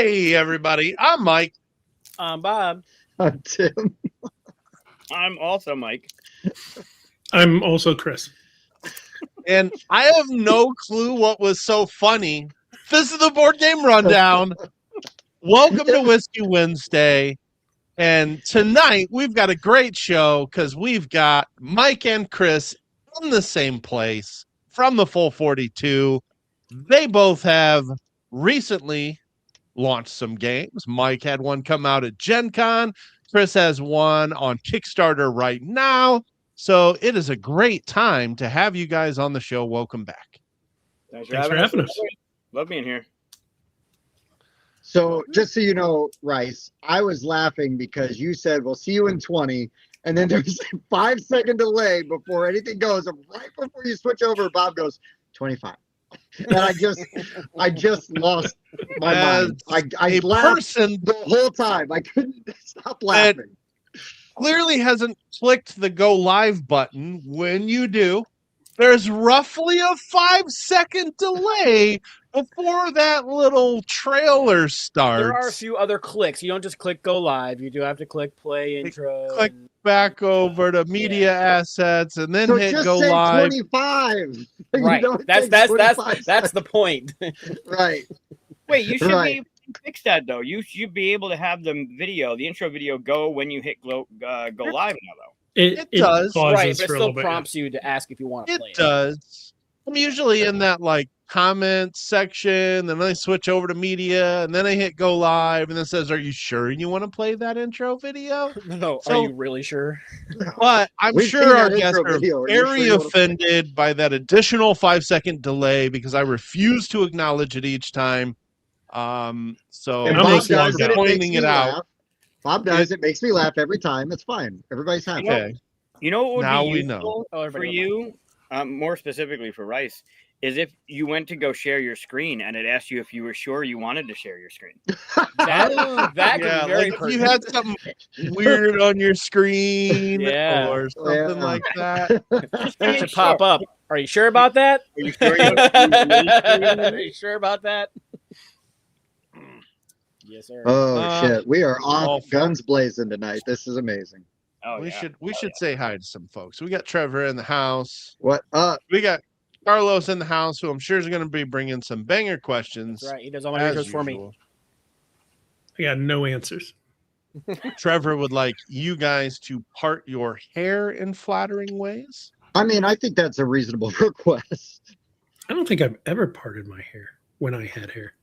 Hey, everybody. I'm Mike. I'm Bob. I'm Tim. I'm also Mike. I'm also Chris. And I have no clue what was so funny. This is the Board Game Rundown. Welcome to Whiskey Wednesday. And tonight we've got a great show because we've got Mike and Chris in the same place from the Full 42. They both have recently launched some games. Mike had one come out at Gen Con. Chris has one on Kickstarter right now. So it is a great time to have you guys on the show. Welcome back. Thanks for having us. Love being here. So just so you know, Rice, I was laughing because you said, we'll see you in 20. And then there's a 5-second delay before anything goes. And right before you switch over, Bob goes, 25. And I just lost my mind. I laughed the whole time. I couldn't stop laughing. Clearly hasn't clicked the go live button. When you do, there's roughly a 5-second delay before that little trailer starts. There are a few other clicks. You don't just click go live. You do have to click play intro. Click back over to media assets and then So hit just go say live. 25. Right. That's the point. Right. Wait, you should be able to fix that though. You should be able to have the intro video go when you hit go live now though. It does. Right, but it still prompts you to ask if you want to play it. It does. I'm usually in that like comment section, then I switch over to media, and then I hit go live, and it says, "Are you sure you want to play that intro video?" No, so, are you really sure? But I'm sure our guests are very offended by that additional 5-second delay because I refuse to acknowledge it each time. So and I'm Bob just pointing it out. Bob does. It makes me laugh every time. It's fine. Everybody's happy. Okay. You know what would now be we know for you, more specifically for Rice, is if you went to go share your screen and it asked you if you were sure you wanted to share your screen. that could be very like if you had something weird on your screen or something like that. It should pop up. Are you sure about that? Are you sure? Are you sure about that? Yes, sir. Oh shit! We are off guns blazing tonight. This is amazing. Oh, we should say hi to some folks. We got Trevor in the house. What up? We got Carlos in the house, who I'm sure is going to be bringing some banger questions. That's right. He does all my answers for me. I got no answers. Trevor would like you guys to part your hair in flattering ways. I mean, I think that's a reasonable request. I don't think I've ever parted my hair when I had hair.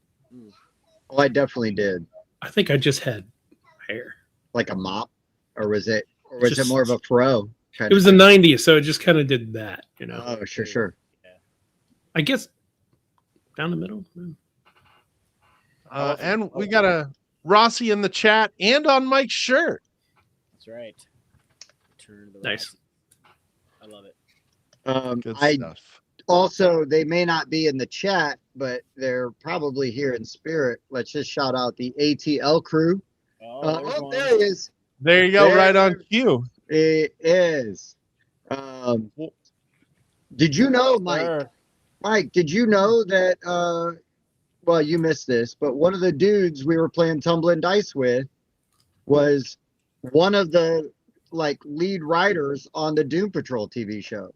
Oh, I definitely did. I think I just had hair. Like a mop? Or was it more of a fro? It was the 90s, so it just kind of did that, you know. Oh, sure. Yeah. I guess down the middle. And we got a Rossi in the chat and on Mike's shirt. That's right. Turn the nice. I love it. Good stuff. Also, they may not be in the chat, but they're probably here in spirit. Let's just shout out the ATL crew. There he is. There you go, right on cue. It is. Did you know, Mike? Mike, did you know that? Well, you missed this, but one of the dudes we were playing tumbling dice with was one of the lead writers on the Doom Patrol TV show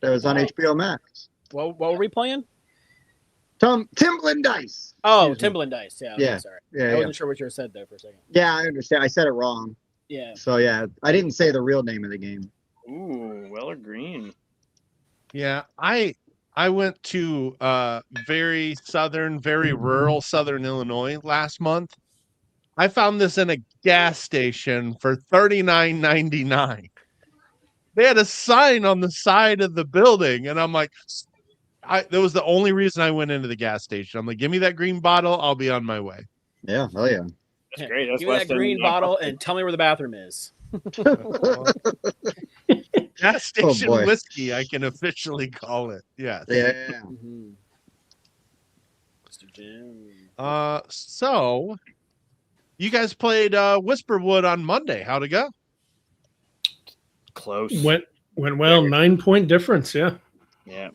that was on HBO Max. What were we playing? Timblin Dice. Oh, Timblin Dice. Yeah. Yeah. Sorry. Yeah. I wasn't sure what you said there for a second. Yeah, I understand. I said it wrong. Yeah. So yeah, I didn't say the real name of the game. Ooh, Weller Green. Yeah, I went to very southern, very rural southern Illinois last month. I found this in a gas station for $39.99. They had a sign on the side of the building, and I'm like, that was the only reason I went into the gas station. I'm like, give me that green bottle, I'll be on my way. Yeah, hell yeah. That's great. That's give me that green bottle and tell me where the bathroom is. Gas station whiskey, I can officially call it. Yes. Yeah. Mr. Jim. So you guys played Whisperwood on Monday. How'd it go? Close. Went well. 9-point difference. Yeah. Yeah.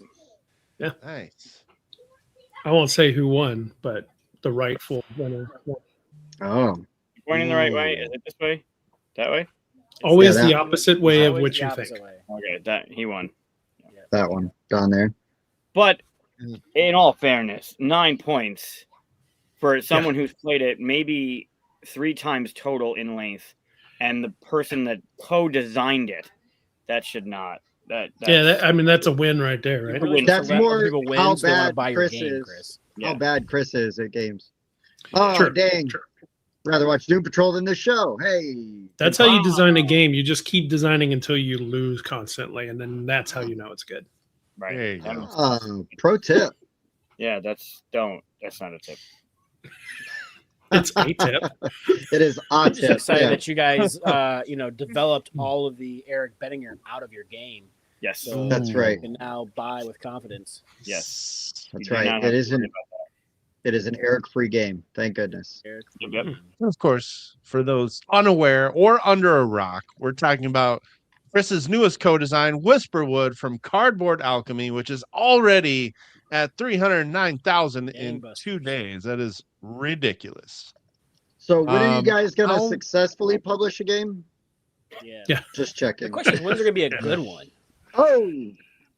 Yeah. Nice. I won't say who won, but the rightful winner. Oh, Pointing the right way. Is it this way? That way? Always Yeah, the that- opposite way of Always what the you opposite think. way. Okay, that he won. that one down there. But in all fairness, 9 points for someone who's played it maybe 3 times total in length, and the person that co-designed it, that should not. That's That's a win right there, You right? really That's should let more other people win, how so they want to bad buy your Chris game, is. Chris. How bad Chris is at games. Oh, Sure, dang. sure. Rather watch Doom Patrol than this show. Hey. That's how you design a game. You just keep designing until you lose constantly, and then that's how you know it's good. right. There you go. Pro tip. Yeah, that's not a tip. It's a tip. It is I'm odd just tip. excited Yeah. that you guys, developed all of the Eric Bettinger out of your game. Yes. So That's right. you can now buy with confidence. Yes. That's You do not right. have It to isn't. worry about It is an Eric-free game. Thank goodness. Eric, Yep. Of course, for those unaware or under a rock, we're talking about Chris's newest co-design, Whisperwood from Cardboard Alchemy, which is already at 309,000 in Gangbusters. 2 days. That is ridiculous. So when are you guys gonna how- successfully publish a game? Yeah. Yeah. Just The checking. question is, when's there gonna be a good one? Oh,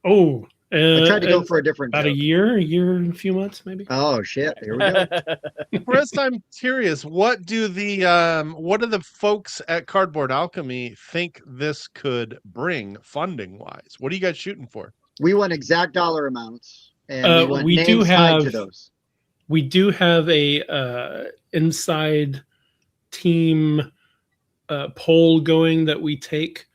Oh, I tried to go for a different about a joke. year and a few months, maybe. Oh shit! Here we go. Chris, I'm curious, what do the folks at Cardboard Alchemy think this could bring funding wise? What are you guys shooting for? We want exact dollar amounts, and we want we do names tied to have- those. We do have a inside team poll going that we take.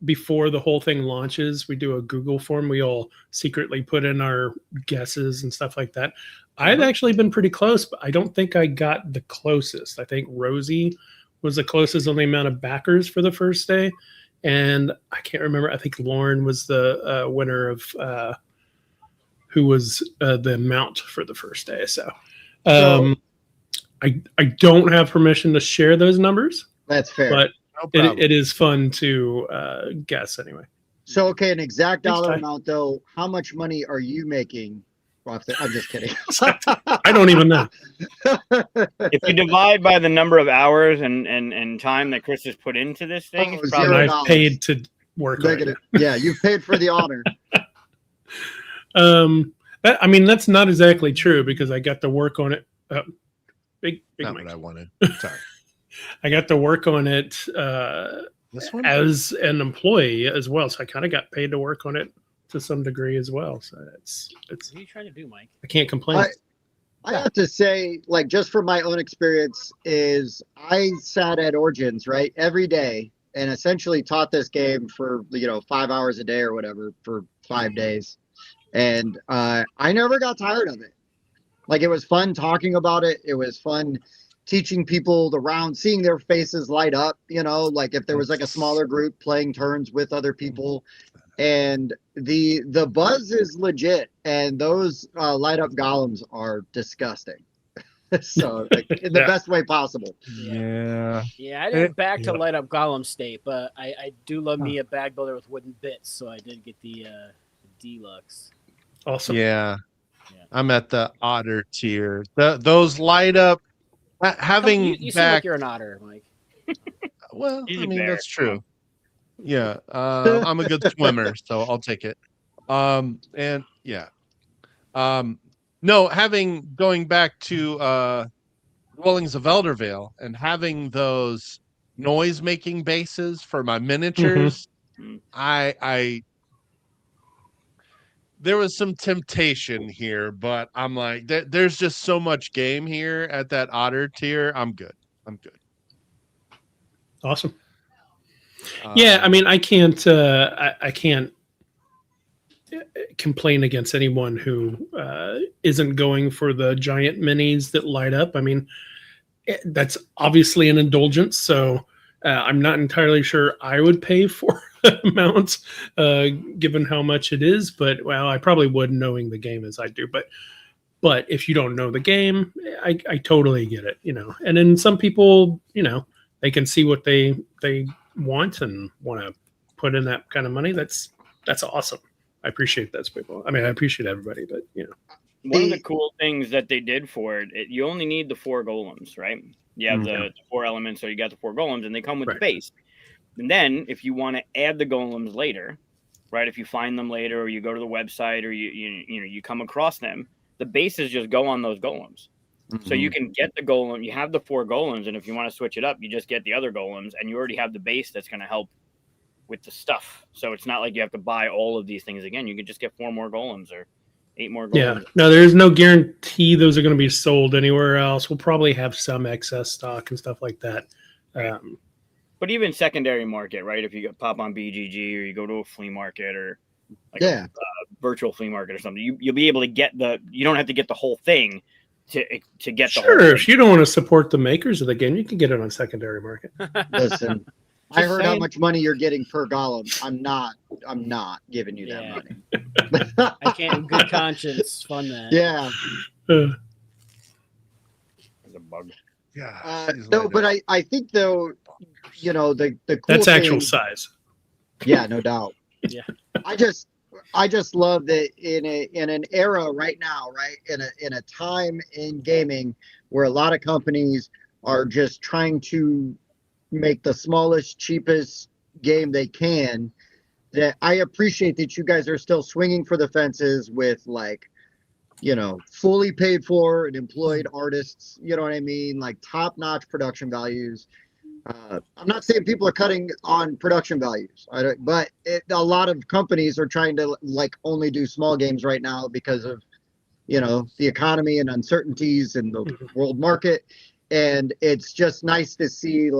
Before the whole thing launches, we do a Google form. We all secretly put in our guesses and stuff like that. I've actually been pretty close, but I don't think I got the closest. I think Rosie was the closest on the amount of backers for the first day, and I can't remember. I think Lauren was the winner of who was the amount for the first day. So, I don't have permission to share those numbers, That's fair. but No problem. it is fun to guess anyway. So, okay, an exact Thanks, dollar Ty. amount though. How much money are you making? Off the, I'm just kidding. I don't even know. If you divide by the number of hours and time that Chris has put into this thing, Oh, it's And probably $0. I've paid to work on it. Negative. Yeah, you've paid for the honor. That's not exactly true because I got to work on it. Big Not mic. what I wanted. Sorry. I got to work on it This one? as an employee as well, so I kind of got paid to work on it to some degree as well. So it's What are you trying to do, Mike? I can't complain. I have to say, like, just from my own experience, is I sat at Origins, right, every day and essentially taught this game for, 5 hours a day or whatever for 5 days. And I never got tired of it. Like, it was fun talking about it. It was fun teaching people the round, seeing their faces light up, like if there was like a smaller group playing turns with other people. And the buzz is legit, and those light up golems are disgusting. So like, in the best way possible. Yeah. Yeah, I didn't back to Yeah. light up Golem State, but I do love me a bag builder with wooden bits, so I did get the deluxe. Awesome. Yeah. Yeah. I'm at the otter tier. Those light up having you seem like back. you're an otter, Mike. Well, He's I a mean bear. that's true. Yeah, I'm a good swimmer, so I'll take it. And yeah, no, going back to Dwellings of Eldervale and having those noise making bases for my miniatures, Mhm. I there was some temptation here, but I'm like, there's just so much game here at that otter tier. I'm good. Awesome. Yeah, I mean, I can't complain against anyone who isn't going for the giant minis that light up. I mean, that's obviously an indulgence, so I'm not entirely sure I would pay for that amount, given how much it is. But well, I probably would, knowing the game as I do. But if you don't know the game, I totally get it, And then some people, they can see what they want and want to put in that kind of money. That's awesome. I appreciate those people. I mean, I appreciate everybody, but one of the cool things that they did for it, you only need the 4 golems, right? You have the 4 elements, so you got the 4 golems, and they come with the base. And then if you want to add the golems later, right? If you find them later, or you go to the website, or you come across them, the bases just go on those golems. So you can get the golem. You have the 4 golems, and if you want to switch it up, you just get the other golems, and you already have the base that's going to help with the stuff. So it's not like you have to buy all of these things again. You can just get 4 more golems or 8 more golems. Yeah, no, there's no guarantee those are going to be sold anywhere else. We'll probably have some excess stock and stuff like that. But even secondary market, right? If you pop on BGG, or you go to a flea market, or like a virtual flea market or something, you'll be able to get you don't have to get the whole thing to get the whole thing. If you don't want to support the makers of the game, you can get it on secondary market. Listen, I heard how much money you're getting per golem. I'm not giving you that money. I can't in good conscience fund that. Yeah. There's a bug. Yeah. No, but I think though, the cool That's thing, actual size. Yeah, no doubt. Yeah. I just love that in an era right now, right? In a time in gaming where a lot of companies are just trying to make the smallest, cheapest game they can, that I appreciate that you guys are still swinging for the fences with fully paid for and employed artists, you know what I mean? Like top-notch production values. I'm not saying people are cutting on production values, but a lot of companies are trying to only do small games right now because of, the economy and uncertainties in the world market. And it's just nice to see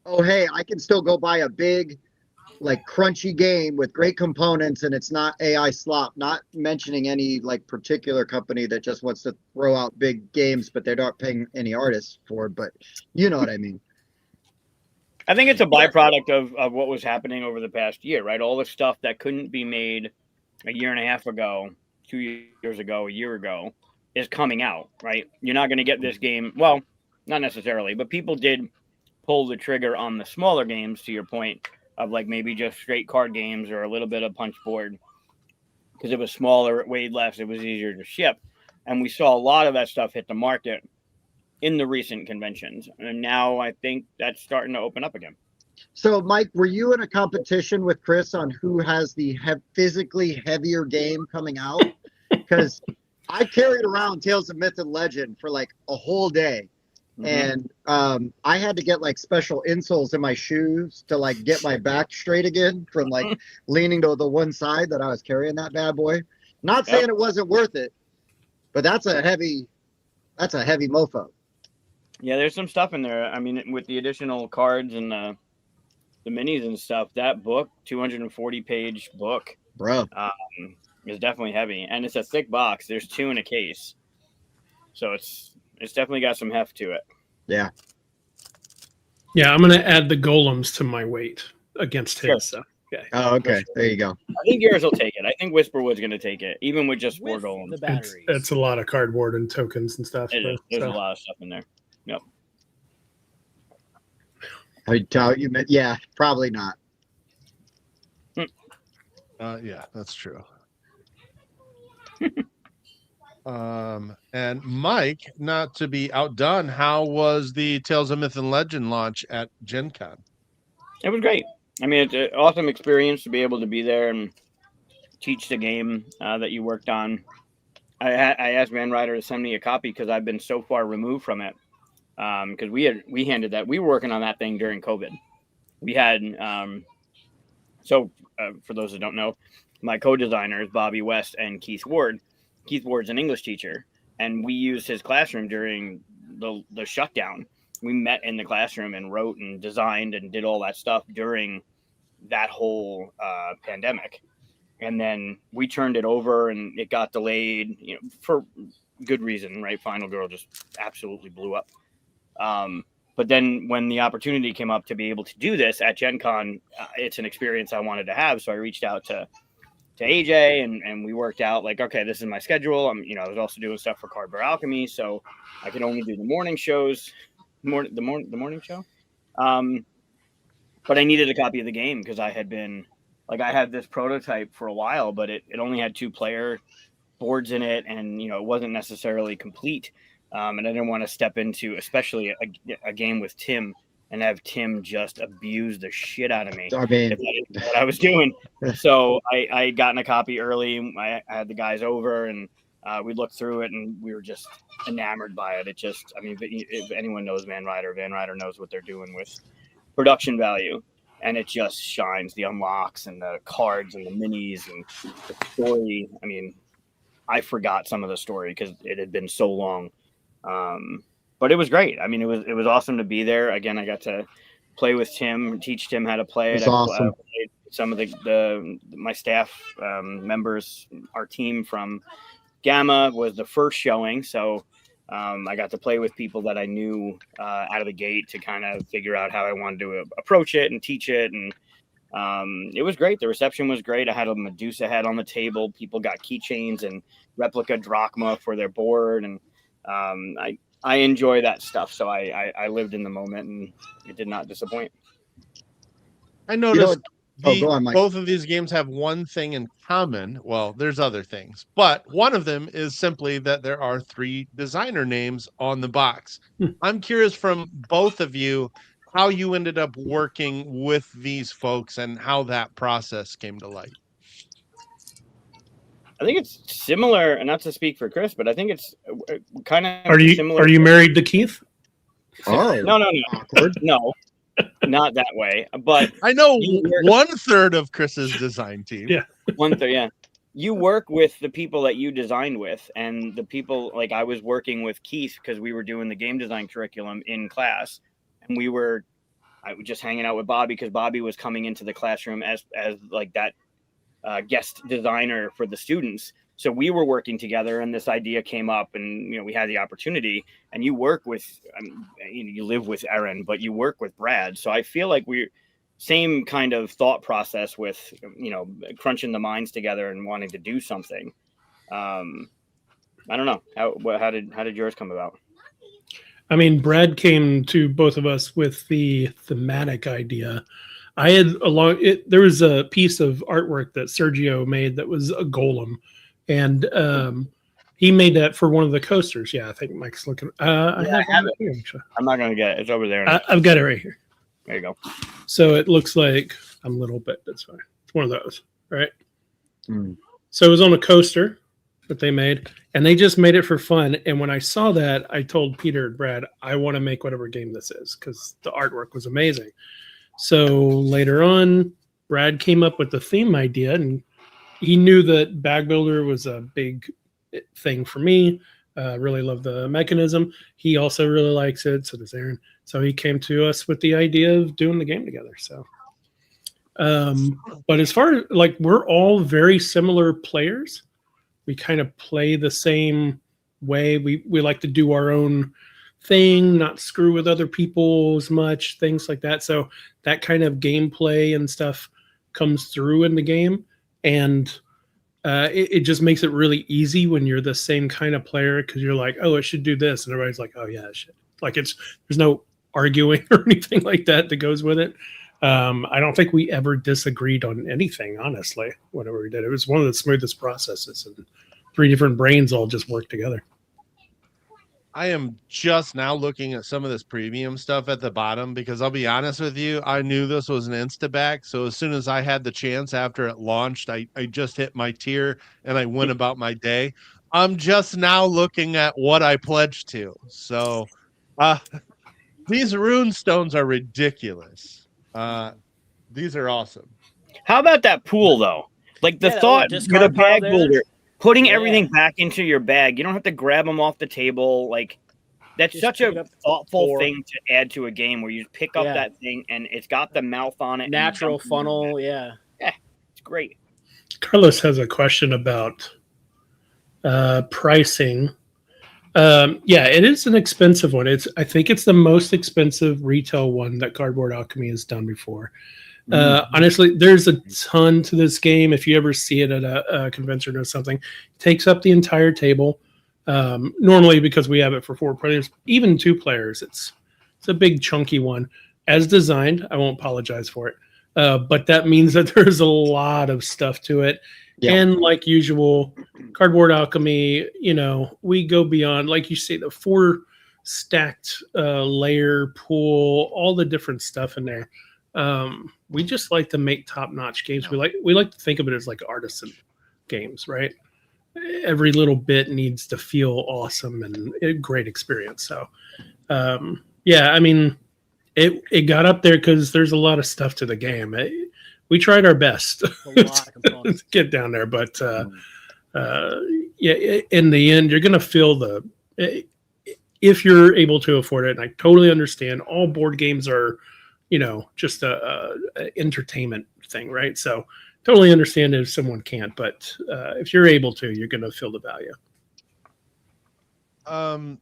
oh, hey, I can still go buy a big, crunchy game with great components, and it's not AI slop. Not mentioning any particular company that just wants to throw out big games, but they're not paying any artists for it. But you know what I mean. I think it's a byproduct of what was happening over the past year, right? All the stuff that couldn't be made a year and a half ago, 2 years ago, a year ago, is coming out, right? You're not going to get this game. Well, not necessarily, but people did pull the trigger on the smaller games, to your point, of maybe just straight card games or a little bit of punch board, because it was smaller, it weighed less, it was easier to ship. And we saw a lot of that stuff hit the market in the recent conventions. And now I think that's starting to open up again. So, Mike, were you in a competition with Chris on who has the physically heavier game coming out? Because I carried around Tales of Myth and Legend for a whole day. And I had to get special insoles in my shoes to get my back straight again from leaning to the one side that I was carrying that bad boy. Not saying it wasn't worth it, but that's a heavy mofo. Yeah, there's some stuff in there. I mean, with the additional cards and the minis and stuff, that book, 240-page book, bro, is definitely heavy, and it's a thick box. There's 2 in a case, so it's definitely got some heft to it. Yeah. Yeah, I'm going to add the golems to my weight against his. So, okay. Oh, okay. There you go. I think yours will take it. I think Whisperwood's going to take it, even with just 4 With golems. the batteries. It's a lot of cardboard and tokens and stuff. There's a lot of stuff in there. Yep. I doubt you meant, yeah, probably not. Yeah, that's true. And Mike, not to be outdone, how was the Tales of Myth and Legend launch at Gen Con? It was great. I mean, it's an awesome experience to be able to be there and teach the game that you worked on. I asked Van Ryder to send me a copy because I've been so far removed from it. Because we handed that. We were working on that thing during COVID. We had for those that don't know, my co-designers Bobby West and Keith Ward. Keith Ward's an English teacher, and we used his classroom during the shutdown. We met in the classroom and wrote and designed and did all that stuff during that whole pandemic. And then we turned it over, and it got delayed, for good reason, right? Final Girl just absolutely blew up. But then when the opportunity came up to be able to do this at Gen Con, it's an experience I wanted to have. So I reached out to AJ and we worked out okay, this is my schedule. I was also doing stuff for Cardboard Alchemy, so I could only do the morning shows, the morning show. But I needed a copy of the game because I had been I had this prototype for a while, but it only had 2-player boards in it, and it wasn't necessarily complete. And I didn't want to step into, especially a game with Tim, and have Tim just abuse the shit out of me. I mean, what I was doing. So I gotten a copy early. I had the guys over, and we looked through it, and we were just enamored by it. It just, I mean, if anyone knows Van Ryder knows what they're doing with production value, and it just shines. The unlocks and the cards and the minis and the story. I mean, I forgot some of the story because it had been so long. But it was great. I mean, it was awesome to be there. Again, I got to play with Tim, teach Tim how to play it. That's awesome. Some of my staff members, our team from Gamma was the first showing, so I got to play with people that I knew out of the gate to kind of figure out how I wanted to approach it and teach it. And it was great. The reception was great. I had a Medusa head on the table. People got keychains and replica drachma for their board, and I enjoy that stuff. So I lived in the moment, and it did not disappoint. I noticed go on, Mike. both of these games have one thing in common. Well, there's other things, but one of them is simply that there are 3 designer names on the box. I'm curious from both of you how you ended up working with these folks and how that process came to light. I think it's similar, and not to speak for Chris, but I think it's kind of similar. Are you married to Keith? Oh, No, awkward. no, not that way. But I know 1/3 of Chris's design team. Yeah. 1/3, yeah. You work with the people that you designed with, and the people, like I was working with Keith because we were doing the game design curriculum in class, and I was just hanging out with Bobby because Bobby was coming into the classroom as like that guest designer for the students. So we were working together, and this idea came up, and we had the opportunity. And you work with, you live with Erin, but you work with Brad. So I feel like we're same kind of thought process with crunching the minds together and wanting to do something. I don't know how did yours come about? I mean, Brad came to both of us with the thematic idea. I had there was a piece of artwork that Sergio made that was a golem, and he made that for one of the coasters. Yeah, I think Mike's looking. I have it here, actually. I'm not going to get it. It's over there. I've got it right here. There you go. So it looks like I'm a little bit. That's fine. It's one of those, right? Mm. So it was on a coaster that they made, and they just made it for fun. And when I saw that, I told Peter and Brad, I want to make whatever game this is because the artwork was amazing. So later on, Brad came up with the theme idea, and he knew that Bag Builder was a big thing for me. Really love the mechanism. He also really likes it. So does Aaron. So he came to us with the idea of doing the game together. So, but as far as we're all very similar players. We kind of play the same way. We like to do our own thing, not screw with other people as much, things like that. So that kind of gameplay and stuff comes through in the game, and it just makes it really easy when you're the same kind of player because you're like, oh, it should do this, and everybody's like, oh yeah, it should. There's no arguing or anything like that goes with it. I don't think we ever disagreed on anything, honestly, whenever we did. It was one of the smoothest processes, and 3 different brains all just worked together. I am just now looking at some of this premium stuff at the bottom because I'll be honest with you, I knew this was an Instaback. So as soon as I had the chance after it launched, I just hit my tier and I went about my day. I'm just now looking at what I pledged to. So these rune stones are ridiculous. These are awesome. How about that pool though? Like the thought with a bag builder, putting everything back into your bag. You don't have to grab them off the table. Like that's just such a thoughtful thing to add to a game where you pick up that thing and it's got the mouth on it. Natural funnel. Yeah, it's great. Carlos has a question about pricing. It is an expensive one. I think it's the most expensive retail one that Cardboard Alchemy has done before. Honestly, there's a ton to this game. If you ever see it at a convention or something, it takes up the entire table. Normally, because we have it for 4 players, even 2 players, it's a big chunky one. As designed, I won't apologize for it. but that means that there's a lot of stuff to it. Yeah. And like usual, Cardboard Alchemy, we go beyond, like you say, the 4 stacked layer pool, all the different stuff in there. We just like to make top-notch games. We like to think of it as like artisan games, right? Every little bit needs to feel awesome and a great experience. So, yeah, I mean, it got up there because there's a lot of stuff to the game. We tried our best to get down there, but yeah, in the end, you're gonna feel if you're able to afford it. And I totally understand. All board games are, just a entertainment thing, right? So totally understand if someone can't, but if you're able to, you're gonna feel the value.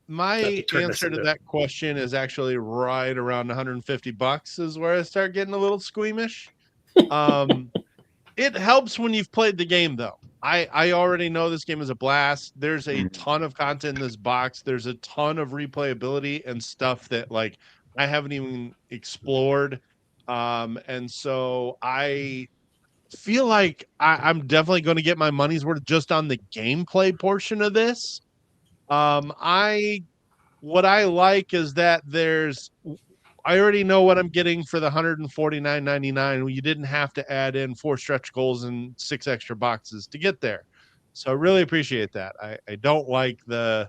My answer to that question is actually right around $150 is where I start getting a little squeamish. It helps when you've played the game, though. I already know this game is a blast. There's a ton of content in this box. There's a ton of replayability and stuff that like I haven't even explored. And so I feel like I'm definitely going to get my money's worth just on the gameplay portion of this. What I like is that I already know what I'm getting for the $149.99. You didn't have to add in 4 stretch goals and 6 extra boxes to get there. So I really appreciate that. I don't like the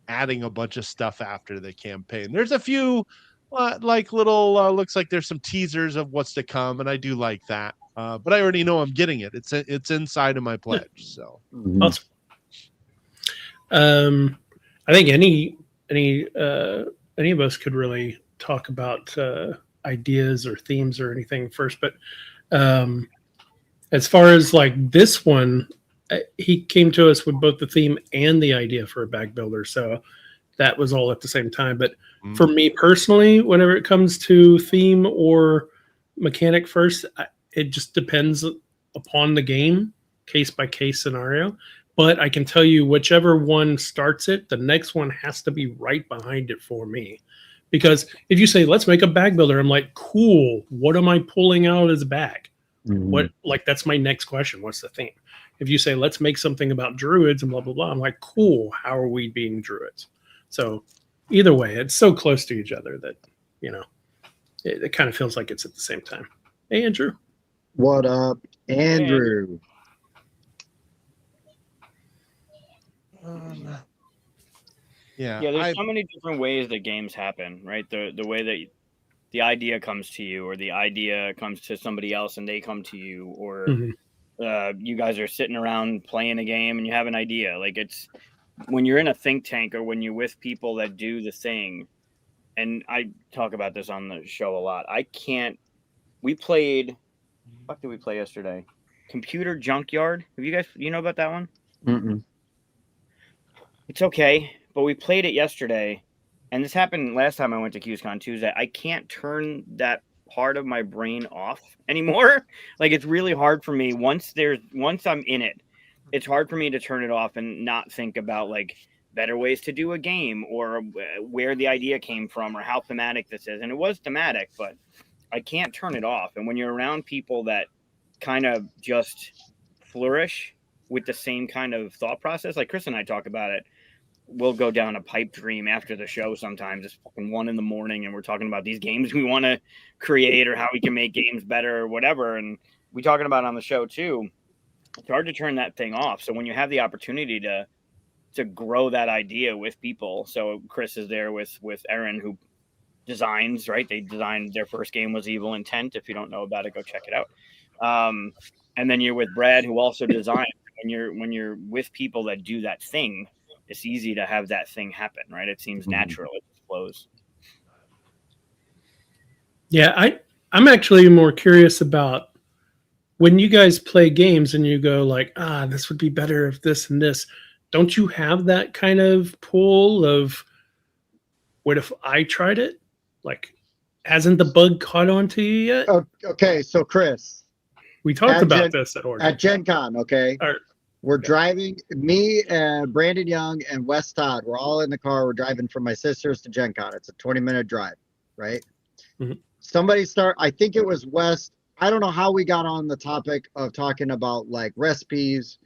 adding a bunch of stuff after the campaign. There's a few like little looks like there's some teasers of what's to come, and I do like that. But I already know I'm getting it. It's inside of my pledge. So awesome. I think any of us could really talk about ideas or themes or anything first, but as far as like this one, he came to us with both the theme and the idea for a bag builder, so that was all at the same time. But for me personally, whenever it comes to theme or mechanic first, it just depends upon the game, case by case scenario. But I can tell you, whichever one starts it, the next one has to be right behind it for me. Because if you say, let's make a bag builder, I'm like, cool, what am I pulling out as a bag? That's my next question. What's the theme? If you say, let's make something about druids and blah, blah, blah, I'm like, cool, how are we being druids? So either way, it's so close to each other that, it kind of feels like it's at the same time. Hey, Andrew. What up, Andrew? Yeah, there's so many different ways that games happen, right? The way that the idea comes to you, or the idea comes to somebody else and they come to you, or you guys are sitting around playing a game and you have an idea. Like, it's when you're in a think tank or when you're with people that do the thing, and I talk about this on the show a lot. We played, what did we play yesterday? Computer Junkyard. Have you guys, know about that one? Mm-mm. It's okay, but we played it yesterday, and this happened last time I went to QsCon Tuesday. I can't turn that part of my brain off anymore. Like, it's really hard for me once I'm in it. It's hard for me to turn it off and not think about like better ways to do a game, or where the idea came from, or how thematic this is. And it was thematic, but I can't turn it off. And when you're around people that kind of just flourish with the same kind of thought process, like Chris and I talk about it, we'll go down a pipe dream after the show sometimes. It's fucking 1 a.m. and we're talking about these games we want to create, or how we can make games better, or whatever. And we talking about it on the show too. It's hard to turn that thing off. So when you have the opportunity to grow that idea with people, so Chris is there with Erin, who designs, right? They designed, their first game was Evil Intent. If you don't know about it, go check it out. And then you're with Brad, who also designed. When you're with people that do that thing, it's easy to have that thing happen, right? It seems natural. It flows. Yeah, I'm actually more curious about when you guys play games and you go like, this would be better if this and this. Don't you have that kind of pull of, what if I tried it? Like, hasn't the bug caught on to you yet? Okay, so Chris, we talked about this at Gen Con, okay? We're driving, me and Brandon Young and Wes Todd, we're all in the car. We're driving from my sister's to Gen Con. It's a 20-minute drive, right? Mm-hmm. I think it was Wes. I don't know how we got on the topic of talking about like recipes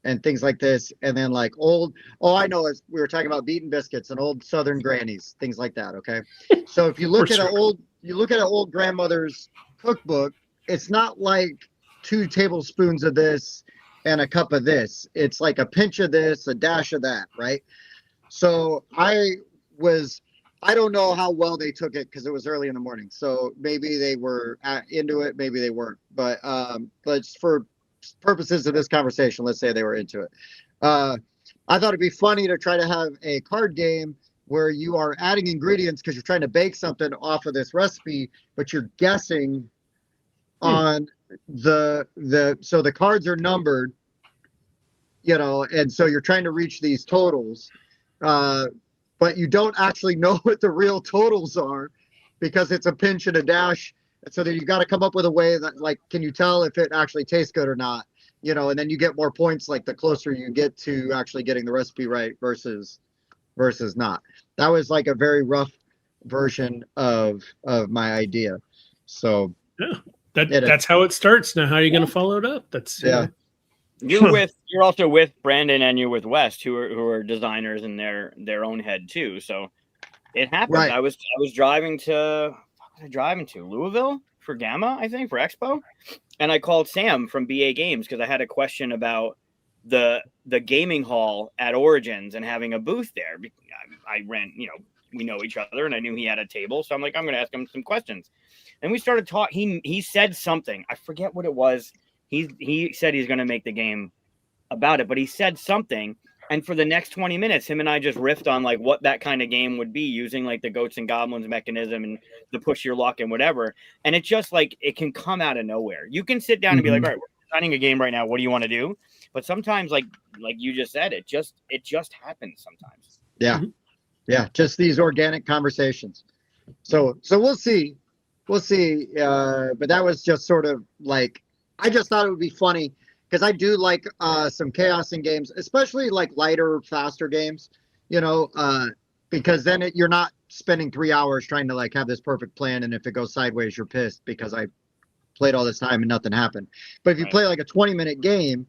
and things like this, and then like I know is we were talking about beaten biscuits and old Southern grannies, things like that. Okay, so if you look at an old grandmother's cookbook, it's not like 2 tablespoons of this and a cup of this. It's like a pinch of this, a dash of that, right? So I don't know how well they took it because it was early in the morning. So maybe they were into it, maybe they weren't. But for purposes of this conversation, let's say they were into it. I thought it'd be funny to try to have a card game where you are adding ingredients because you're trying to bake something off of this recipe, but you're guessing on so the cards are numbered, and so you're trying to reach these totals, but you don't actually know what the real totals are because it's a pinch and a dash. So then you got to come up with a way that, like, can you tell if it actually tastes good or not? And then you get more points like the closer you get to actually getting the recipe right versus not. That was like a very rough version of my idea. So yeah, that's how it starts. Now, how are you going to follow it up? That's You're also with Brandon and you're with West, who are designers in their own head too. So it happens. Right. I was driving to Louisville for Gamma, I think, for Expo, and I called Sam from BA Games because I had a question about the gaming hall at Origins and having a booth there. I ran, we know each other, and I knew he had a table, so I'm like, I'm going to ask him some questions. And we started talking. He said something. I forget what it was. He said he's going to make the game about it, but he said something. And for the next 20 minutes, him and I just riffed on like what that kind of game would be using like the goats and goblins mechanism and the push your luck and whatever. And it just like, it can come out of nowhere. You can sit down and be like, all right, we're designing a game right now. What do you want to do? But sometimes like you just said, it just happens sometimes. Yeah. Yeah. Just these organic conversations. So we'll see. But that was just sort of like, I just thought it would be funny because I do like some chaos in games, especially like lighter, faster games, because then you're not spending 3 hours trying to like have this perfect plan. And if it goes sideways, you're pissed because I played all this time and nothing happened. But if you play like a 20-minute game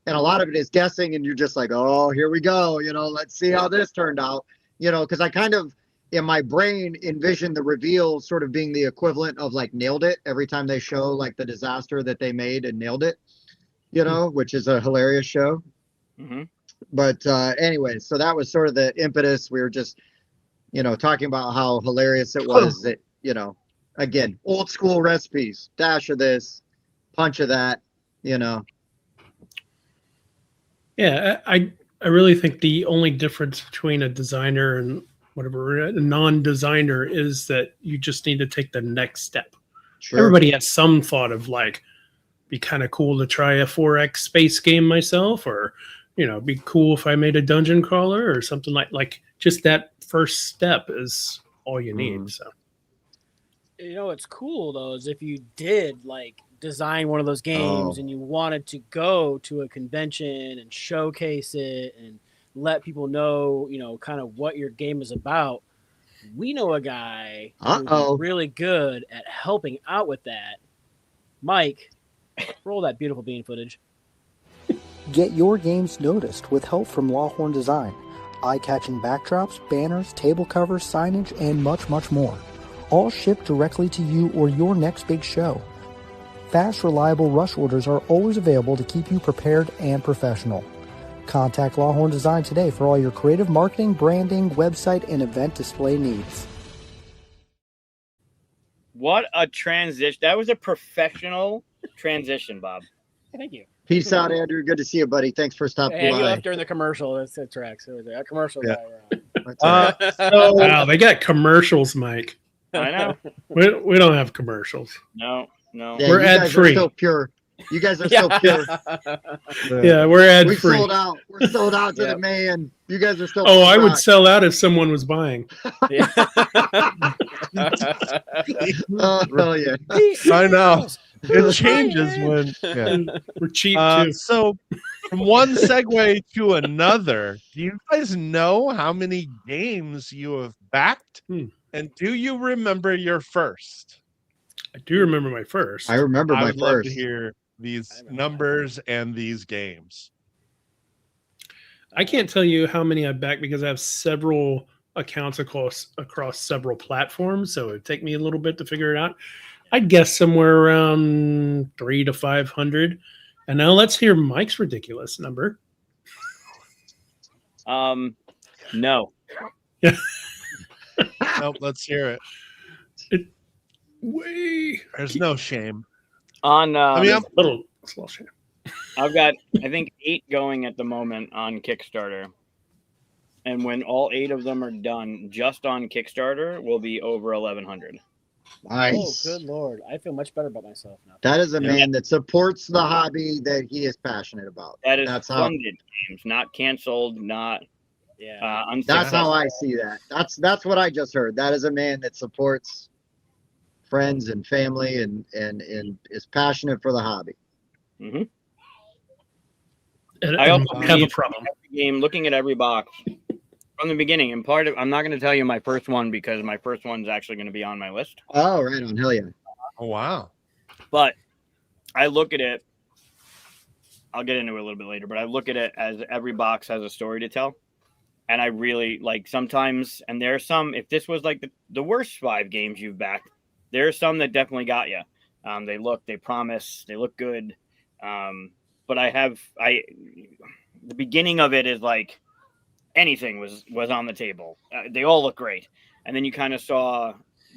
and a lot of it is guessing and you're just like, oh, here we go. Let's see how this turned out, because I kind of in my brain envision the reveal sort of being the equivalent of like Nailed It every time they show like the disaster that they made and nailed it. Which is a hilarious show. Mm-hmm. But anyway, so that was sort of the impetus. We were just, talking about how hilarious it was that, again, old school recipes, dash of this, punch of that, Yeah, I really think the only difference between a designer and whatever a non-designer is that you just need to take the next step. Sure. Everybody has some thought of like, be kind of cool to try a 4X space game myself, or be cool if I made a dungeon crawler or something like just that first step is all you need. So what's cool though is if you did like design one of those games and you wanted to go to a convention and showcase it and let people know kind of what your game is about. We know a guy who's really good at helping out with that. Mike, roll that beautiful bean footage. Get your games noticed with help from Lawhorn Design. Eye-catching backdrops, banners, table covers, signage, and much, much more. All shipped directly to you or your next big show. Fast, reliable rush orders are always available to keep you prepared and professional. Contact Lawhorn Design today for all your creative marketing, branding, website, and event display needs. What a transition. That was a professional transition, Bob. Thank you. Peace out, Andrew. Good to see you, buddy. Thanks for stopping by. And you left during the commercial. That's the tracks. That commercial guy. Wow, they got commercials, Mike. I know. We don't have commercials. No. Yeah, we're ad free. Still pure. You guys are still pure. Yeah, we're ad free. We sold out. We're sold out to the man. You guys are still. Oh, I would sell out if someone was buying. Oh yeah. I know. It changes when we're cheap too. So from one segue to another, do you guys know how many games you have backed? And do you remember your first? I do remember my first. I remember I my would love to first. hear these numbers and these games. I can't tell you how many I backed because I have several accounts across several platforms, so it'd take me a little bit to figure it out. I'd guess somewhere around 300 to 500. And now let's hear Mike's ridiculous number. No. Nope, let's hear it. Way There's no shame. On I mean, a little shame. I've got, I think, 8 going at the moment on Kickstarter. And when all 8 of them are done, just on Kickstarter, will be over 1,100. Nice. Oh, good Lord. I feel much better about myself now. That is a man that supports the hobby that he is passionate about. That is That's how. funded games, not canceled, not Yeah. That's how unsuccessful. I see that. That's what I just heard. That is a man that supports friends and family and is passionate for the hobby. Mm-hmm. And I also have a believe problem. every game, looking at every box from the beginning. And part of, I'm not going to tell you my first one because my first one's actually going to be on my list. Oh, right on. Hell yeah. Oh, wow. But I look at it, I'll get into it a little bit later, but I look at it as every box has a story to tell. And I really like sometimes, and there are some, if this was like the worst 5 games you've backed, there are some that definitely got you. They promise, they look good. But the beginning of it is like anything was on the table. They all look great. And then you kind of saw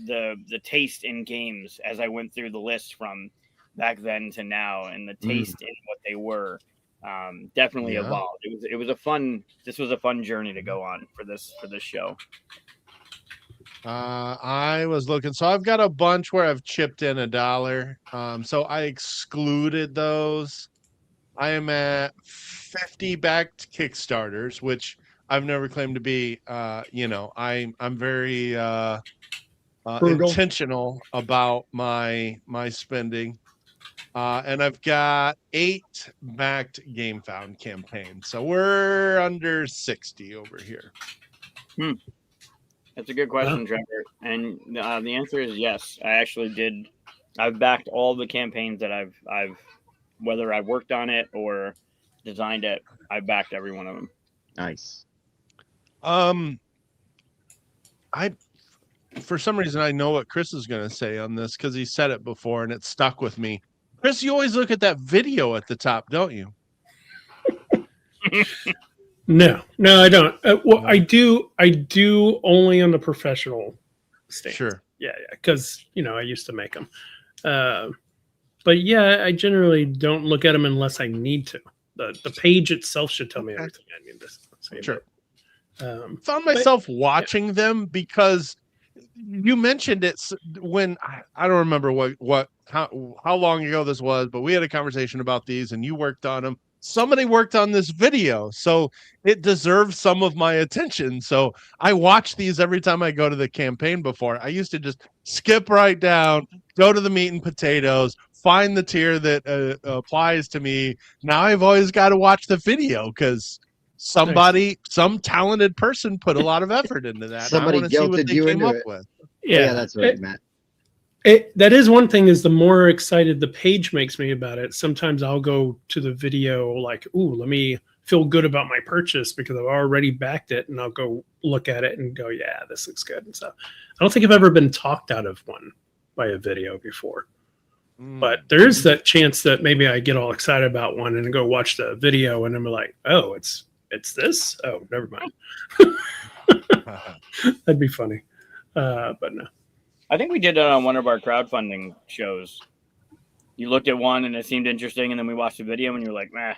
the taste in games as I went through the list from back then to now, and the taste in what they were definitely evolved. This was a fun journey to go on for this show. I was looking, so I've got a bunch where I've chipped in $1. So I excluded those. I am at 50 backed Kickstarters, which I've never claimed to be. I'm very intentional about my spending. And I've got 8 backed Gamefound campaigns. So we're under 60 over here. That's a good question, Trevor. And the answer is yes. I actually did. I've backed all the campaigns that I've whether I worked on it or designed it, I backed every one of them. Nice. For some reason, I know what Chris is going to say on this because he said it before and it stuck with me. Chris, you always look at that video at the top, don't you? No, I don't. Well, I do only on the professional stage. Sure. Yeah, because I used to make them. But yeah, I generally don't look at them unless I need to. The page itself should tell me everything I need to say. Sure. Found myself watching them because you mentioned it when I don't remember how long ago this was, but we had a conversation about these and you worked on them. Somebody worked on this video, so it deserves some of my attention. So I watch these every time I go to the campaign before. I used to just skip right down, go to the meat and potatoes, find the tier that applies to me. Now I've always got to watch the video because some talented person put a lot of effort into that. Somebody guilted you into it. With. Yeah, that's right, Matt. That is one thing, is the more excited the page makes me about it, sometimes I'll go to the video like, ooh, let me feel good about my purchase because I've already backed it, and I'll go look at it and go, yeah, this looks good. And so I don't think I've ever been talked out of one by a video before. But there is that chance that maybe I get all excited about one and go watch the video and I'm like, oh, it's this? Oh, never mind. That'd be funny. But no. I think we did it on one of our crowdfunding shows. You looked at one and it seemed interesting, and then we watched the video and you were like, meh.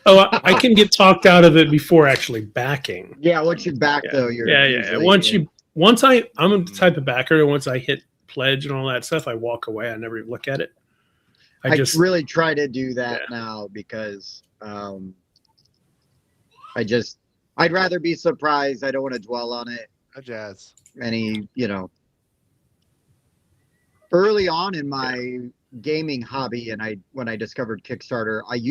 Oh, I can get talked out of it before actually backing. Yeah, once you back though, you're I'm the type of backer, and once I hit pledge and all that stuff, I walk away. I never even look at it. I just really try to do that now because I'd rather be surprised. I don't want to dwell on it. Jazz. Early on in my gaming hobby, and when I discovered Kickstarter, I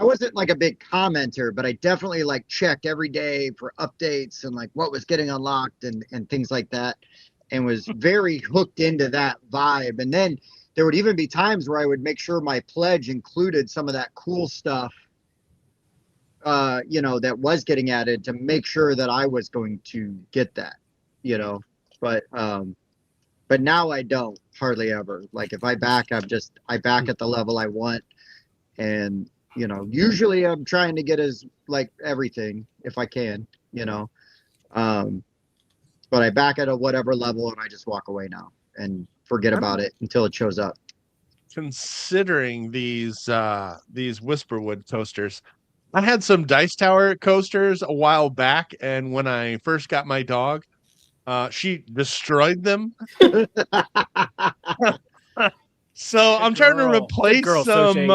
wasn't like a big commenter, but I definitely like checked every day for updates and like what was getting unlocked and things like that. and was very hooked into that vibe. And then there would even be times where I would make sure my pledge included some of that cool stuff, that was getting added to make sure that I was going to get that, but now I don't hardly ever. Like if I back, I back at the level I want. And, usually I'm trying to get everything if I can, but I back at a whatever level and I just walk away now and forget about it until it shows up. Considering these Whisperwood coasters, I had some Dice Tower coasters a while back, and when I first got my dog, she destroyed them. So I'm trying to replace some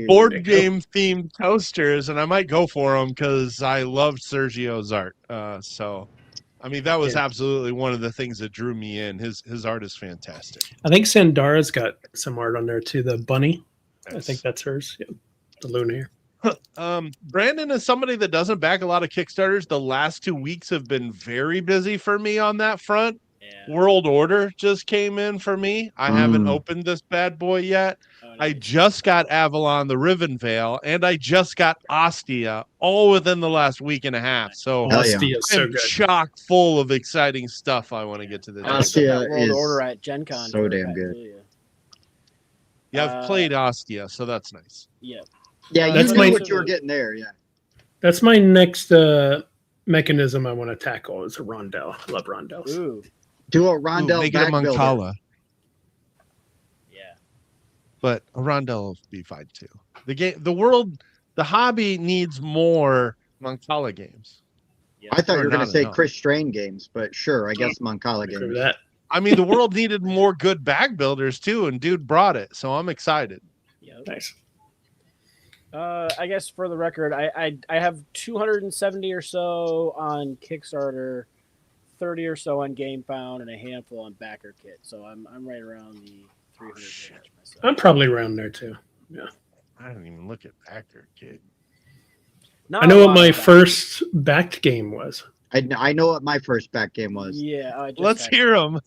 board game themed coasters, and I might go for them because I loved Sergio's art. That was absolutely one of the things that drew me in. His art is fantastic. I think Sandara's got some art on there too. The bunny, I think that's hers. Yeah. The lunar. Brandon is somebody that doesn't back a lot of Kickstarters. The last 2 weeks have been very busy for me on that front. Yeah. World Order just came in for me. I haven't opened this bad boy yet. Oh, nice. I just got Avalon the Riven Veil, and I just got Ostia, all within the last week and a half. So Ostia is so good. Chock full of exciting stuff I want to get to the Ostia World Order at Gen Con. So damn good. Yeah, I've played Ostia, so that's nice. Yeah. Yeah, you knew what you were getting there, yeah. That's my next mechanism I want to tackle is a rondel. I love rondels. Ooh. Do a rondel make it a Mancala. Yeah. But a rondel will be fine too. The hobby needs more Mancala games. Yeah. I thought you were going to say Chris Strain games, but sure, I guess Mancala games. That. The world needed more good bag builders too, and dude brought it, so I'm excited. Yep. Nice. I guess for the record, I have 270 or so on Kickstarter, 30 or so on Gamefound, and a handful on Backer Kit. So I'm right around the 300 range myself. I'm probably around there too. Yeah. I didn't even look at Backer Kit. I know what my first backed game was. I know what my first back game was. Yeah. Let's hear them.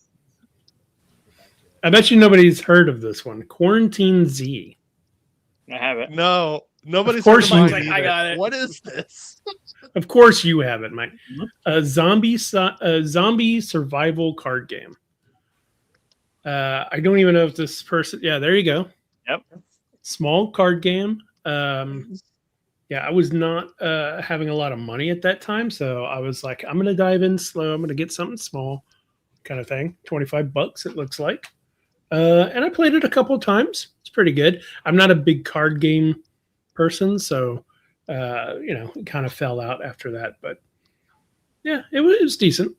I bet you nobody's heard of this one. Quarantine Z. I have it. No. Nobody's heard of mine. I got it. What is this? Of course you have it, Mike. A zombie survival card game. I don't even know if this person... Yeah, there you go. Yep. Small card game. I was not having a lot of money at that time, so I was like, I'm going to dive in slow. I'm going to get something small kind of thing. $25, it looks like. And I played it a couple of times. It's pretty good. I'm not a big card game person, so it kind of fell out after that. But yeah, it was decent.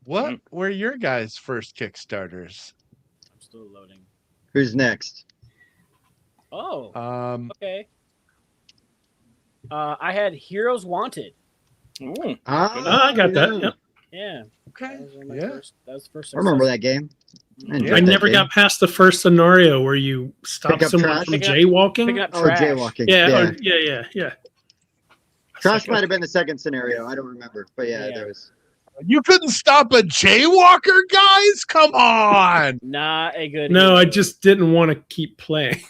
What were your guys' first Kickstarters? I'm still loading. Who's next? Oh, okay. I had Heroes Wanted. Ooh. I got that. Yep. Yeah. Okay. That was the first. I remember that game. I never got past the first scenario where you stop someone from jaywalking. Jaywalking. Yeah. Trash might have been the second scenario. I don't remember, but there was. You couldn't stop a jaywalker, guys? Come on! Not a good. No, I just didn't want to keep playing.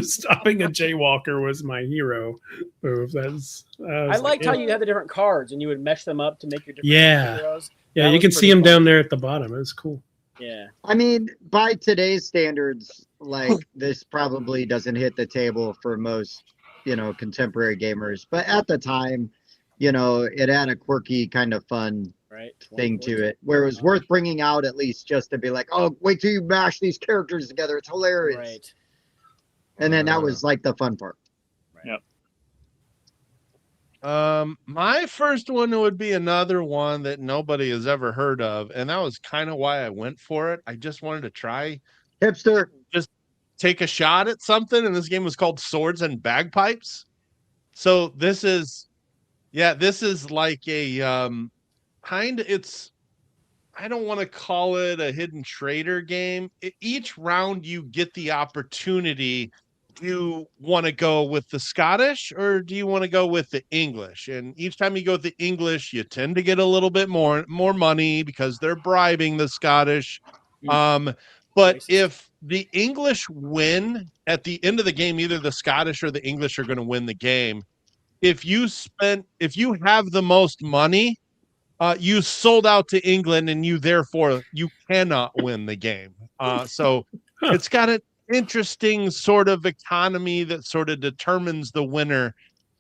Stopping a jaywalker was my hero move. I liked how you had the different cards and you would mesh them up to make your different heroes. Yeah, you can see them down there at the bottom. It was cool. Yeah. By today's standards, this probably doesn't hit the table for most, contemporary gamers. But at the time, it had a quirky kind of fun thing to it, where it was worth bringing out at least just to be like, oh, wait till you mash these characters together. It's hilarious. Right. And then that was the fun part. Yep. My first one would be another one that nobody has ever heard of, and that was kind of why I went for it. I just wanted to try hipster, just take a shot at something, and this game was called Swords and Bagpipes. So this is like a I don't want to call it a hidden trader game. Each round you get the opportunity you want to go with the Scottish or do you want to go with the English? And each time you go with the English, you tend to get a little bit more money because they're bribing the Scottish. But Racist. if the English win at the end of the game, either the Scottish or the English are going to win the game. If you have the most money, you sold out to England and you cannot win the game. So it's got an interesting sort of economy that sort of determines the winner.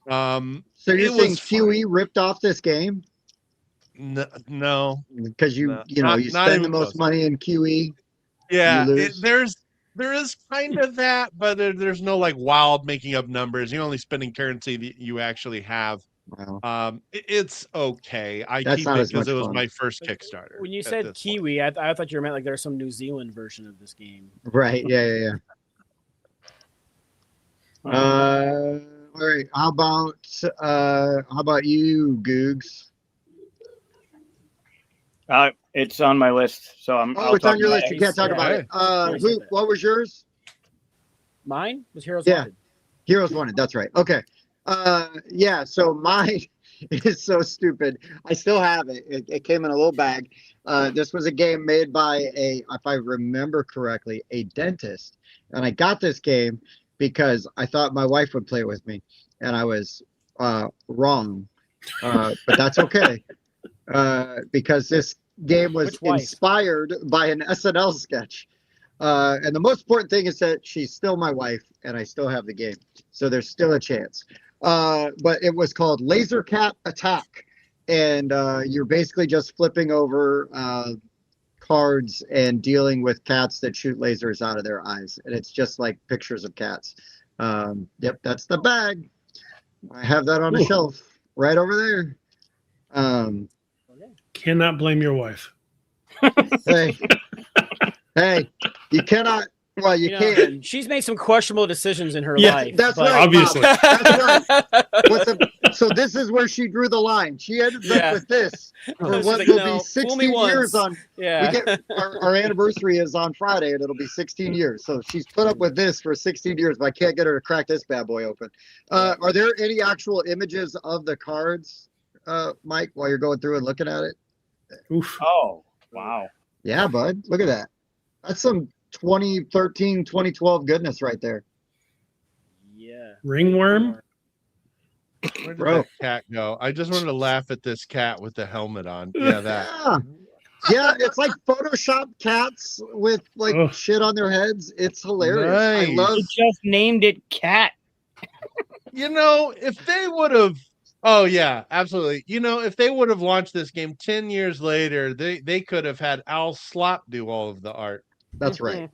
So you're saying QE ripped off this game? No, because you not spend the most close. money in QE. Yeah, You lose. there is kind of that, but there's no like wild making up numbers. You're only spending currency that you actually have. Wow. It's okay. I That's keep not it as because much it was fun. my first Kickstarter. When you at said this point. Kiwi, I thought you meant like there's some New Zealand version of this game. Right. Yeah. All right. How about you, Googs? It's on my list, so Oh, it's on your list. You can't talk about it. Nice. What was yours? Mine was Heroes Yeah. Wanted. Heroes Wanted. That's right. Okay. Yeah. So mine is so stupid. I still have it. It came in a little bag. This was a game made by if I remember correctly, a dentist, and I got this game because I thought my wife would play it with me, and I was wrong. But that's okay. Because this game was inspired by an SNL sketch. And the most important thing is that she's still my wife and I still have the game. So there's still a chance. But it was called Laser Cat Attack. And you're basically just flipping over cards and dealing with cats that shoot lasers out of their eyes. And it's just like pictures of cats. Yep, that's the bag. I have that on a shelf right over there. Cannot blame your wife. Hey, you cannot. Well, you can. She's made some questionable decisions in her Yeah, life. That's but- right. Obviously. Bob. That's right. So this is where she drew the line. She ended up with this for She's what like, will no, be fool me 16 years once. on. Yeah. Our anniversary is on Friday, and it'll be 16 years. So she's put up with this for 16 years, but I can't get her to crack this bad boy open. Are there any actual images of the cards, Mike, while you're going through and looking at it? Oof. Oh, wow. Yeah, bud. Look at that. That's some 2013, 2012 goodness right there. Yeah. Ringworm? Where did Bro. that cat go? I just wanted to laugh at this cat with the helmet on. Yeah, that. Yeah, it's like Photoshop cats with like shit on their heads. It's hilarious. I Nice. love. You just named it Cat. If they would have, oh yeah, absolutely. If they would have launched this game 10 years later, they could have had Al Slop do all of the art. That's right.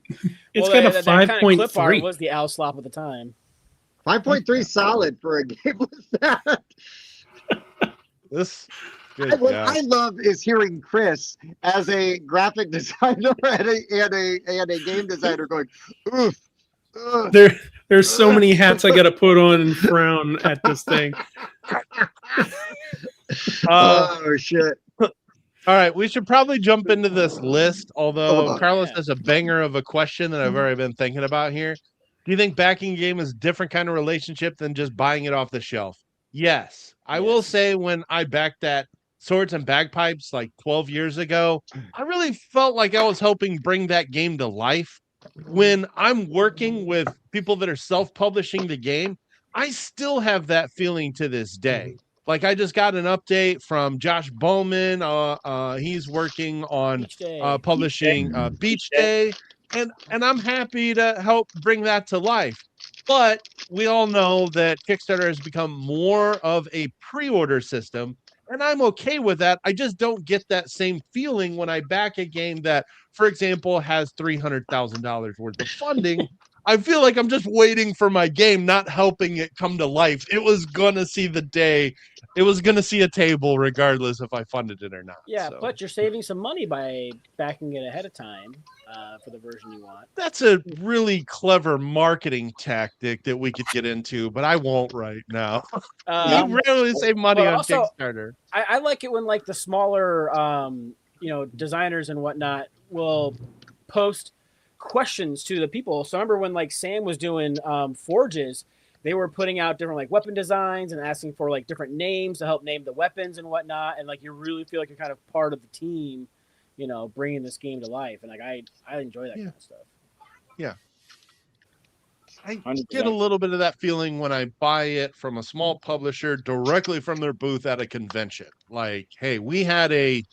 It's got a that kind of clip art 5.3. was the Al Slop at the time. 5.3 solid for a game with that. This. What I love is hearing Chris as a graphic designer and a game designer going, oof. There's so many hats I got to put on and frown at this thing. Oh shit. All right, we should probably jump into this list, although on. Carlos has a banger of a question that I've already been thinking about here. Do you think backing a game is a different kind of relationship than just buying it off the shelf? Yes. I will say when I backed that Swords and Bagpipes like 12 years ago, I really felt like I was helping bring that game to life. When I'm working with people that are self-publishing the game, I still have that feeling to this day. Like I just got an update from Josh Bowman. He's working on publishing Beach Day, and I'm happy to help bring that to life. But we all know that Kickstarter has become more of a pre-order system, and I'm okay with that. I just don't get that same feeling when I back a game that, for example, has $300,000 worth of funding. I feel like I'm just waiting for my game, not helping it come to life. It was going to see the day. It was going to see a table regardless if I funded it or not. Yeah, so. but you're saving some money by backing it ahead of time for the version you want. That's a really clever marketing tactic that we could get into, but I won't right now. You rarely save money on also, Kickstarter. I like it when like the smaller, designers and whatnot will post questions to the people. So remember when like Sam was doing forges, they were putting out different like weapon designs and asking for like different names to help name the weapons and whatnot. And like you really feel like you're kind of part of the team, you know, bringing this game to life. And like I enjoy that kind of stuff. Yeah. I 100%. get a little bit of that feeling when I buy it from a small publisher directly from their booth at a convention. Like, hey, we had a,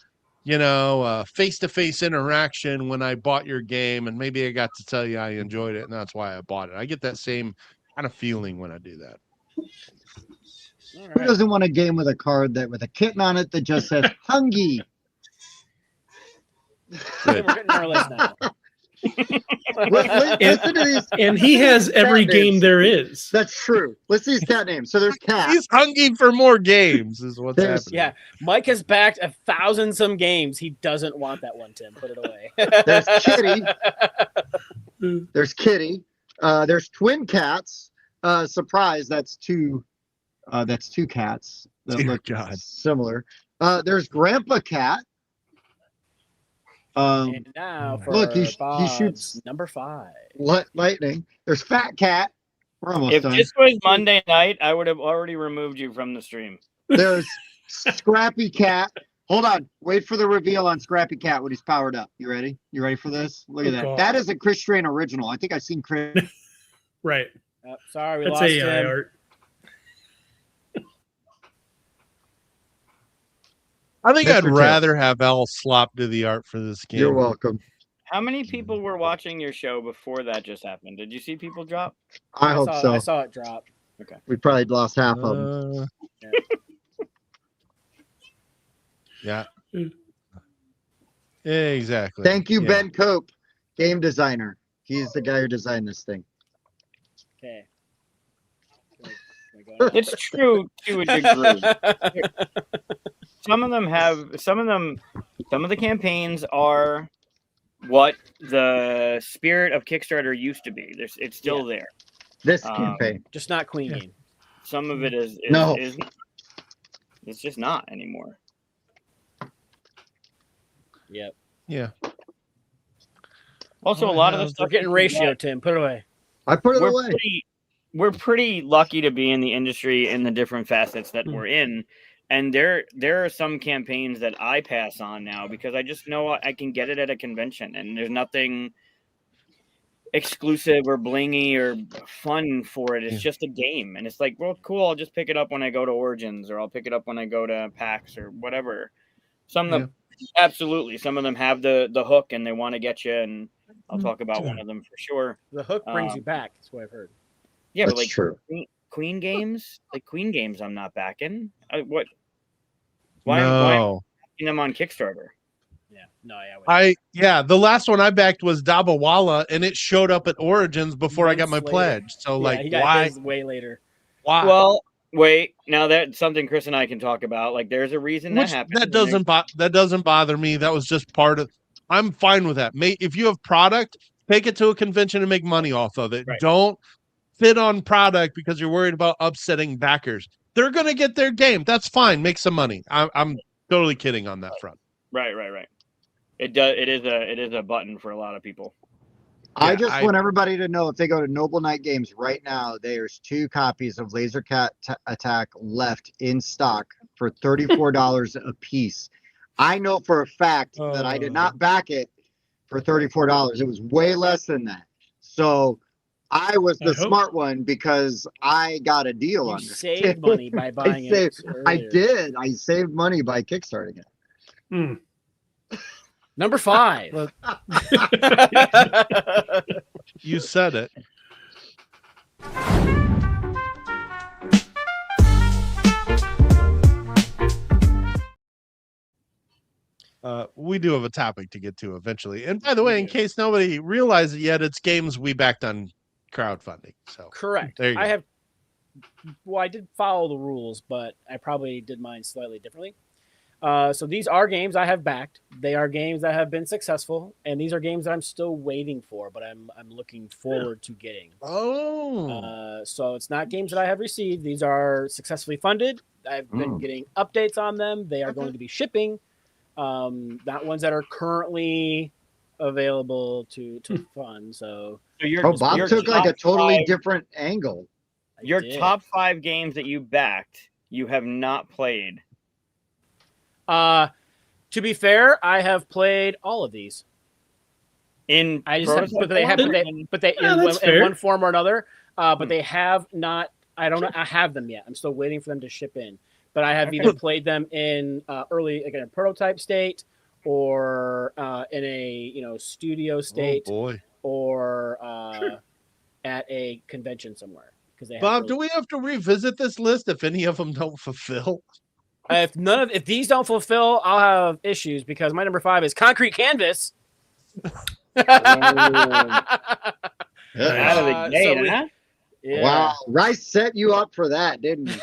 you know, face-to-face interaction when I bought your game, and maybe I got to tell you I enjoyed it, and that's why I bought it. I get that same kind of feeling when I do that. All Who right. doesn't want a game with a card that with a kitten on it that just says "Hungy"? Okay, we're getting our list now. Listen to these. And he has every Cat game names. there is. That's true. Listen to these cat names. So there's cat. He's hungry for more games, is what's There's- happening. Yeah, Mike has backed 1,000 some games. He doesn't want that one, Tim. Put it away. There's Kitty. There's Kitty. There's twin cats. Surprise, that's two cats that Dear look God. similar. There's Grandpa Cat. And now for Look, he Bob's shoots- number 5. Lightning. There's Fat Cat. We're almost If done. this was Monday night, I would have already removed you from the stream. There's Scrappy Cat. Hold on. Wait for the reveal on Scrappy Cat when he's powered up. You ready? You ready for this? Look at Oh, that. God. That is a Chris Strain original. I think I've seen Chris. Right. Oh, sorry, we That's lost AI him. art. I think Mr. I'd Tails. rather have Al Slop do the art for this game. You're welcome. How many people were watching your show before that just happened? Did you see people drop? I hope so. I saw it drop. We probably lost half of them. Yeah. Exactly. Thank you, Yeah. Ben Cope, game designer. He's the guy who designed this thing. Okay. It's true to a degree. Some of the campaigns are what the spirit of Kickstarter used to be. It's still there. This campaign. Just not Queen Yeah. Game. Some of it is No. it's just not anymore. Yep. Yeah. Also, a Oh, lot of yeah, the stuff We're getting you ratio, get, Tim. Put it away. I put it away. we're pretty lucky to be in the industry in the different facets that we're in. And there are some campaigns that I pass on now because I just know I can get it at a convention and there's nothing exclusive or blingy or fun for it. It's just a game. And it's like, well, cool. I'll just pick it up when I go to Origins or I'll pick it up when I go to PAX or whatever. Some of them, absolutely. Some of them have the hook and they want to get you. And I'll talk about one of them for sure. The hook brings you back. That's what I've heard. Yeah, That's but like true. Queen games, I'm not backing. Why am I backing them on Kickstarter? Yeah. The last one I backed was Dabawala, and it showed up at Origins before I got my Months later. pledge. So Yeah, like, he got why? his way later. Why? Well, wait. Now that's something Chris and I can talk about. Like, there's a reason that happens. that doesn't bother me. That was just part of. I'm fine with that. If you have product, take it to a convention and make money off of it. Right. Don't fit on product because you're worried about upsetting backers. They're gonna get their game. That's fine. Make some money. I'm totally kidding on that front. Right. It does. It is a button for a lot of people. I just want everybody to know if they go to Noble Knight Games right now, there's 2 copies of Laser Cat Attack left in stock for $34 a piece. I know for a fact that I did not back it for $34. It was way less than that. So I was the smart one because I got a deal on You this. saved money by buying it. I earlier. did. I saved money by kickstarting it. Number 5. You said it. We do have a topic to get to eventually. And by the way, in case nobody realized it yet, it's games we backed on crowdfunding. So Correct. There you go. I did follow the rules, but I probably did mine slightly differently. So these are games I have backed. They are games that have been successful, and these are games that I'm still waiting for, but I'm looking forward to getting. So it's not games that I have received. These are successfully funded. I've been getting updates on them. They are going to be shipping. Not ones that are currently available to fund. So your, Oh, Bob your took like a top totally five- different angle. I Your did. top 5 games that you backed, you have not played. To be fair, I have played all of these. In I just have, prototype but they Yeah, that's in fair. one form or another. But they have not. I don't know. I have them yet. I'm still waiting for them to ship in. But I have Okay. either played them in early, like in a prototype state, or in a studio state, Oh boy. or at a convention somewhere. Because they have Bob, really- do we have to revisit this list if any of them don't fulfill? if these don't fulfill, I'll have issues because my number 5 is Concrete Canvas. Out of the Uh, gate, so we- huh? Yeah. Wow, Rice set you up for that, didn't he?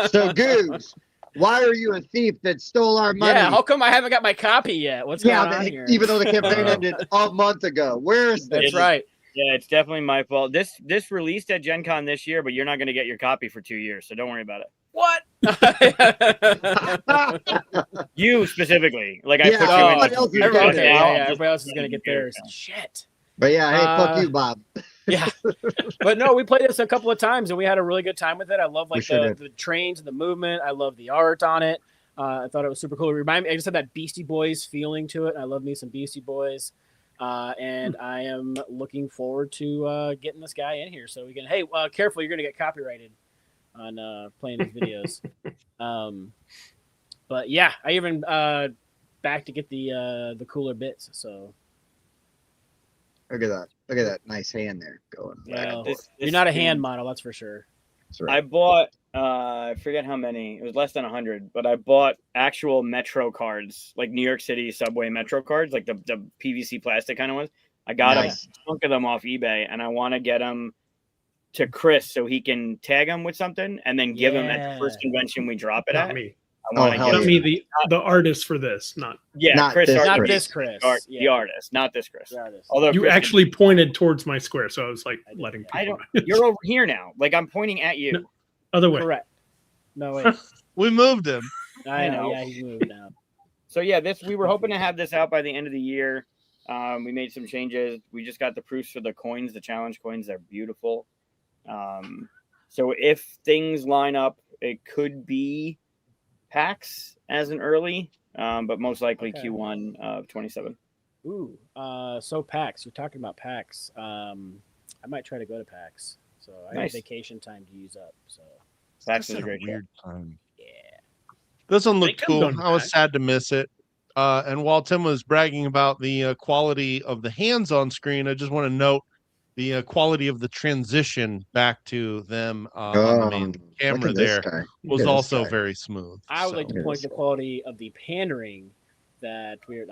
So, Goose, why are you a thief that stole our money? Yeah, how come I haven't got my copy yet? What's Yeah, going on here? even though the campaign ended a month ago. Where is this? That's right. Yeah, it's definitely my fault. This released at Gen Con this year, but you're not going to get your copy for 2 years, so don't worry about it. What? You specifically, like I Yeah, put you somebody in. else is Everybody, getting okay, it. yeah, everybody else is gonna get theirs. Shit. But yeah, hey, fuck you, Bob. Yeah, but no, we played this a couple of times and we had a really good time with it. I love We like sure did. the trains and the movement. I love the art on it. I thought it was super cool. It reminded me, I just had that Beastie Boys feeling to it. I love me some Beastie Boys, and I am looking forward to getting this guy in here so we can. Hey, careful, you're gonna get copyrighted on playing these videos. But yeah, I even back to get the cooler bits. So Look at that. Look at that nice hand there going. yeah, This you're not a thing- hand model, that's for sure. That's right. I bought I forget how many. It was less than 100, but I bought actual Metro cards, like New York City subway Metro cards, like the PVC plastic kind of ones. I got Nice. a chunk of them off eBay, and I want to get them to Chris so he can tag them with something and then give them at Yeah. the first convention we drop it Not at. me. I want to hell get Not yeah. me. The artist for this. Not Not Chris. this Art- Not Chris. this Chris. The artist, not this Chris. The artist. Although you Chris- actually pointed towards my square, so I was like I did, letting yeah. I people. don't. You're over here now. Like I'm pointing at you. No. Other way. Correct. No wait. We moved him. I know. know. Yeah, he's moved now. So yeah, we were hoping to have this out by the end of the year. We made some changes. We just got the proofs for the coins, the challenge coins. They're beautiful. So if things line up, it could be PAX as an early, but most likely Okay. Q1 of 27. Ooh. So PAX. You're talking about PAX. I might try to go to PAX. So I have Nice. vacation time to use up. So PAX That's is a a great show. weird time. yeah. This one They looked can cool. go I was back. sad to miss it. And while Tim was bragging about the quality of the hands on screen, I just want to note the quality of the transition back to them on the main look camera at this there guy. Look was at this also guy. very smooth. I would So, like to Yeah, point so- the quality of the pandering that we're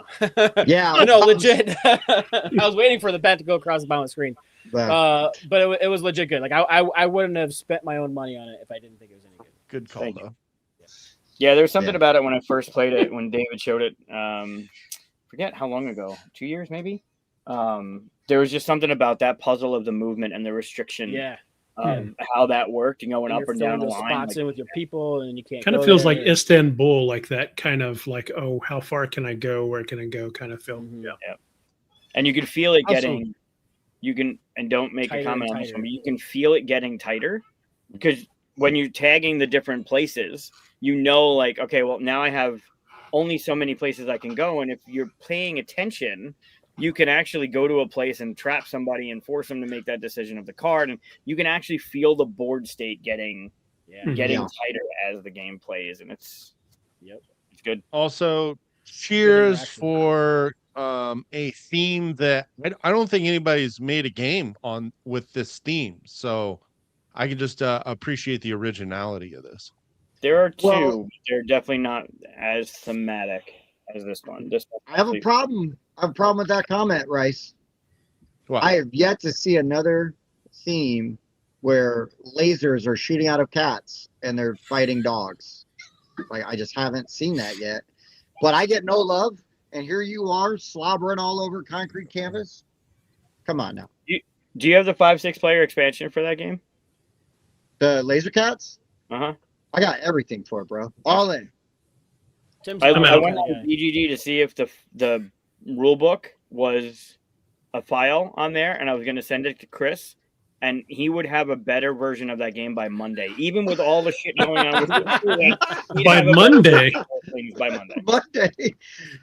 Yeah, Oh, no, legit. I was waiting for the bat to go across the bottom of the screen. but But it was legit good. Like I wouldn't have spent my own money on it if I didn't think it was any good. good call Thank you. though. Yeah, there was something Yeah. about it when I first played it, when David showed it. Forget how long ago, 2 years maybe. There was just something about that puzzle of the movement and the restriction, Yeah. how that worked and going And up you're and down filling the those line. spots like- in with your people, and you can't. Kind of go feels there. like Istanbul, like that kind of like, oh, how far can I go? Where can I go? Kind of feel. Mhm. Yeah. and you can feel it Also- getting. You can, and don't make Tighter a comment and on this one, tighter. but you can feel it getting tighter because when you're tagging the different places, you know, like, okay, well, now I have only so many places I can go, and if you're paying attention, you can actually go to a place and trap somebody and force them to make that decision of the card, and you can actually feel the board state getting Yeah. Mhm. getting Yeah. tighter as the game plays, and it's it's good. Also, cheers interaction. for a theme that I don't think anybody's made a game on with this theme. So I can just appreciate the originality of this. There are two, Well- but they're definitely not as thematic as this one. This one I have a actually- problem. I have a problem with that comment, Rice. What? I have yet to see another theme where lasers are shooting out of cats and they're fighting dogs. Like I just haven't seen that yet. But I get no love, and here you are slobbering all over concrete canvas. Come on now. Do you have the 5-6 player expansion for that game? The laser cats? Uh-huh. I got everything for it, bro. All in. Tim's I not I'm that out. went kind of on guy. BGG to see if the rule book was a file on there, and I was going to send it to Chris, and he would have a better version of that game by Monday, even with all the shit going on with it. By Monday? By Monday. Monday.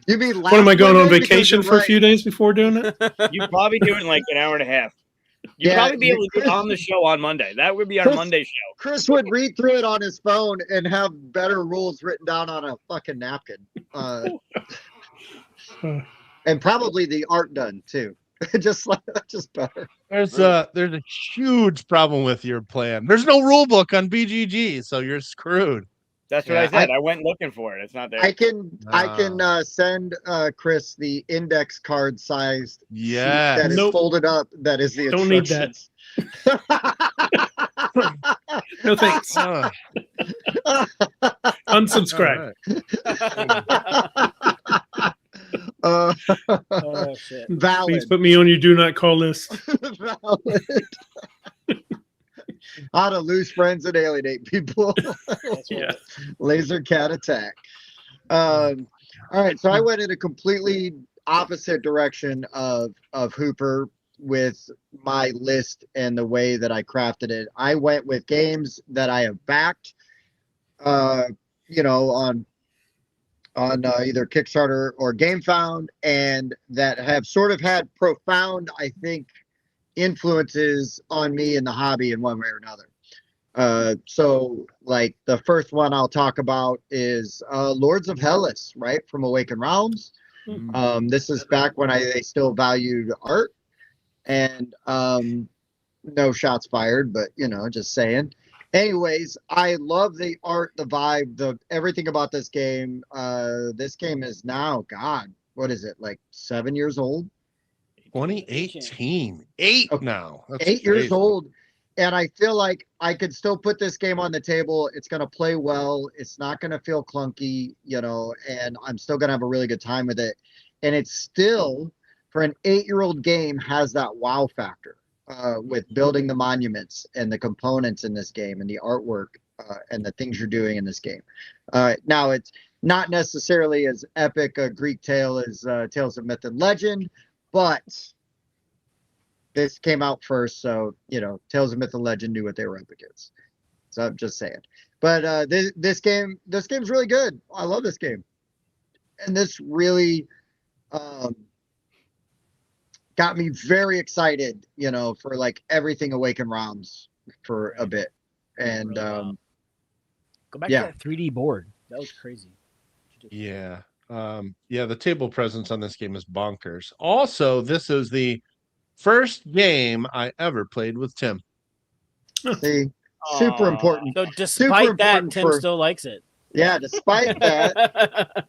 You mean What am I going on Monday? Because vacation you're for a few days before doing it? You'd probably do it in like an hour and a half. You'd Yeah, probably be able to do it on the show on Monday. That would be our Chris- Monday show. Chris would read through it on his phone and have better rules written down on a fucking napkin. And probably the art done too. just better. There's a huge problem with your plan. There's no rule book on BGG, so you're screwed. That's what I said. I went looking for it. It's not there. I can send Chris the index card sized sheet that is folded up. That is the Don't need instructions. No thanks. Unsubscribe. Oh shit. Valid. Please put me on your do not call list. Valid. How to lose friends and alienate people. Yeah. Laser cat attack. All right, so I went in a completely opposite direction of Hooper with my list and the way that I crafted it. I went with games that I have backed, on either Kickstarter or Gamefound, and that have sort of had profound, I think, influences on me in the hobby in one way or another. So like the first one I'll talk about is Lords of Hellas, right, from Awakened Realms. This is back when they still valued art, and no shots fired, but just saying. Anyways, I love the art, the vibe, everything about this game. This game is now, God, what is it, like 7 years old? 2018. 8 now. That's 8 years crazy. old. And I feel like I could still put this game on the table. It's going to play well. It's not going to feel clunky, and I'm still going to have a really good time with it. And it's still, for an 8-year-old game, has that wow factor with building the monuments and the components in this game and the artwork and the things you're doing in this game. Now, it's not necessarily as epic a Greek tale as Tales of Myth and Legend, but this came out first, so Tales of Myth and Legend knew what they were up against. So I'm just saying. But this game's really good. I love this game, and this really got me very excited. For like everything Awakened Realms for a bit, and Go back yeah. to that 3D board. That was crazy. Yeah. The table presence on this game is bonkers. Also, this is the first game I ever played with Tim. see, super important. So despite that, important Tim still likes it. Yeah, despite that,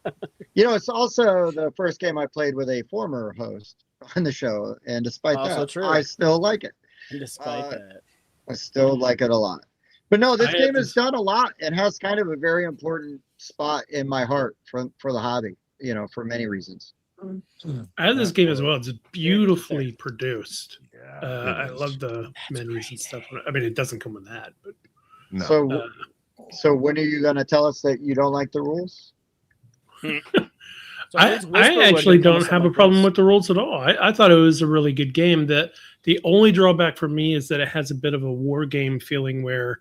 it's also the first game I played with a former host on the show, and despite Also that, true. I still like it. Despite that. I still like it a lot. But no, this I game have has done a lot and has kind of a very important spot in my heart for the hobby, for many reasons. I have this game as well. It's beautifully produced. Yeah, I it is. love the menus and stuff. I mean, it doesn't come with that, but No. So when are you going to tell us that you don't like the rules? So I Whisperwood actually didn't come don't with have a something problem like with the rules at all. I thought it was a really good game. That the only drawback for me is that it has a bit of a war game feeling where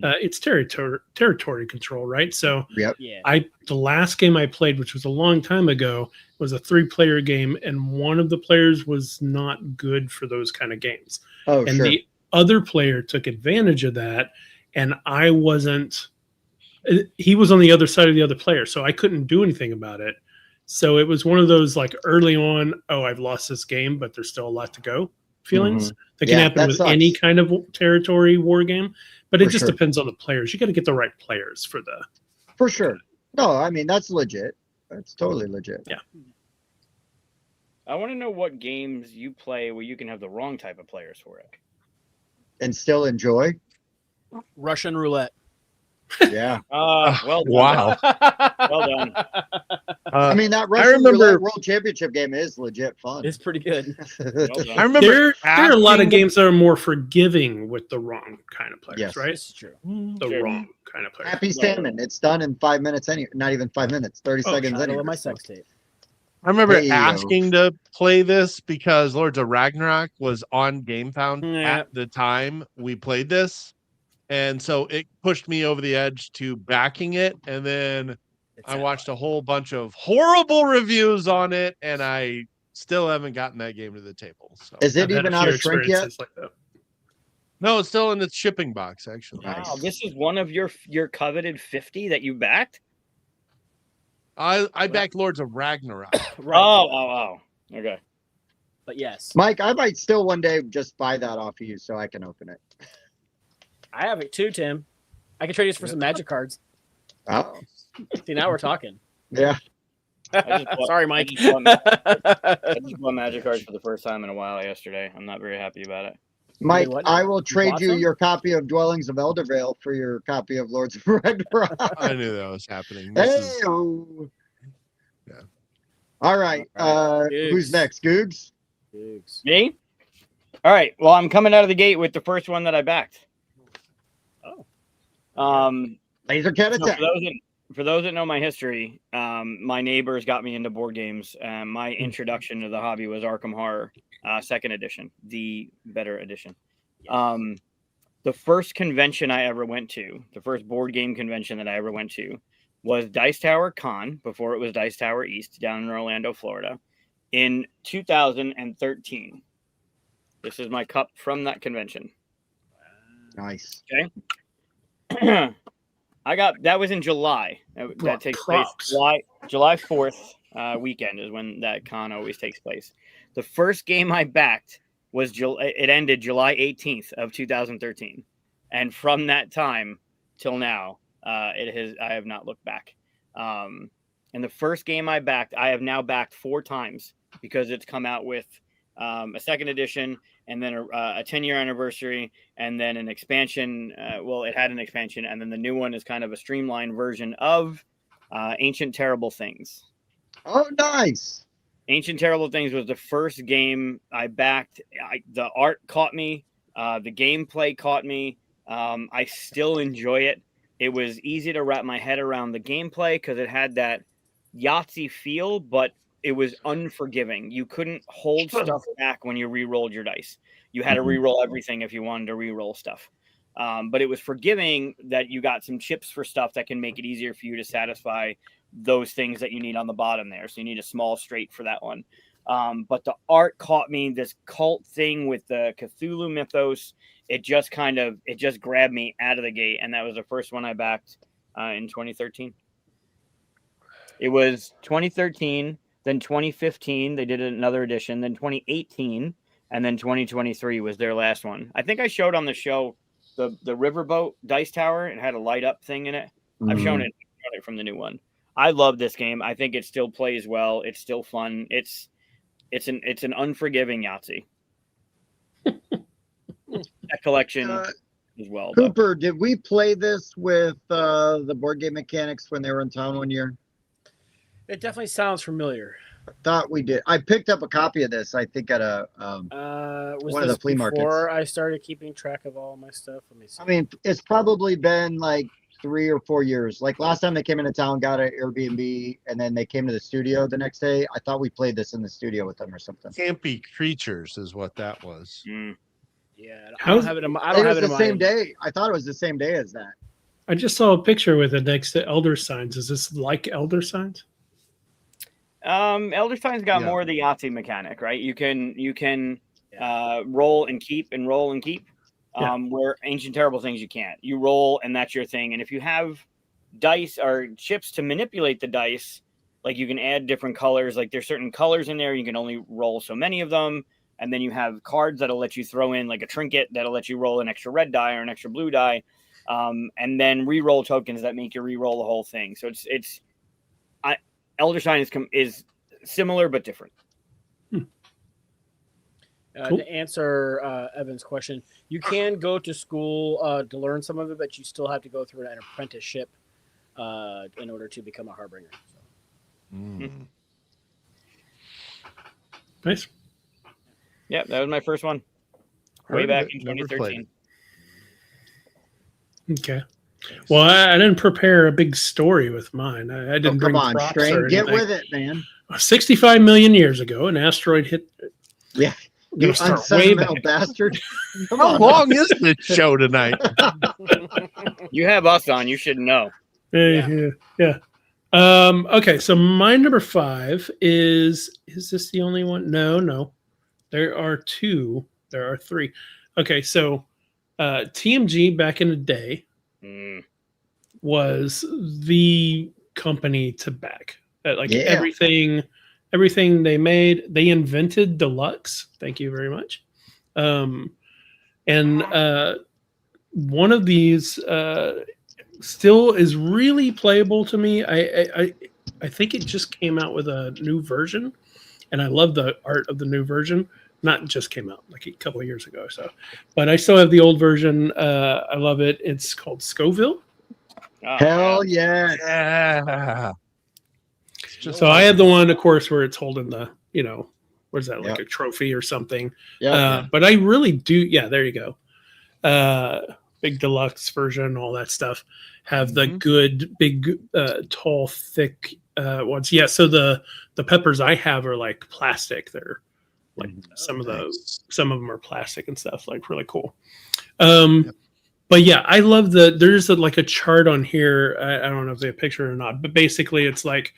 it's territory control, right? So Yep. this. Yeah. the last game I played, which was a long time ago, was a 3-player game, and one of the players was not good for those kind of games. Oh, And sure. the other player took advantage of that, and I wasn't. He was on the other side of the other player, so I couldn't do anything about it. So it was one of those like early on, oh, I've lost this game, but there's still a lot to go feelings that can Yeah, happen that with sucks. any kind of territory war game. But it For just sure. depends on the players. You got to get the right players for the. For sure. No, I mean, that's legit. That's totally legit. Yeah. I want to know what games you play where you can have the wrong type of players for it. And still enjoy. Russian roulette. Yeah. Well done. Wow. Well done. I mean, that Russian remember- Roulette World Championship game is legit fun. It's pretty good. Well done. I remember There are a lot of asking- games that are more forgiving with the wrong kind of players, Yes. right? This is true. The Sure. wrong kind of players. Happy Salmon. It's done in 5 minutes. Not even 5 minutes. 30 seconds Title anyway. of my So sex tape. I remember Hey-o. asking to play this because Lords of Ragnarok was on Gamefound Yeah. at the time we played this. And so it pushed me over the edge to backing it. And then It's I that watched fun. a whole bunch of horrible reviews on it, and I still haven't gotten that game to the table. So Is I've it had even a out few of shrink yet? experiences like that. no, it's still in its shipping box, actually. Nice. Wow, this is one of your coveted 50 that you backed? I backed Lords of Ragnarok. Right. Oh. Okay. But yes, Mike, I might still one day just buy that off of you so I can open it. I have it too, Tim. I can trade you for some magic cards. Oh, See, now we're talking. yeah. I just bought- Sorry, Mike. I just bought magic cards for the first time in a while yesterday. I'm not very happy about it. Mike, what? I will You trade bought you some? your copy of Dwellings of Eldervale for your copy of Lords of Ragnarok. I knew that was happening. This is- Hey-o. Yeah. All right. Who's Googs. next? Googs? Googs. Me? All right. Well, I'm coming out of the gate with the first one that I backed. Oh. Laser Cat So Attack. for those that know my history, my neighbors got me into board games. My introduction to the hobby was Arkham Horror, second edition, the better edition. The first convention I ever went to, the first board game convention that I ever went to, was Dice Tower Con, before it was Dice Tower East, down in Orlando, Florida, in 2013. This is my cup from that convention. Nice. That was in July. That takes Props. place July 4th weekend is when that con always takes place. The first game I backed was it ended July 18th of 2013, and from that time till now, I have not looked back. And the first game I backed, I have now backed 4 times because it's come out with a second edition, and then a 10-year anniversary, and then an expansion. Well, it had an expansion, and then the new one is kind of a streamlined version of Ancient Terrible Things. Oh, nice. Ancient Terrible Things was the first game I backed. The art caught me. The gameplay caught me. I still enjoy it. It was easy to wrap my head around the gameplay because it had that Yahtzee feel, but it was unforgiving. You couldn't hold stuff back when you re-rolled your dice. You had to re-roll everything if you wanted to re-roll stuff. But it was forgiving that you got some chips for stuff that can make it easier for you to satisfy those things that you need on the bottom there. So you need a small straight for that one. But the art caught me, this cult thing with the Cthulhu mythos. It just grabbed me out of the gate. And that was the first one I backed in 2013. It was 2013. Then 2015, they did another edition. Then 2018, and then 2023 was their last one. I think I showed on the show the Riverboat Dice Tower. It had a light up thing in it. I've shown it from the new one. I love this game. I think it still plays well. It's still fun. It's an unforgiving Yahtzee. That collection as well. Cooper, did we play this with the board game mechanics when they were in town one year? It definitely sounds familiar. I thought we did. I picked up a copy of this, I think, at a Was one of this the flea markets. before I started keeping track of all my stuff? Let me see. I mean, it's probably been like 3 or 4 years. Like last time they came into town, got an Airbnb, and then they came to the studio the next day. I thought we played this in the studio with them or something. Campy Creatures is what that was. Yeah, I don't have it in my. I don't have it in the my same day. I thought it was the same day as that. I just saw a picture with it next to Elder Signs. Is this like Elder Signs? Elder Sign's got more of the Yahtzee mechanic, right? You can roll and keep and roll and keep. Where Ancient Terrible Things you can't. You roll and that's your thing. And if you have dice or chips to manipulate the dice, like you can add different colors. Like there's certain colors in there. You can only roll so many of them. And then you have cards that'll let you throw in like a trinket that'll let you roll an extra red die or an extra blue die. And then re-roll tokens that make you re-roll the whole thing. So it's Elder Sign is similar but different. Cool. To answer Evan's question, you can go to school to learn some of it, but you still have to go through an apprenticeship in order to become a Harbinger. So. Nice. Yeah, that was my first one. Way back in 2013. Okay. Well, I didn't prepare a big story with mine. I didn't bring Come on, props Strain. or Get anything. with it, man. 65 million years ago, an asteroid hit. Yeah. We're You gonna start way unsentimental back. bastard. Come How on. long is this show tonight? You have us on. You should know. Yeah. Okay, so my number 5 is this the only one? No. There are 2. There are 3. Okay, so TMG back in the day was the company to back. Everything they made, they invented deluxe. Thank you very much. And one of these still is really playable to me. I think it just came out with a new version, and I love the art of the new version. Not just came out like a couple of years ago or so, but I still have the old version. I love it. It's called Scoville. Hell yeah. Yeah. So I have the one, of course, where it's holding the, what is that, like Yep. a trophy or something? Yeah. But I really do. Yeah, there you go. Big deluxe version, all that stuff. Have the good, big, tall, thick ones. Yeah. So the peppers I have are like plastic. They're like some of them are plastic and stuff. Like really cool. But yeah, I love there's like a chart on here. I don't know if they have a picture or not, but basically it's like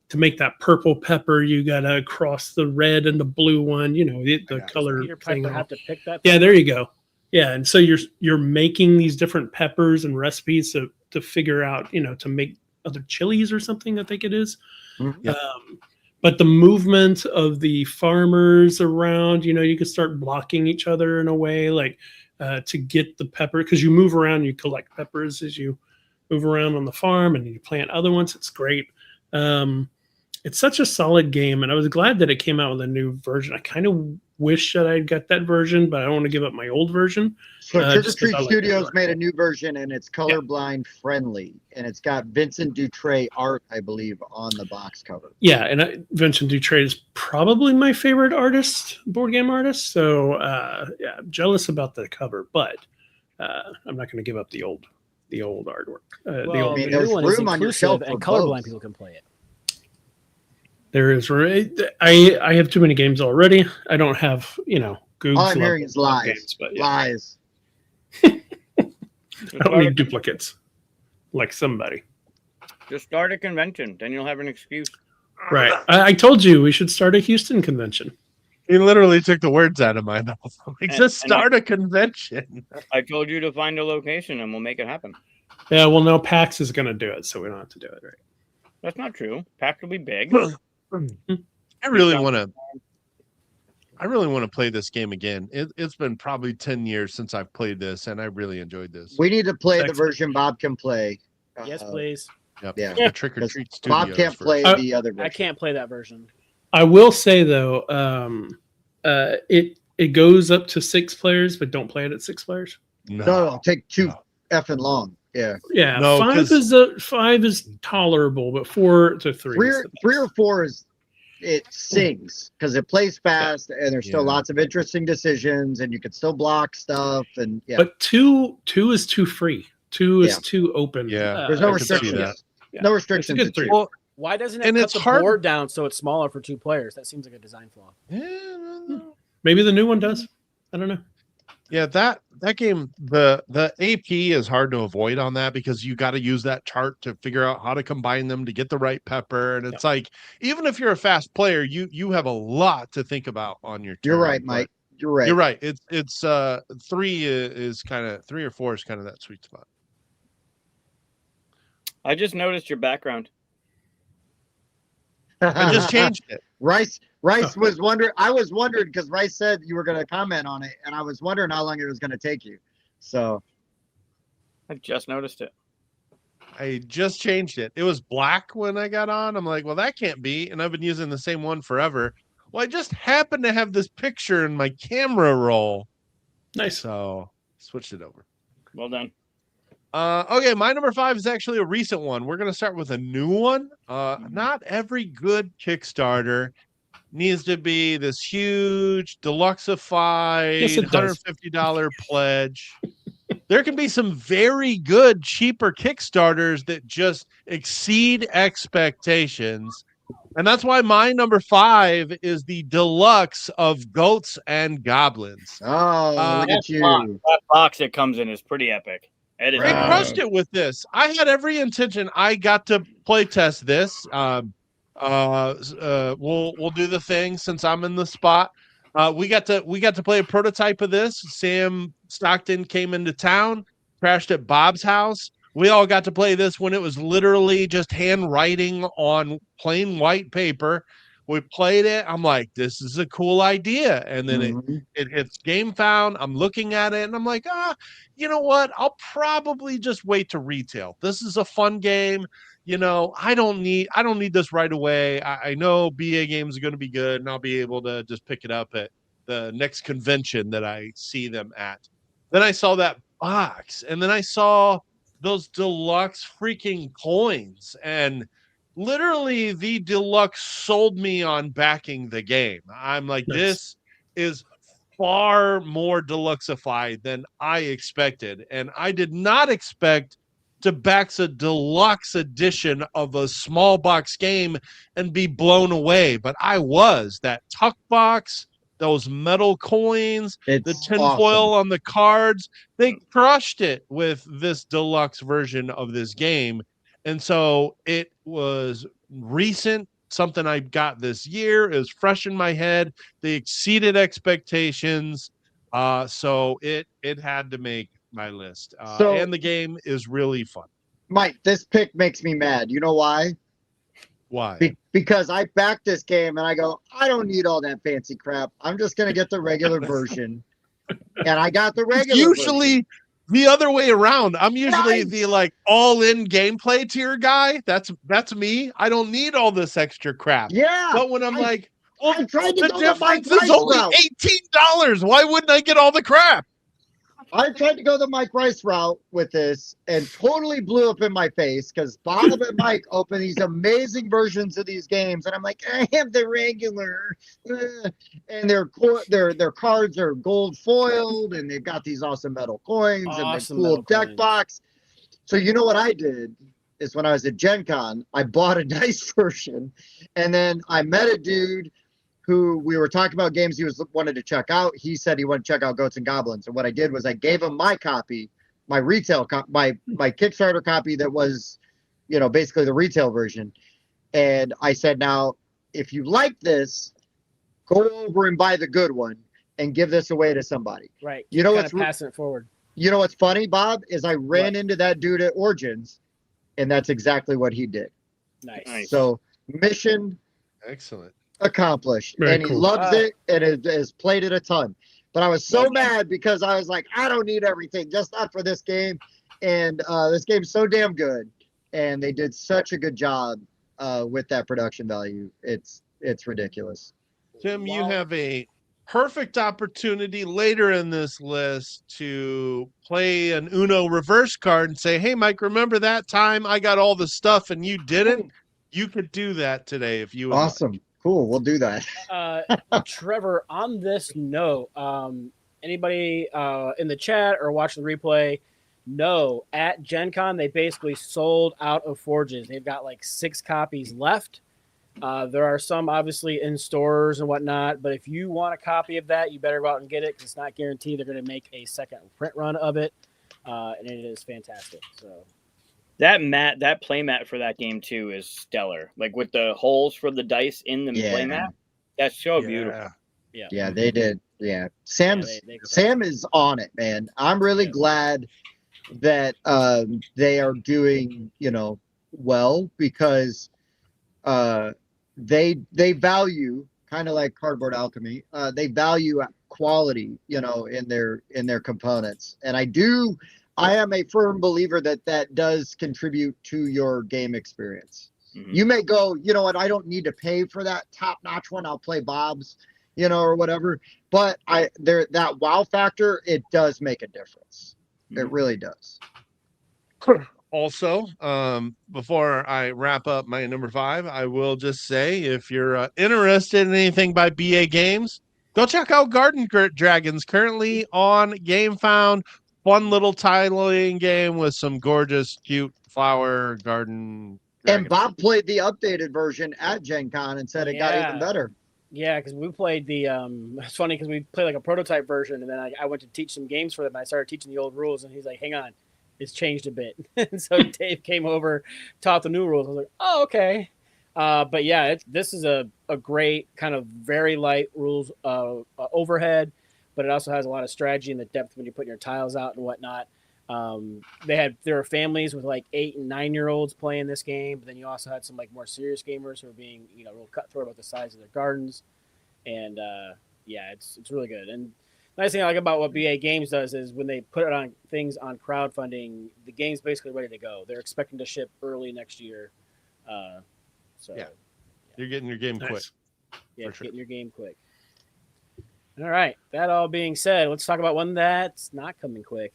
to make that purple pepper, you gotta cross the red and the blue one. The color Peter thing. Piper have to pick that. Yeah, there you go. Yeah, and so you're making these different peppers and recipes to figure out, to make other chilies or something, I think it is. Yep. But the movement of the farmers around, you can start blocking each other in a way, like to get the pepper, because you move around, you collect peppers as you move around on the farm, and you plant other ones. It's great. It's such a solid game, and I was glad that it came out with a new version. I kind of wish that I'd got that version, but I don't want to give up my old version. So Trick or just 'cause Treat I like Studios it. made a new version, and it's colorblind friendly, and it's got Vincent Dutray art, I believe, on the box cover. Yeah, and Vincent Dutray is probably my favorite board game artist. So yeah, I'm jealous about the cover, but I'm not going to give up the old artwork. Well, I mean, the there's new one is room on your shelf inclusive, and for colorblind both. people can play it. There is. I have too many games already. I don't have Goog's All I'm hearing is lies. games, but yeah. Lies. I don't need duplicates like somebody. Just start a convention, then you'll have an excuse. Right. I told you we should start a Houston convention. He literally took the words out of my mouth. Like, And- just and start a convention. I told you to find a location, and we'll make it happen. Yeah. Well, no, PAX is going to do it, so we don't have to do it. Right. That's not true. Pack will be big. I really want to play this game again. It's been probably 10 years since I've played this, and I really enjoyed this. We need to play the Excellent. version Bob can play. Yes, please. Yep. Yeah. The Trick or Treat Studios. Bob can't play Uh, the other version. I can't play that version. I will say though, it goes up to 6 players, but don't play it at 6 players. No, take 2 effing long. Yeah. Yeah, No, 5 is tolerable, but 4 to 3. Three or four is it sings because it plays fast and there's still Yeah. lots of interesting decisions and you can still block stuff and yeah. But two is too free. 2 is Yeah. too open. Yeah. There's no I can see restrictions. that. Yeah. No It's a restrictions. good to 3. two. Well, Why doesn't it And cut it's the hard- board down so it's smaller for 2 players? That seems like a design flaw. Maybe the new one does. I don't know. Yeah, that game, the AP is hard to avoid on that because you got to use that chart to figure out how to combine them to get the right pepper. And it's like, even if you're a fast player, you have a lot to think about on your turn. You're right, but Mike. You're right. You're right. It's 3 is kind of 3 or 4 is kind of that sweet spot. I just noticed your background. I just changed it. Rice was wondering. I was wondering because Rice said you were going to comment on it, and I was wondering how long it was going to take you. So I just noticed it. I just changed it. It was black when I got on. I'm like, well, that can't be. And I've been using the same one forever. Well, I just happened to have this picture in my camera roll. Nice. So switched it over. Well done. Okay, my number 5 is actually a recent one. We're going to start with a new one. Not every good Kickstarter needs to be this huge deluxeified Yes, it does. $150 pledge. There can be some very good, cheaper Kickstarters that just exceed expectations. And that's why my number 5 is the deluxe of Goats and Goblins. Oh, look at you. That box it comes in is pretty epic. It is. They Right. crushed it with this. I had every intention. I got to play test this. We'll do the thing since I'm in the spot. We got to play a prototype of this. Sam Stockton came into town, crashed at Bob's house. We all got to play this when it was literally just handwriting on plain white paper. We played it. I'm like, this is a cool idea. And then it hits Gamefound. I'm looking at it and I'm like, you know what? I'll probably just wait to retail. This is a fun game. You know, I don't need this right away. I know BA Games are going to be good and I'll be able to just pick it up at the next convention that I see them at. Then I saw that box and then I saw those deluxe freaking coins, and literally the deluxe sold me on backing the game. I'm like, Nice. This is far more deluxeified than I expected. And I did not expect to back a deluxe edition of a small box game and be blown away. But I was. That tuck box, those metal coins, It's the tinfoil awesome. on the cards, they crushed it with this deluxe version of this game. And so it was recent, something I got this year. It was fresh in my head. They exceeded expectations. So it had to make my list. And the game is really fun. Mike, this pick makes me mad. You know why? Why? Because I backed this game and I go, I don't need all that fancy crap. I'm just going to get the regular version. And I got the regular Usually version. the other way around. I'm usually Nice. the like all-in gameplay tier guy. That's me. I don't need all this extra crap. Yeah. But when I'm like, well, I tried to the go the Mike difference is Rice only route. $18. Why wouldn't I get all the crap? I tried to go the Mike Rice route with this and totally blew up in my face because Bob and Mike open these amazing versions of these games. And I'm like, I have the regular. And their cards are gold foiled and they've got these awesome metal coins and Awesome the cool metal deck coins. box. So you know what I did is when I was at Gen Con, I bought a nice version and then I met a dude who we were talking about games he wanted to check out. He said he wanted to check out Goats and Goblins. And what I did was I gave him my copy, my retail my Kickstarter copy that was, basically the retail version. And I said, now, if you like this, go over and buy the good one and give this away to somebody. Right. You know Kinda what's passing it forward. You know what's funny, Bob, is I ran into that dude at Origins, and that's exactly what he did. Nice. So mission Excellent. accomplished. Very And he cool. loves it and has played it a ton. But I was so Okay. mad because I was like, I don't need everything, just not for this game. And this game's so damn good. And they did such a good job with that production value. It's ridiculous. Tim, you Wow. have a perfect opportunity later in this list to play an Uno reverse card and say, hey, Mike, remember that time I got all the stuff and you didn't? You could do that today if you would. Awesome. Cool. We'll do that. Trevor, on this note, anybody in the chat or watching the replay, no, at Gen Con, they basically sold out of Forges. They've got like 6 copies left. There are some obviously in stores and whatnot, but if you want a copy of that, you better go out and get it because it's not guaranteed they're going to make a second print run of it, and it is fantastic. So That play mat for that game too is stellar. Like with the holes for the dice in the play mat, that's so beautiful. Yeah, they did. Yeah. Sam is on it, man. I'm really glad that they are doing, well because they value, kind of like Cardboard Alchemy, they value quality, in their components. And I am a firm believer that does contribute to your game experience. Mhm. You may go, you know what, I don't need to pay for that top-notch one. I'll play Bob's, or whatever. But that wow factor, it does make a difference. It really does. Also, before I wrap up my number 5, I will just say if you're interested in anything by BA Games, go check out Garden Dragons, currently on Gamefound. Fun little tiling game with some gorgeous, cute flower garden And Bob played the updated version at Gen Con and said it got even better. Yeah, because we played the it's funny because we played like a prototype version, and then I went to teach some games for them. I started teaching the old rules, and he's like, hang on, it's changed a bit. And so Dave came over, taught the new rules. I was like, oh, okay. But yeah, this is a great kind of very light rules overhead, but it also has a lot of strategy in the depth when you put your tiles out and whatnot. There were families with like 8 and 9-year-olds playing this game, but then you also had some like more serious gamers who are being, real cutthroat about the size of their gardens. And yeah, it's really good. And the nice thing I like about what BA Games does is when they put it on things on crowdfunding, the game's basically ready to go. They're expecting to ship early next year. So yeah. You're getting your game quick. Yeah, getting your game quick. All right. That all being said, let's talk about one that's not coming quick.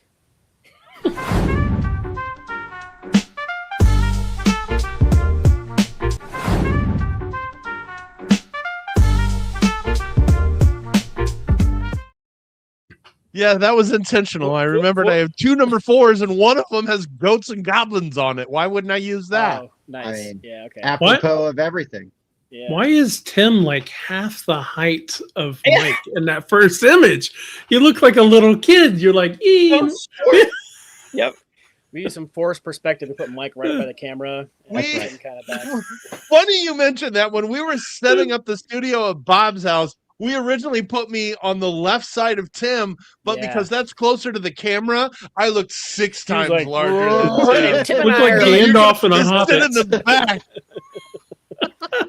Yeah, that was intentional. I remembered I have 2 number 4s, and one of them has goats and goblins on it. Why wouldn't I use that? Oh, nice. I mean, yeah, okay. Apropos of everything. Yeah. Why is Tim like half the height of Mike in that first image? You look like a little kid. You're like, Yep. We use some forced perspective to put Mike right by the camera. Funny you mentioned that. When we were setting up the studio at Bob's house, we originally put me on the left side of Tim, but because that's closer to the camera, I looked 6 times like, larger than Tim. Looked like Gandalf in a Hobbit. In the back.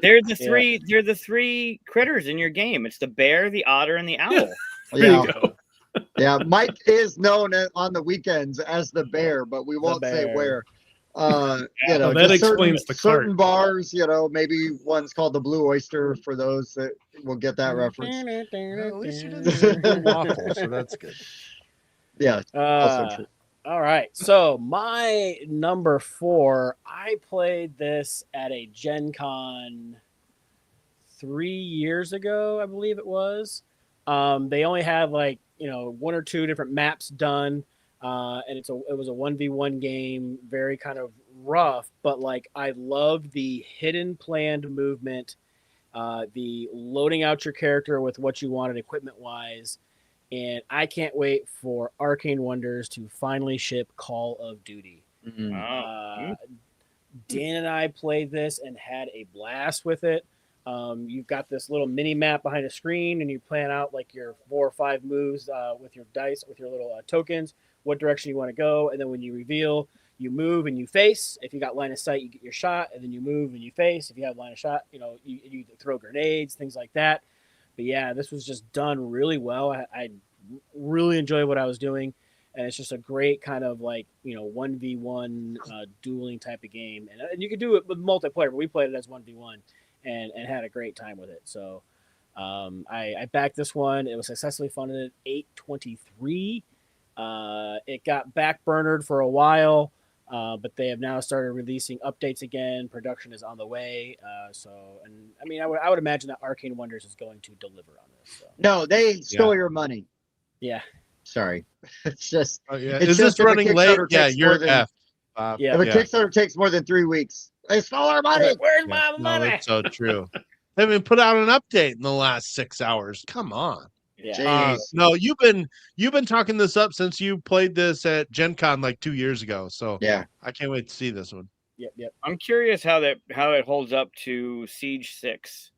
They're the 3 critters in your game. It's the bear, the otter, and the owl. Yeah, Mike is known on the weekends as the bear, but we won't say where. That explains certain bars, maybe one's called the Blue Oyster for those that will get that reference. Well, at least you didn't say waffle, so that's good. Yeah, also true. All right, so my number 4, I played this at a Gen Con 3 years ago, I believe it was. They only had 1 or 2 different maps done. And it was a 1v1 game, very kind of rough, but I loved the hidden planned movement, the loading out your character with what you wanted equipment wise. And I can't wait for Arcane Wonders to finally ship Call of Duty. Dan and I played this and had a blast with it. You've got this little mini map behind a screen, and you plan out your 4 or 5 moves with your dice, with your little tokens, what direction you want to go. And then when you reveal, you move and you face. If you got line of sight, you get your shot, and then you move and you face. If you have line of shot, you throw grenades, things like that. But yeah, this was just done really well. I really enjoyed what I was doing. And it's just a great kind of 1v1 dueling type of game. And you could do it with multiplayer, but we played it as 1v1 and had a great time with it. So I backed this one. It was successfully funded at 823. It got backburnered for a while, but they have now started releasing updates again. Production is on the way. I would imagine that Arcane Wonders is going to deliver on this. So. No, they stole your money. Yeah. Sorry. It's just. Is this running late? Yeah, you're F. If a Kickstarter takes more than 3 weeks, they stole our money. Where's my money? That's so true. They haven't put out an update in the last 6 hours. Come on. Yeah. No, you've been talking this up since you played this at Gen Con 2 years ago. So yeah, I can't wait to see this one. Yep. I'm curious how it holds up to Siege 6.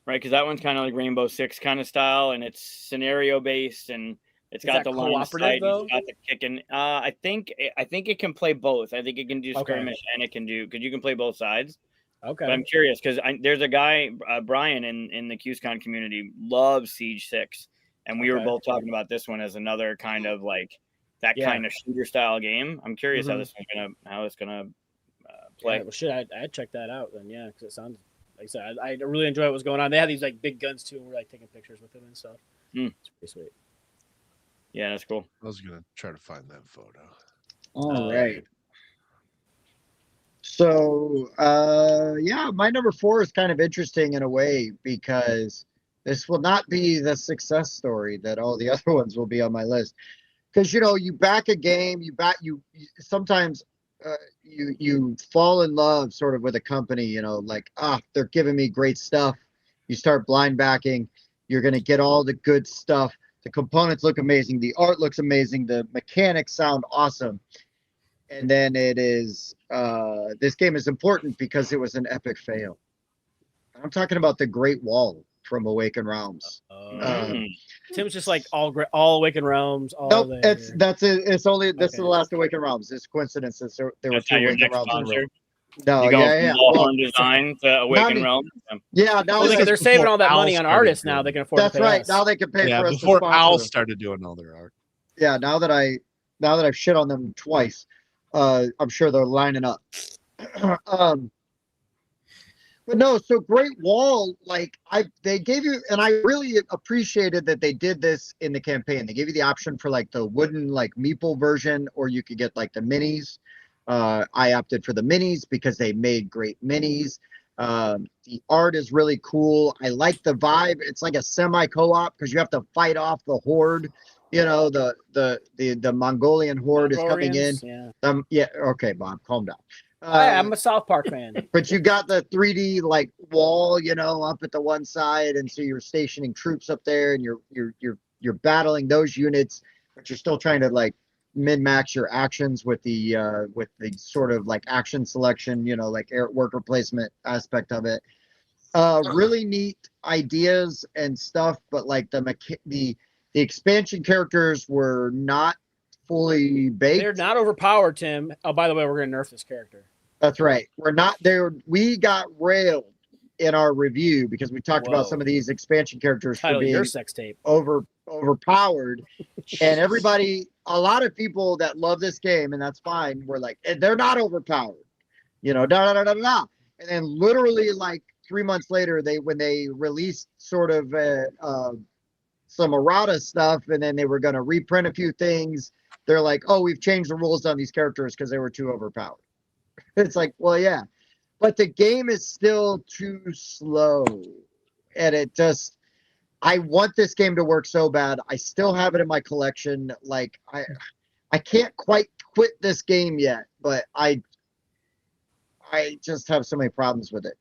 Right, because that one's kind of like Rainbow Six kind of style, and it's scenario based, and it's got the line of sight, it's got the kicking. I think it can play both. I think it can do skirmish and it can do because you can play both sides. Okay. But I'm curious because there's a guy, Brian, in the QSCon community loves Siege 6, and we were both talking about this one as another kind of kind of shooter style game. I'm curious how it's gonna play. Yeah, well, shit, I'd check that out then. Yeah, because it sounds. Like I said, I really enjoy what was going on. They had these big guns too, and we're taking pictures with them and stuff. It's pretty sweet. Yeah, that's cool. I was gonna try to find that photo. All right. So my number 4 is kind of interesting in a way because this will not be the success story that all the other ones will be on my list. Because you back a game, you sometimes you fall in love sort of with a company, you know, like, they're giving me great stuff. You start blind backing, you're going to get all the good stuff. The components look amazing. The art looks amazing. The mechanics sound awesome. And then it is, this game is important because it was an epic fail. I'm talking about the Great Wall from Awakened Realms. Tim's just like all Awakened Realms. Nope, that's it. It's only this is the last Awakened Realms. It's coincidence that there were 2 Awakened Realms in a row. No, yeah. Well, design to Awakened Realms. Yeah, now they're saving all that money on artists now. They can afford. That's to pay right. us. Now they can pay for us. Before Al started doing all their art. Yeah, now that I've shit on them twice, I'm sure they're lining up. But no, so Great Wall, like they gave you, and I really appreciated that they did this in the campaign. They gave you the option for like the wooden like meeple version, or you could get like the minis. I opted for the minis because they made great minis. The art is really cool. I like the vibe. It's like a semi co-op because you have to fight off the horde. You know, the Mongolian horde is coming in. Yeah. Okay, Bob, calm down. I'm a South Park fan. But you got the 3D like wall, you know, up at the one side, and so you're stationing troops up there, and you're battling those units, but you're still trying to like min-max your actions with the sort of like action selection, you know, like worker placement aspect of it. Really neat ideas and stuff, but like the expansion characters were not fully baked. They're not overpowered, Tim. Oh, by the way, we're gonna nerf this character. That's right. We're not there. We got railed in our review because we talked about some of these expansion characters for being your sex tape overpowered, and a lot of people that love this game, and that's fine, were like, they're not overpowered, you know, and then literally like 3 months later, when they released sort of some errata stuff, and then they were going to reprint a few things. They're like, oh, we've changed the rules on these characters because they were too overpowered. It's like, well, yeah, but the game is still too slow, and I want this game to work so bad. I still have it in my collection. Like I can't quite quit this game yet, but I just have so many problems with it.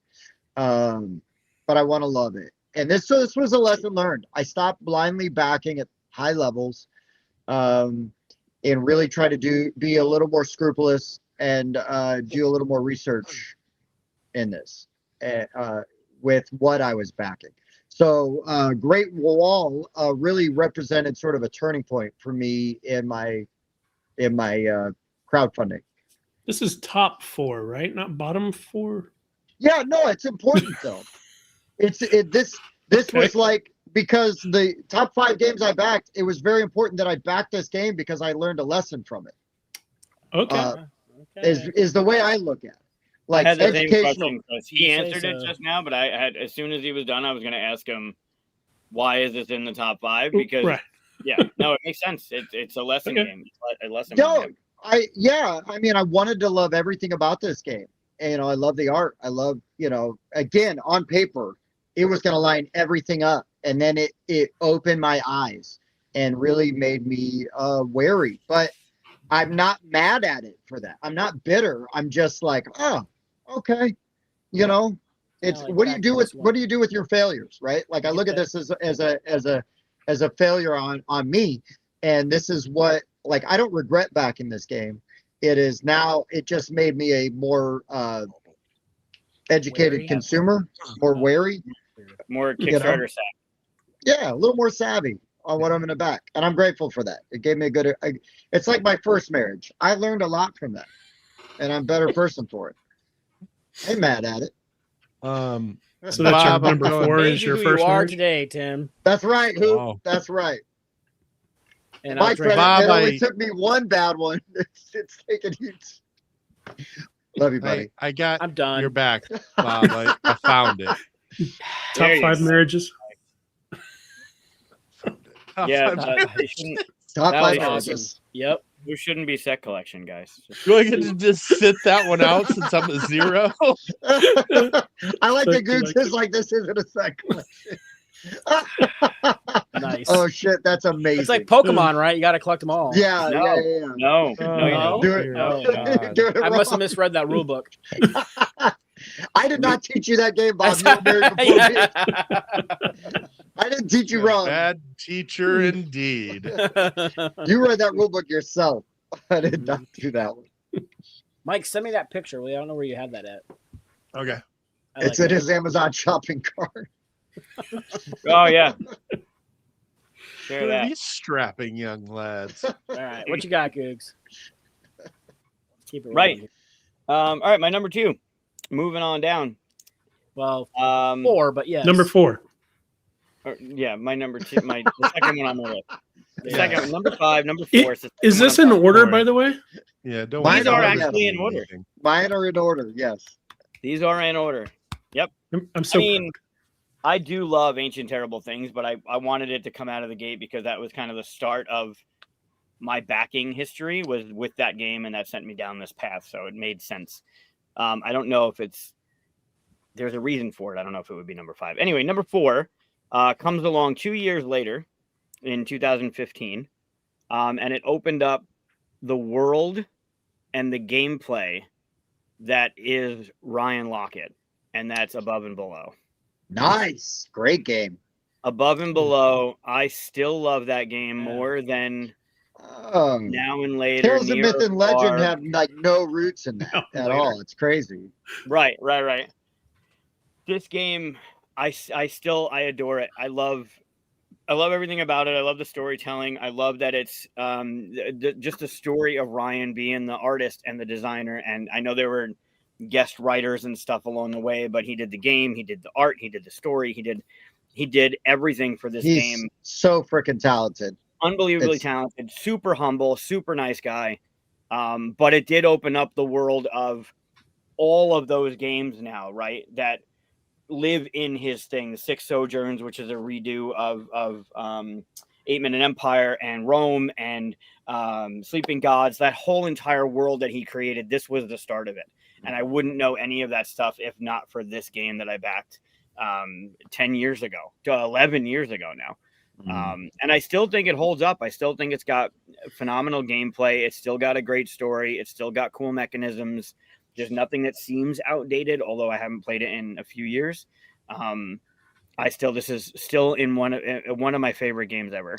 But I want to love it. And this was a lesson learned. I stopped blindly backing at high levels, and really try to be a little more scrupulous and do a little more research in this with what I was backing. So Great Wall really represented sort of a turning point for me in my crowdfunding. This is top 4, right? Not bottom 4. Yeah, no, it's important though. This Okay. was like, because the top 5 games I backed, it was very important that I backed this game because I learned a lesson from it. Okay. Is the way I look at it. Like I had the same educational. question. He answered it just now, but I had, as soon as he was done, I was going to ask him, why is this in the top 5? Because yeah, no, it makes sense. It's a lesson game. It's a lesson game. I mean, I wanted to love everything about this game. And, you know, I love the art. I love, you know, again, on paper, it was going to line everything up. And then it opened my eyes and really made me wary. But I'm not mad at it for that. I'm not bitter. I'm just like, oh, okay. You know, it's like, what do you do with your failures, right? Like I look at this as a failure on me. And this is what, like, I don't regret backing this game. It just made me a more educated consumer, more wary. More Kickstarter savvy. Yeah, a little more savvy on what I'm going to back. And I'm grateful for that. It gave me it's like my first marriage. I learned a lot from that. And I'm a better person for it. I ain't mad at it. So that's your number 4 is your first you are marriage? today, Tim. That's right. Wow. That's right. And My credit, Bob, it only took me one bad one. It's taken huge. Love you, buddy. I'm done. You're back, Bob. I found it. Top 5 marriages. Yeah, Top 5 awesome. marriages. Yep. who shouldn't be set collection, guys. Do I get to just sit that one out since I'm a 0? I like the Googs is like, this isn't a set collection. Nice. Oh shit, that's amazing. It's like Pokemon, right? You got to collect them all. yeah, No. yeah. No, Oh, no, you don't. Do it. Oh, God. Do it I must have wrong. misread that rule book. I did not teach you that game, Bob. You were married before me. Yeah. I didn't teach you A wrong. bad teacher indeed. You read that rule book yourself. I did not do that one. Mike, send me that picture. I don't know where you have that at. Okay. I It's like in it. his Amazon shopping cart. Oh yeah. Share Who are that. these strapping young lads? All right, what you got, Googs? Keep it Right. rolling. All right, my number 2. Moving on down. Well, 4, Or, but yes. Number 4. yeah, my number 2, the second one on my list. The Yeah. second, number 5, number 4. Is this in order, by the way? Yeah, don't Mine worry are about actually in order. anything. Mine are in order, yes. These are in order. I'm so I mean, I do love Ancient Terrible Things, but I wanted it to come out of the gate because that was kind of the start of my backing history was with that game, and that sent me down this path, so it made sense. I don't know if there's a reason for it. I don't know if it would be number 5. Anyway, number 4 comes along 2 years later in 2015, and it opened up the world and the gameplay that is Ryan Lockett, and that's Above and Below. Nice. Great game. Above and Below, I still love that game more than Now and Later. Tales of Near Myth and or Legend Far. have like no roots in that No, at later. all. It's crazy. Right. This game, I adore it. I love everything about it. I love the storytelling. I love that it's just the story of Ryan being the artist and the designer. And I know there were guest writers and stuff along the way, but he did the game, he did the art, he did the story, he did everything for this He's game. so freaking talented. Unbelievably It's- talented, super humble, super nice guy. But it did open up the world of all of those games now, right? That live in his thing. The Six Sojourns, which is a redo of 8-Minute Empire and Rome and Sleeping Gods, that whole entire world that he created. This was the start of it. And I wouldn't know any of that stuff if not for this game that I backed 10 years ago, 11 years ago now. And I still think it holds up. I still think it's got phenomenal gameplay. It's still got a great story. It's still got cool mechanisms. There's nothing that seems outdated, although I haven't played it in a few years. This is still in one of my favorite games ever.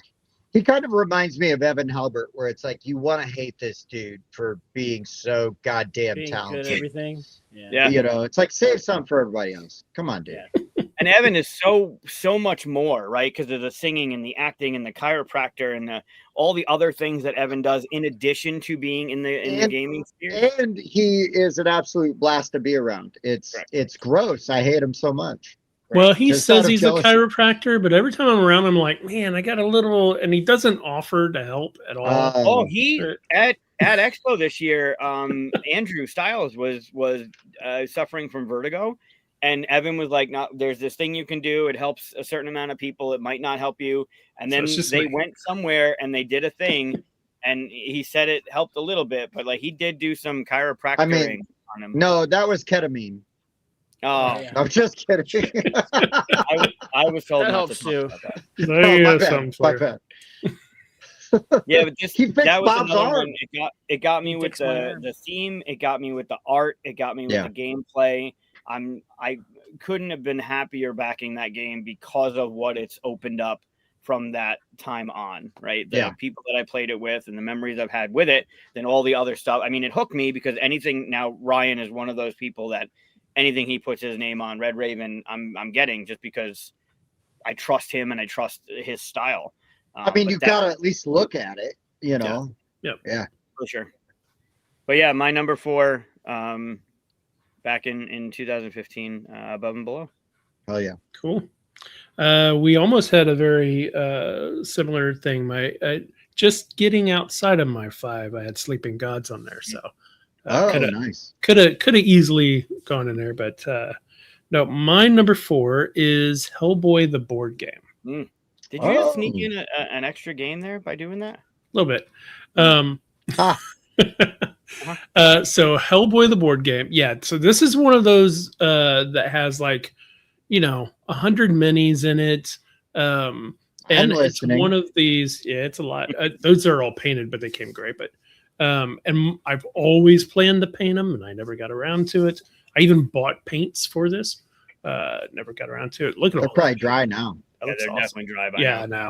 He kind of reminds me of Evan Halbert, where it's like you want to hate this dude for being so goddamn Being good at talented. everything. Yeah. You know, it's like save some for everybody else. Come on, dude. Yeah. And Evan is so much more, right? Because of the singing and the acting and the chiropractor and all the other things that Evan does in addition to being in the gaming sphere. And he is an absolute blast to be around. It's gross. I hate him so much. Well, he Just says out of he's jealousy. a chiropractor, but every time I'm around, I'm like, man, I got a little, and he doesn't offer to help at all. He at Expo this year, Andrew Styles was suffering from vertigo, and Evan was like, "No, there's this thing you can do. It helps a certain amount of people. It might not help you." And then it's just they like- went somewhere and they did a thing, and he said it helped a little bit, but like he did do some chiropractic on him. No, that was ketamine. Oh, Yeah. I'm just kidding. I was told That not helps to talk too. about that. There Oh, you my go, bad, something my for you. bad. Yeah, but this He fixed that was Bob's another arm. one. It got me He with fixed my the arm. theme. It got me with the art. It got me with Yeah. the gameplay. I couldn't have been happier backing that game because of what it's opened up from that time on. Right, the Yeah. people that I played it with and the memories I've had with it. Then all the other stuff. I mean, it hooked me because anything now. Ryan is one of those people that anything he puts his name on, Red Raven, I'm getting just because I trust him and I trust his style. I mean, but you that- got to at least look at it, you know? for sure. But yeah, my number 4, back in 2015, Above and Below. Oh, yeah. Cool. We almost had a very similar thing. Just getting outside of my 5, I had Sleeping Gods on there, so Nice. could have easily gone in there, but no. My number 4 is Hellboy the board game. Did you just Oh. sneak in an extra game there by doing that? A little bit. Ah. So Hellboy the board game, yeah. So this is one of those that has like 100 minis in it. And it's listening. one of these. Yeah, it's a lot. Those are all painted, but they came great. But and I've always planned to paint them, and I never got around to it. I even bought paints for this. Never got around to it. Look at They're all probably that. dry now. That Yeah, looks they're awesome. definitely dry by Yeah, now.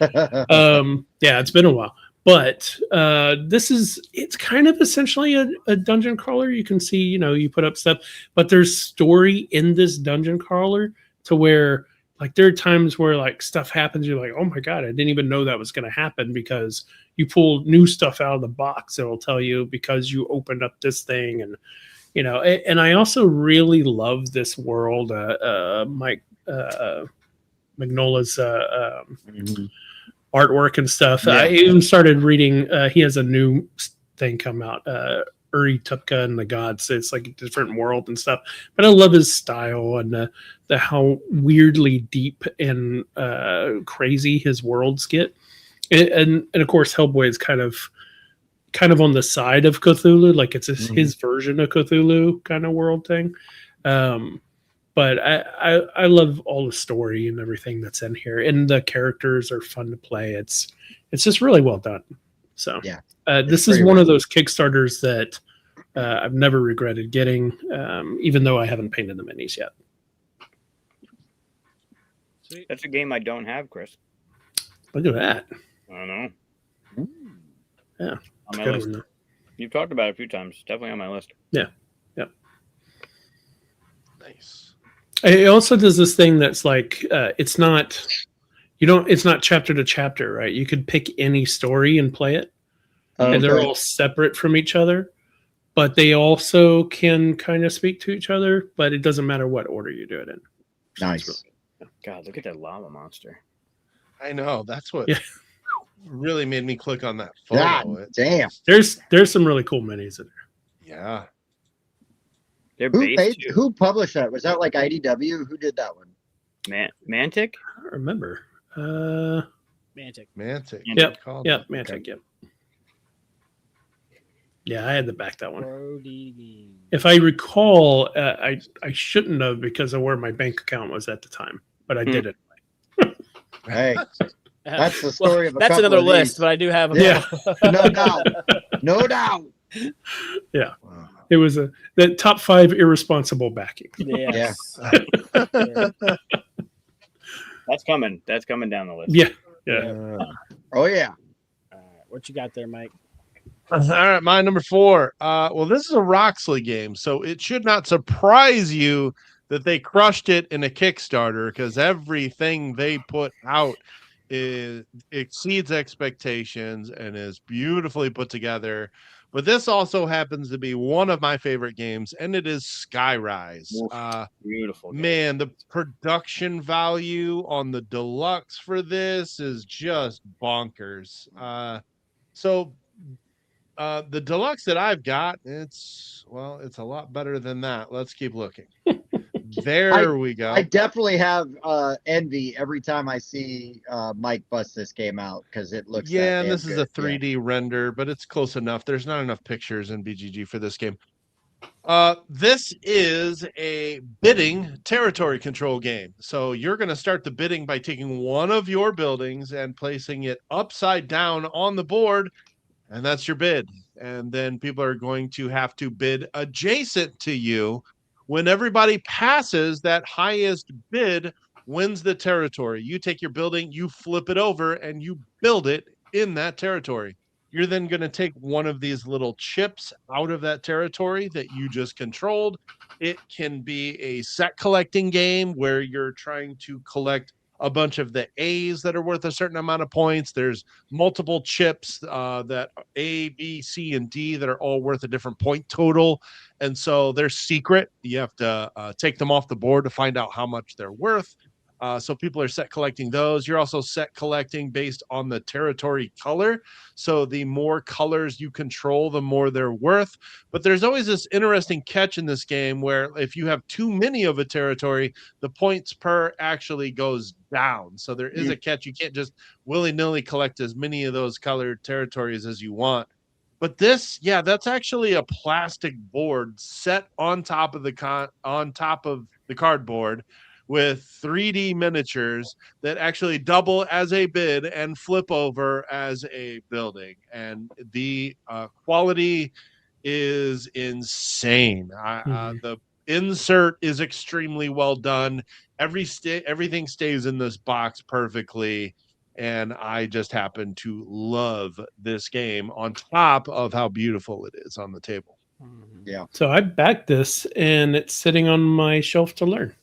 now. Yeah, it's been a while. But it's kind of essentially a dungeon crawler. You can see, you put up stuff, but there's story in this dungeon crawler to where like there are times where like stuff happens. You're like, oh my God, I didn't even know that was going to happen because you pull new stuff out of the box. It'll tell you because you opened up this thing. And, and I also really love this world. Mike Magnola's artwork and stuff. Yeah. I even started reading. He has a new thing come out, Uri Tupka and the Gods. It's like a different world and stuff. But I love his style and the how weirdly deep and crazy his worlds get. And of course, Hellboy is kind of on the side of Cthulhu, like it's his version of Cthulhu kind of world thing. But I love all the story and everything that's in here, and the characters are fun to play. It's just really well done. So Yeah, this is one of those Kickstarters that I've never regretted getting, even though I haven't painted the minis yet. Sweet. That's a game I don't have, Chris. Look at that. I don't know. Yeah, On it's my good list. one, though. You've talked about it a few times. Definitely on my list. Yeah. Nice. It also does this thing that's like it's not chapter to chapter, right? You could pick any story and play it, and they're all separate from each other, but they also can kind of speak to each other, but it doesn't matter what order you do it in. So it's Nice. God, look at that lava monster. I know. That's what Yeah. really made me click on that photo. God damn. There's some really cool minis in there. Yeah. They're Who based too. who published that? Was that like IDW? Who did that one? Mantic? I don't remember. Mantic. Mantic. Yep. Called Yeah, it. Mantic. Yep. Yeah, I had to back that one. Brody. If I recall, I shouldn't have because of where my bank account was at the time, but I did it. Hey, that's the story of a That's couple another of list, these. but I do have them. Yeah. all. No doubt. No doubt. Wow. It was the top 5 irresponsible backing. Yes. That's coming. That's coming down the list. Yeah. Yeah. Oh yeah. All right, what you got there, Mike? All right, my number 4. Well, this is a Roxley game, so it should not surprise you that they crushed it in a Kickstarter because everything they put out exceeds expectations and is beautifully put together. But this also happens to be one of my favorite games, and it is Skyrise. Beautiful. Game. Man, the production value on the deluxe for this is just bonkers. So the deluxe that I've got, it's a lot better than that. Let's keep looking. There we go. I definitely have envy every time I see Mike bust this game out because it looks. Yeah, and that this damn is a good. 3D render, but it's close enough. There's not enough pictures in BGG for this game. This is a bidding territory control game. So you're going to start the bidding by taking one of your buildings and placing it upside down on the board, and that's your bid. And then people are going to have to bid adjacent to you. When everybody passes that highest bid wins the territory. You take your building, you flip it over, and you build it in that territory. You're then going to take one of these little chips out of that territory that you just controlled. It can be a set collecting game where you're trying to collect a bunch of the A's that are worth a certain amount of points. There's multiple chips that A, B, C, and D that are all worth a different point total. And so they're secret. You have to take them off the board to find out how much they're worth. So people are set collecting those. You're also set collecting based on the territory color. So the more colors you control, the more they're worth. But there's always this interesting catch in this game where if you have too many of a territory, the points per actually goes down. So there is a catch. You can't just willy-nilly collect as many of those colored territories as you want. But this, that's actually a plastic board set on top of the cardboard with 3D miniatures that actually double as a bid and flip over as a building. And the quality is insane. The insert is extremely well done. Everything stays in this box perfectly. And I just happen to love this game on top of how beautiful it is on the table. Yeah. So I backed this, and it's sitting on my shelf to learn.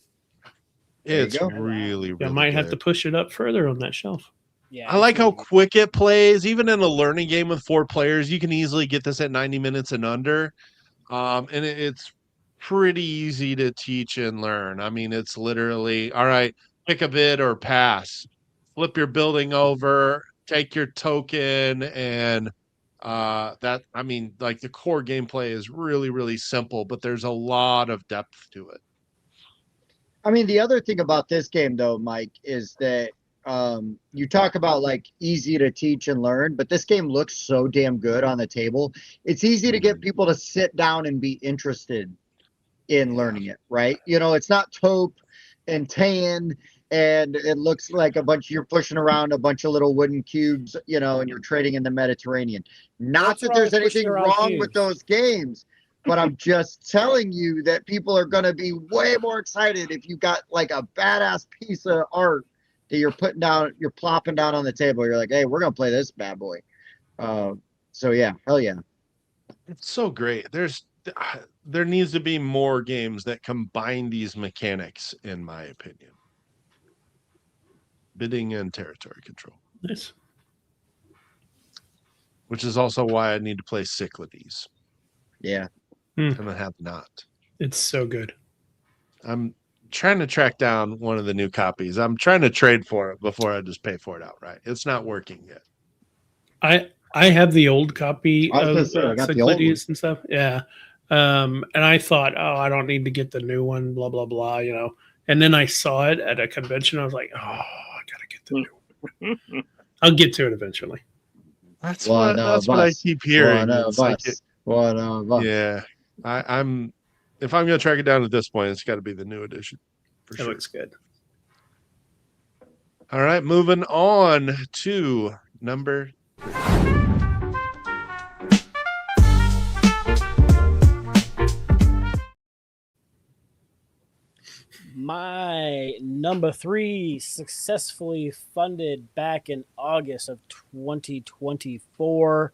It's go. really, really I might have to good. push it up further on that shelf. Yeah, I like how quick it plays. Even in a learning game with 4 players, you can easily get this at 90 minutes and under. And it's pretty easy to teach and learn. I mean, it's literally, all right, pick a bid or pass. Flip your building over, take your token, and that, I mean, like the core gameplay is really, really simple, but there's a lot of depth to it. I mean, the other thing about this game, though, Mike, is that you talk about like easy to teach and learn, but this game looks so damn good on the table. It's easy to get people to sit down and be interested in learning it, right? You know, it's not taupe and tan, and it looks like you're pushing around a bunch of little wooden cubes, you know, and you're trading in the Mediterranean. Not What's that wrong there's with anything pushing around wrong with cubes? those games, but I'm just telling you that people are going to be way more excited if you got like a badass piece of art that you're plopping down on the table. You're like, hey, we're going to play this bad boy. So yeah, hell yeah. It's so great. There needs to be more games that combine these mechanics, in my opinion. Bidding and territory control. Nice. Which is also why I need to play Cyclades. Yeah. And I have not. It's so good. I'm trying to track down one of the new copies. I'm trying to trade for it before I just pay for it outright. It's not working yet. I have the old copy I was of gonna say, I got the old one. Cyclades and stuff. Yeah. And I thought, oh, I don't need to get the new one, blah, blah, blah, you know. And then I saw it at a convention. I was like, oh, I got to get the new one. I'll get to it eventually. That's what I keep hearing. One of us. Yeah. I'm if I'm going to track it down at this point, it's got to be the new edition. For It sure. looks good. All right, moving on to number 3. My number 3 successfully funded back in August of 2024.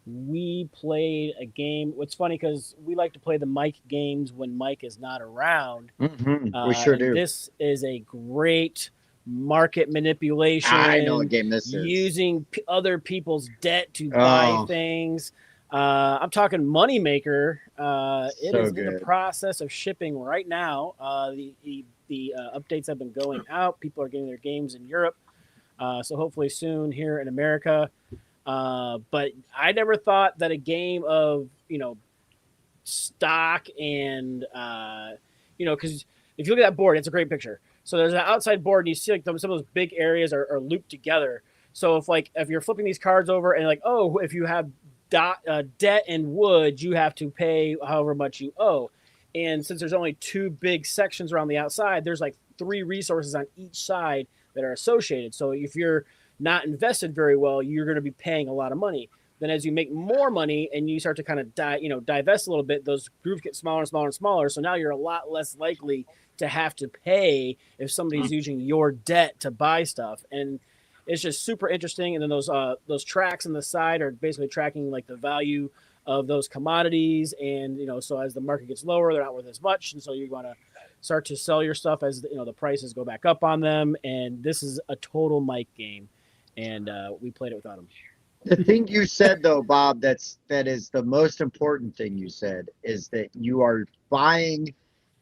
We played a game. What's funny because we like to play the Mike games when Mike is not around. We sure do. This is a great market manipulation. I know what game this is. Using other people's debt to buy things. I'm talking Moneymaker. It is in the process of shipping right now. The updates have been going out. People are getting their games in Europe. So hopefully soon here in America. But I never thought that a game of, stock and, because if you look at that board, it's a great picture. So there's an outside board and you see like some of those big areas are looped together. So if you're flipping these cards over and like, oh, if you have debt in wood, you have to pay however much you owe. And since there's only 2 big sections around the outside, there's like 3 resources on each side that are associated. So if you're not invested very well, you're going to be paying a lot of money. Then as you make more money and you start to kind of divest a little bit, those groups get smaller and smaller and smaller. So now you're a lot less likely to have to pay if somebody's using your debt to buy stuff. And it's just super interesting. And then those tracks on the side are basically tracking like the value of those commodities. And, so as the market gets lower, they're not worth as much. And so you want to start to sell your stuff as, the prices go back up on them. And this is a total Mike game. And we played it without him. The thing you said, though, Bob, that is the most important thing you said, is that you are buying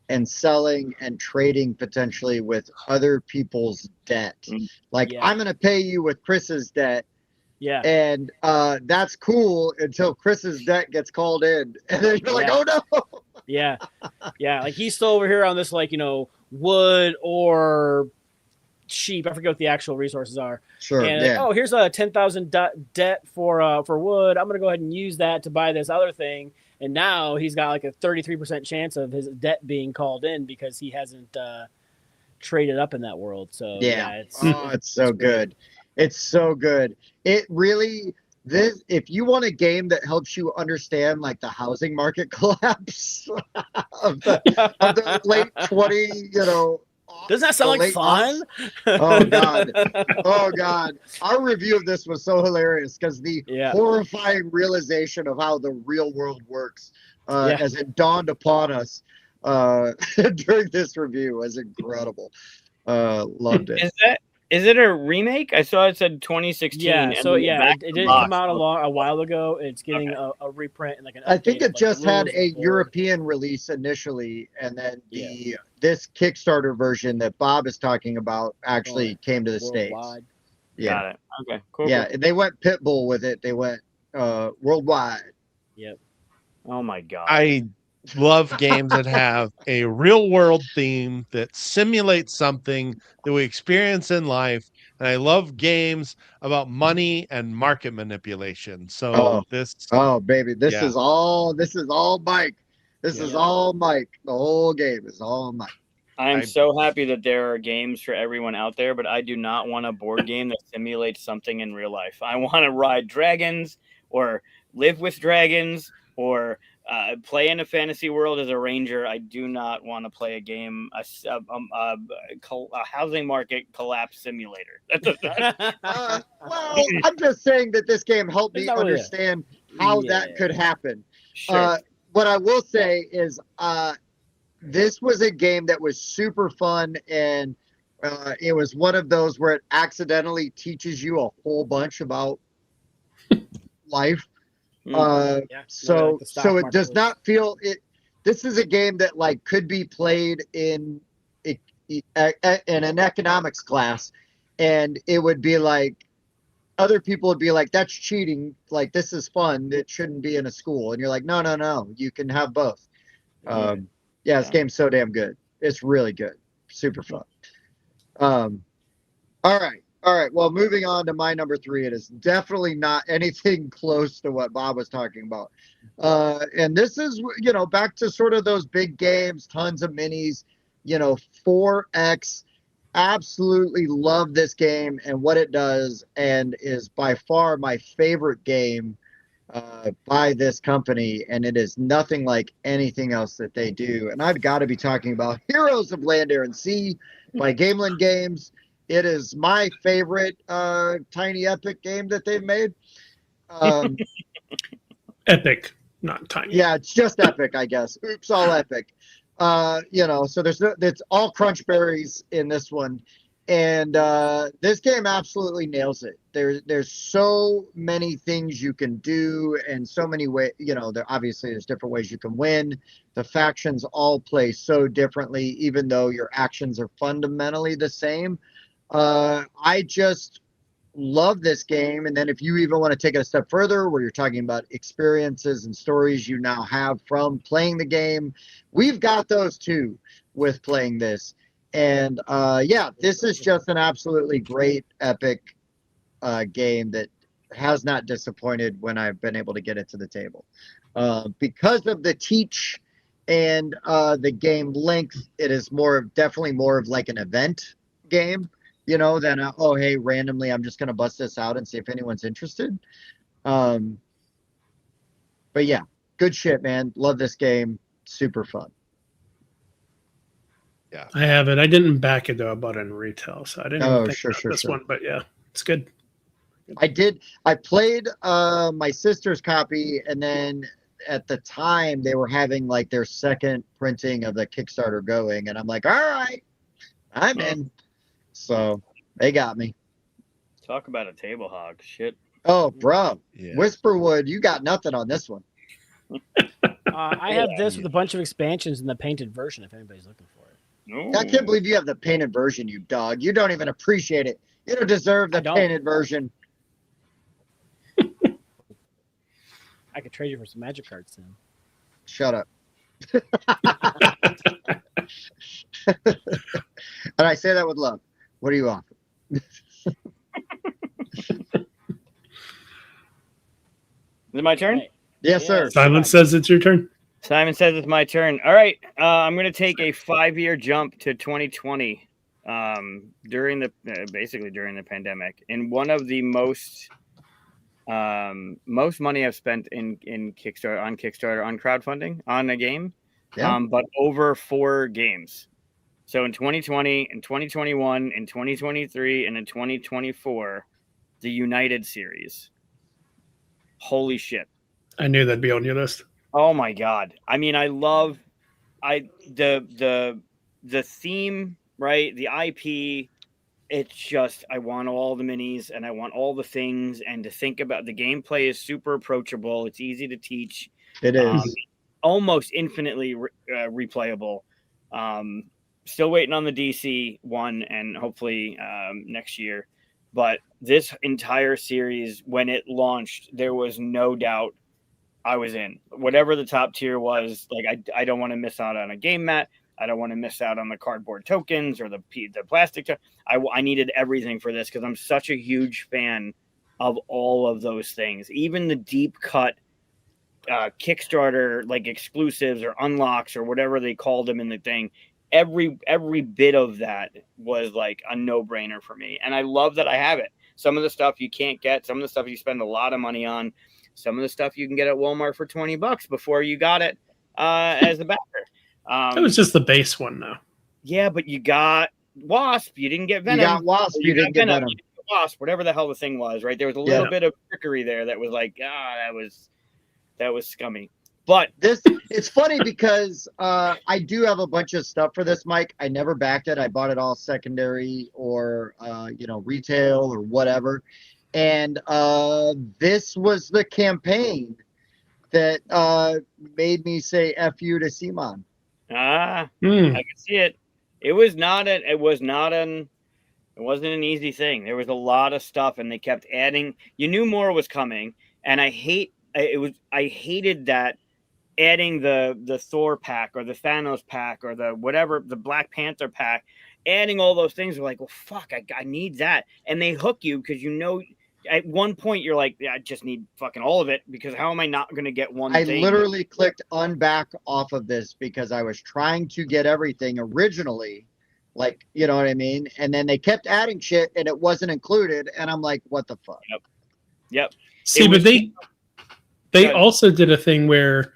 and selling and trading potentially with other people's debt. Like, I'm going to pay you with Chris's debt. Yeah. And that's cool until Chris's debt gets called in. And then you're like, oh, no. Yeah. Like, he's still over here on this, wood or sheep. I forget what the actual resources are. Sure. And here's a 10,000 debt for wood. I'm gonna go ahead and use that to buy this other thing. And now he's got like a 33% chance of his debt being called in because he hasn't traded up in that world. So Yeah. it's It's so good. It's so good. It really if you want a game that helps you understand like the housing market collapse of the late 20, doesn't that sound like late fun? Oh God. Our review of this was so hilarious because the horrifying realization of how the real world works as it dawned upon us during this review was incredible. Loved it. Is it a remake? I saw it said 2016. Yeah, so it did come out box. a while ago. It's getting a reprint and like an update. I think it of, just the had rules a and board. European release initially, and then this Kickstarter version that Bob is talking about actually came to the States. Worldwide. Yeah. Got it. Okay, cool. Yeah, and they went Pitbull with it. They went worldwide. Yep. Oh my God. I love games that have a real world theme that simulates something that we experience in life. And I love games about money and market manipulation. So baby, this is all Mike. This is all Mike. The whole game is all Mike. I'm so happy that there are games for everyone out there, but I do not want a board game that simulates something in real life. I want to ride dragons or live with dragons or play in a fantasy world as a ranger. I do not want to play a game, a housing market collapse simulator. Well, I'm just saying that this game helped me understand how that could happen. Sure. What I will say is this was a game that was super fun, and it was one of those where it accidentally teaches you a whole bunch about life. So it does not feel it. This is a game that like could be played in an economics class, and it would be like other people would be like, "That's cheating. Like this is fun. It shouldn't be in a school." And you're like, "No. You can have both." This game's so damn good. It's really good. Super fun. All right. Well, moving on to my number 3, it is definitely not anything close to what Bob was talking about. And this is, back to sort of those big games, tons of minis, 4X. Absolutely love this game and what it does, and is by far my favorite game by this company. And it is nothing like anything else that they do. And I've got to be talking about Heroes of Land, Air, and Sea by Gameland Games. It is my favorite tiny epic game that they've made. Epic, not tiny. Yeah, it's just epic, I guess. Oops, all epic. So it's all crunch berries in this one. And this game absolutely nails it. There's so many things you can do, and so many ways, there's different ways you can win. The factions all play so differently, even though your actions are fundamentally the same. I just love this game. And then if you even want to take it a step further, where you're talking about experiences and stories you now have from playing the game, we've got those too with playing this. And this is just an absolutely great epic game that has not disappointed when I've been able to get it to the table. Because of the teach and the game length, it is definitely more of like an event game, than hey, randomly I'm just going to bust this out and see if anyone's interested. But yeah, good shit, man. Love this game. Super fun. Yeah, I have it. I didn't back it though. I bought it in retail, so I didn't think about this one. But yeah, it's good. I did. I played my sister's copy, and then at the time they were having like their second printing of the Kickstarter going, and I'm like, all right, I'm in. So they got me. Talk about a table hog. Shit. Oh, bro. Yeah. Whisperwood, you got nothing on this one. I have this with a bunch of expansions in the painted version if anybody's looking for it. No. I can't believe you have the painted version, you dog. You don't even appreciate it. You don't deserve the painted version. I could trade you for some magic cards, Tim. Shut up. And I say that with love. What do you offer? Is it my turn? Right. Yes, sir. Simon says it's your turn. Simon says it's my turn. All right. I'm going to take a 5-year jump to 2020. during the basically during the pandemic, and one of the most money I've spent in Kickstarter on crowdfunding on a game, but over 4 games. So in 2020, in 2021, in 2023, and in 2024, the United series. Holy shit! I knew that'd be on your list. Oh my god! I mean, I love the theme, right? The IP. It's just, I want all the minis and I want all the things, and to think about the gameplay is super approachable. It's easy to teach. It is almost infinitely replayable. Still waiting on the DC one and hopefully next year. But this entire series, when it launched, there was no doubt I was in. Whatever the top tier was, like I don't want to miss out on a game mat. I don't want to miss out on the cardboard tokens or the plastic. I needed everything for this because I'm such a huge fan of all of those things. Even the deep cut Kickstarter like exclusives or unlocks or whatever they called them in the thing. Every bit of that was like a no-brainer for me. And I love that I have it. Some of the stuff you can't get, some of the stuff you spend a lot of money on, some of the stuff you can get at Walmart for $20 before you got it as a backer. That was just the base one, though. Yeah, but you got Wasp. You didn't get Venom. You got Wasp. You didn't get Venom. You didn't get Wasp. Whatever the hell the thing was, right? There was a little bit of trickery there that was like, that was scummy. But it's funny because I do have a bunch of stuff for this, Mike. I never backed it. I bought it all secondary or retail or whatever. And this was the campaign that made me say F you to Simon. I can see it. It wasn't an easy thing. There was a lot of stuff, and they kept adding. You knew more was coming, and I hated that adding the Thor pack or the Thanos pack or the whatever, the Black Panther pack, adding all those things. Were like, well, fuck, I need that, and they hook you because at one point you're like, I just need fucking all of it because how am I not going to get one thing? I literally clicked unback off of this because I was trying to get everything originally, like, you know what I mean? And then they kept adding shit and it wasn't included. And I'm like, what the fuck? Yep. See, but they also did a thing where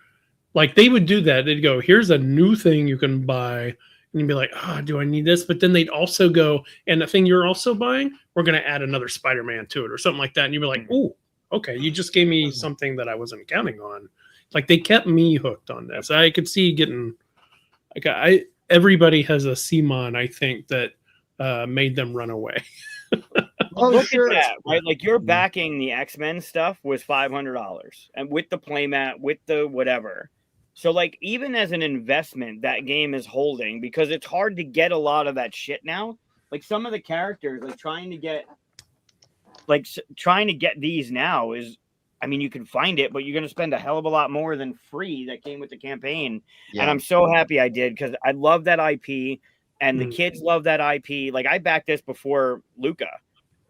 like they would do that. They'd go, here's a new thing you can buy. And you'd be like, do I need this? But then they'd also go, and the thing you're also buying, we're going to add another Spider-Man to it or something like that. And you'd be like, oh, okay, you just gave me something that I wasn't counting on. Like they kept me hooked on this. I could see getting, like, everybody has a Simon, I think, that made them run away. Look at that, right? Like you're backing the X-Men stuff was $500, and with the playmat, with the whatever. So, like, even as an investment, that game is holding because it's hard to get a lot of that shit now. Like, some of the characters, like, trying to get these now is, I mean, you can find it, but you're going to spend a hell of a lot more than free that came with the campaign. Yeah. And I'm so happy I did because I love that IP, and the kids love that IP. Like, I backed this before Luca,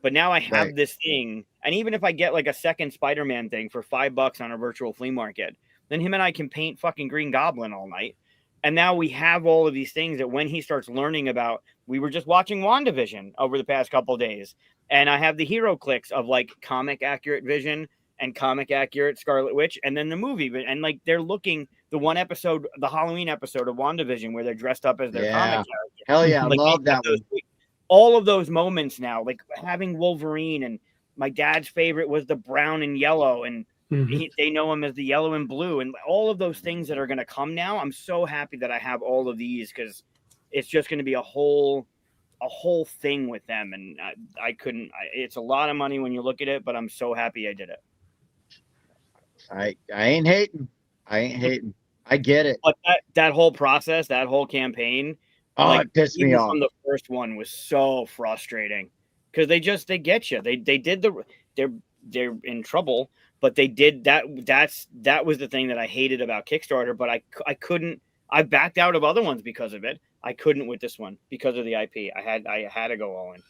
but now I have this thing. And even if I get, like, a second Spider-Man thing for $5 on a virtual flea market, then him and I can paint fucking Green Goblin all night. And now we have all of these things that when he starts learning about, we were just watching WandaVision over the past couple of days. And I have the hero clicks of like comic accurate Vision and comic accurate Scarlet Witch. And then the movie. And like, they're looking the one episode, the Halloween episode of WandaVision where they're dressed up as their comic character. Hell yeah. Like, I love that one. All of those moments now, like having Wolverine, and my dad's favorite was the brown and yellow, and they know him as the yellow and blue, and all of those things that are going to come now. I'm so happy that I have all of these because it's just going to be a whole thing with them. And I couldn't. It's a lot of money when you look at it, but I'm so happy I did it. I ain't hating. I get it. But that whole process, that whole campaign, it pissed me off. From the first one was so frustrating because they get you. They did they're in trouble. But they did that. That was the thing that I hated about Kickstarter. But I couldn't. I backed out of other ones because of it. I couldn't with this one because of the IP. I had to go all in.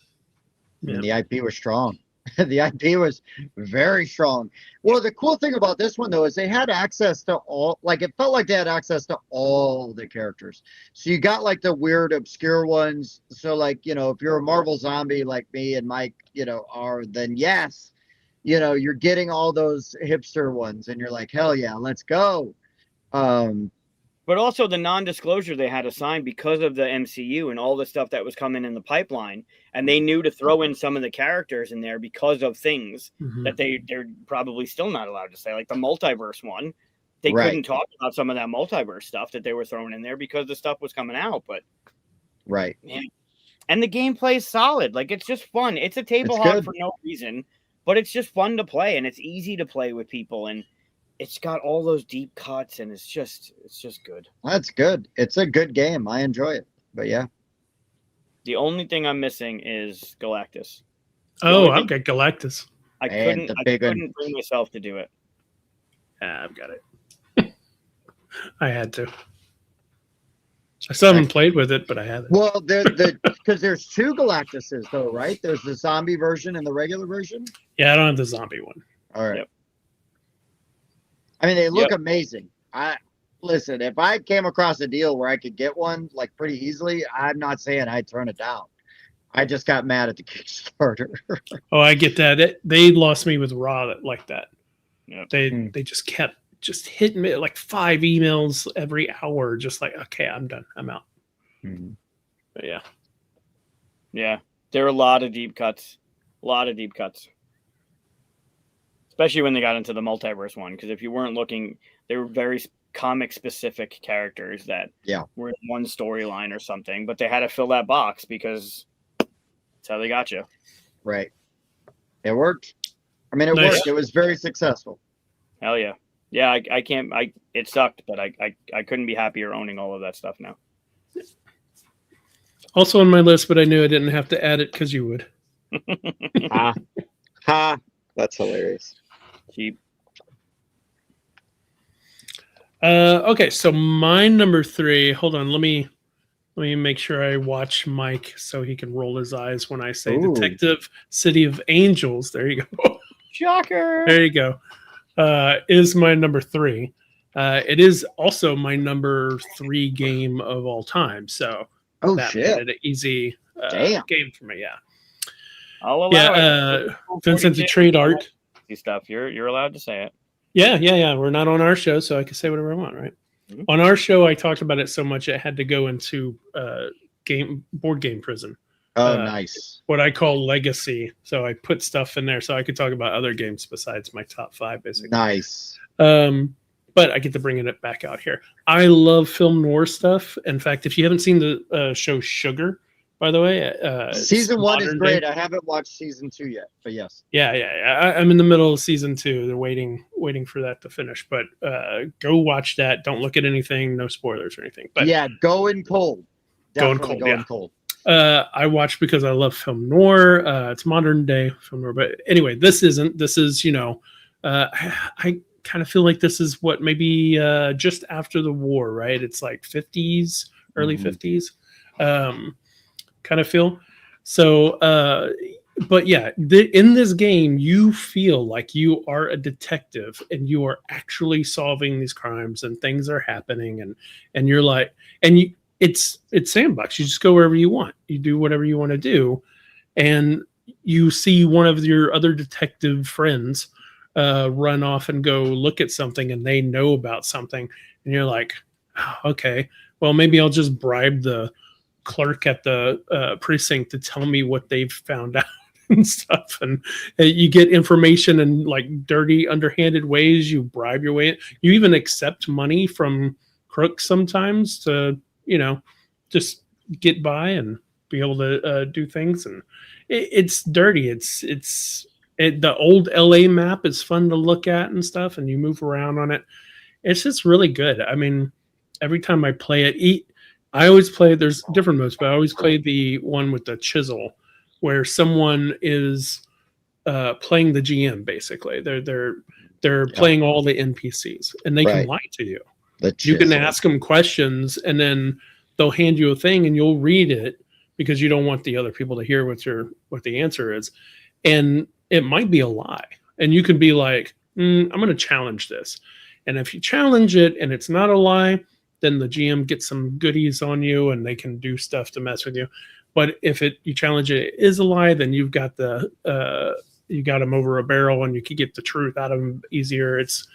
Yeah. And the IP was strong. The IP was very strong. Well, the cool thing about this one though is they had access to all, like it felt like they had access to all the characters. So you got like the weird obscure ones. So like, you know, if you're a Marvel zombie like me and Mike, you know, are, then yes, you know, you're getting all those hipster ones and you're like, hell yeah, let's go. But also the non-disclosure they had to sign because of the MCU and all the stuff that was coming in the pipeline, and they knew to throw in some of the characters in there because of things that they're probably still not allowed to say, like the multiverse one. They couldn't talk about some of that multiverse stuff that they were throwing in there because the stuff was coming out. But man. And the gameplay is solid. Like, it's just fun. It's a table hog for no reason, but it's just fun to play, and it's easy to play with people, and it's got all those deep cuts, and it's just good. That's good. It's a good game. I enjoy it. But yeah. The only thing I'm missing is Galactus. I've got Galactus. I couldn't bring myself to do it. I've got it. I had to. I still haven't played with it, but I have it. Well, because there's two Galactuses though, right? There's the zombie version and the regular version. Yeah, I don't have the zombie one. All right. Yep. I mean, they look amazing. Listen, if I came across a deal where I could get one like pretty easily, I'm not saying I'd turn it down. I just got mad at the Kickstarter. Oh, I get that. They lost me with Raw like that. Yep. They just kept hitting me like 5 emails every hour, just like, okay, I'm done. I'm out. But yeah. Yeah. There are a lot of deep cuts. Especially when they got into the multiverse one, because if you weren't looking, they were very comic specific characters that were in one storyline or something, but they had to fill that box because that's how they got you. Right. It worked. I mean, it worked. It was very successful. Hell yeah. Yeah, it sucked, but I couldn't be happier owning all of that stuff now. Also on my list, but I knew I didn't have to add it because you would. That's hilarious. Cheap. Okay, so my number 3. Hold on, let me make sure I watch Mike so he can roll his eyes when I say Detective City of Angels. There you go. Shocker. There you go. Is my number 3. It is also my number 3 game of all time. So that made it an easy game for me. Yeah. I'll allow it. Vincent to trade art stuff. You're allowed to say it. Yeah. We're not on our show, so I can say whatever I want, right? Mm-hmm. On our show, I talked about it so much it had to go into board game prison. Oh, nice. What I call legacy. So I put stuff in there so I could talk about other games besides my top 5, basically. Nice. But I get to bring it back out here. I love film noir stuff. In fact, if you haven't seen the show Sugar, by the way, season 1 is great. I haven't watched season 2 yet, but yes. Yeah. I'm in the middle of season 2. They're waiting for that to finish. But go watch that. Don't look at anything. No spoilers or anything. But yeah, going cold. Definitely going cold. I watch because I love film noir. It's modern day film noir, but anyway, this is I kind of feel like this is what maybe just after the war, right? It's like 50s, early 50s, kind of feel. So, but yeah, in this game, you feel like you are a detective and you are actually solving these crimes and things are happening, and you're like, it's sandbox. You just go wherever you want. You do whatever you want to do. And you see one of your other detective friends run off and go look at something and they know about something. And you're like, oh, okay, well, maybe I'll just bribe the clerk at the precinct to tell me what they've found out and stuff. And you get information in like dirty, underhanded ways. You bribe your way in. You even accept money from crooks sometimes to, just get by and be able to do things. And it's dirty. The old LA map is fun to look at and stuff, and you move around on it. It's just really good. I mean, every time I play it, I always play, there's different modes, but I always play the one with the chisel where someone is playing the GM, basically. They're playing all the NPCs, and they can lie to you. You can ask them questions, and then they'll hand you a thing, and you'll read it because you don't want the other people to hear what the answer is. And it might be a lie. And you can be like, I'm going to challenge this. And if you challenge it and it's not a lie, then the GM gets some goodies on you and they can do stuff to mess with you. But if you challenge it is a lie, then you've got you got him over a barrel and you can get the truth out of him easier. It's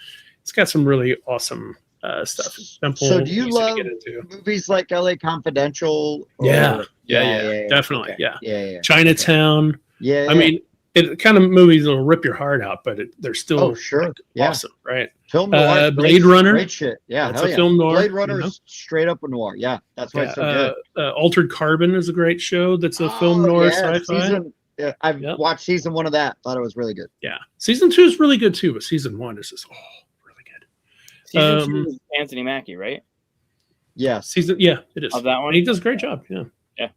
got some really awesome stuff. Simple, So do you easy to love get into. movies like LA Confidential? Yeah, definitely. Okay. Yeah. Yeah. Chinatown. Yeah. I mean, it kind of movies will rip your heart out, but they're still sure. like, Yeah. awesome, right? Film noir, Blade Runner. Great shit. Yeah. That's hell a yeah. film noir. Blade Runner you know? is straight up a noir. Yeah. That's why it's so good. Altered Carbon is a great show. That's a film noir sci-fi. I've watched season 1 of that. Thought it was really good. Yeah. Season 2 is really good too, but season 1 is just really good. Season 2 is Anthony Mackie, right? Yes. It is. Of that one? And he does a great job. Yeah. Yeah.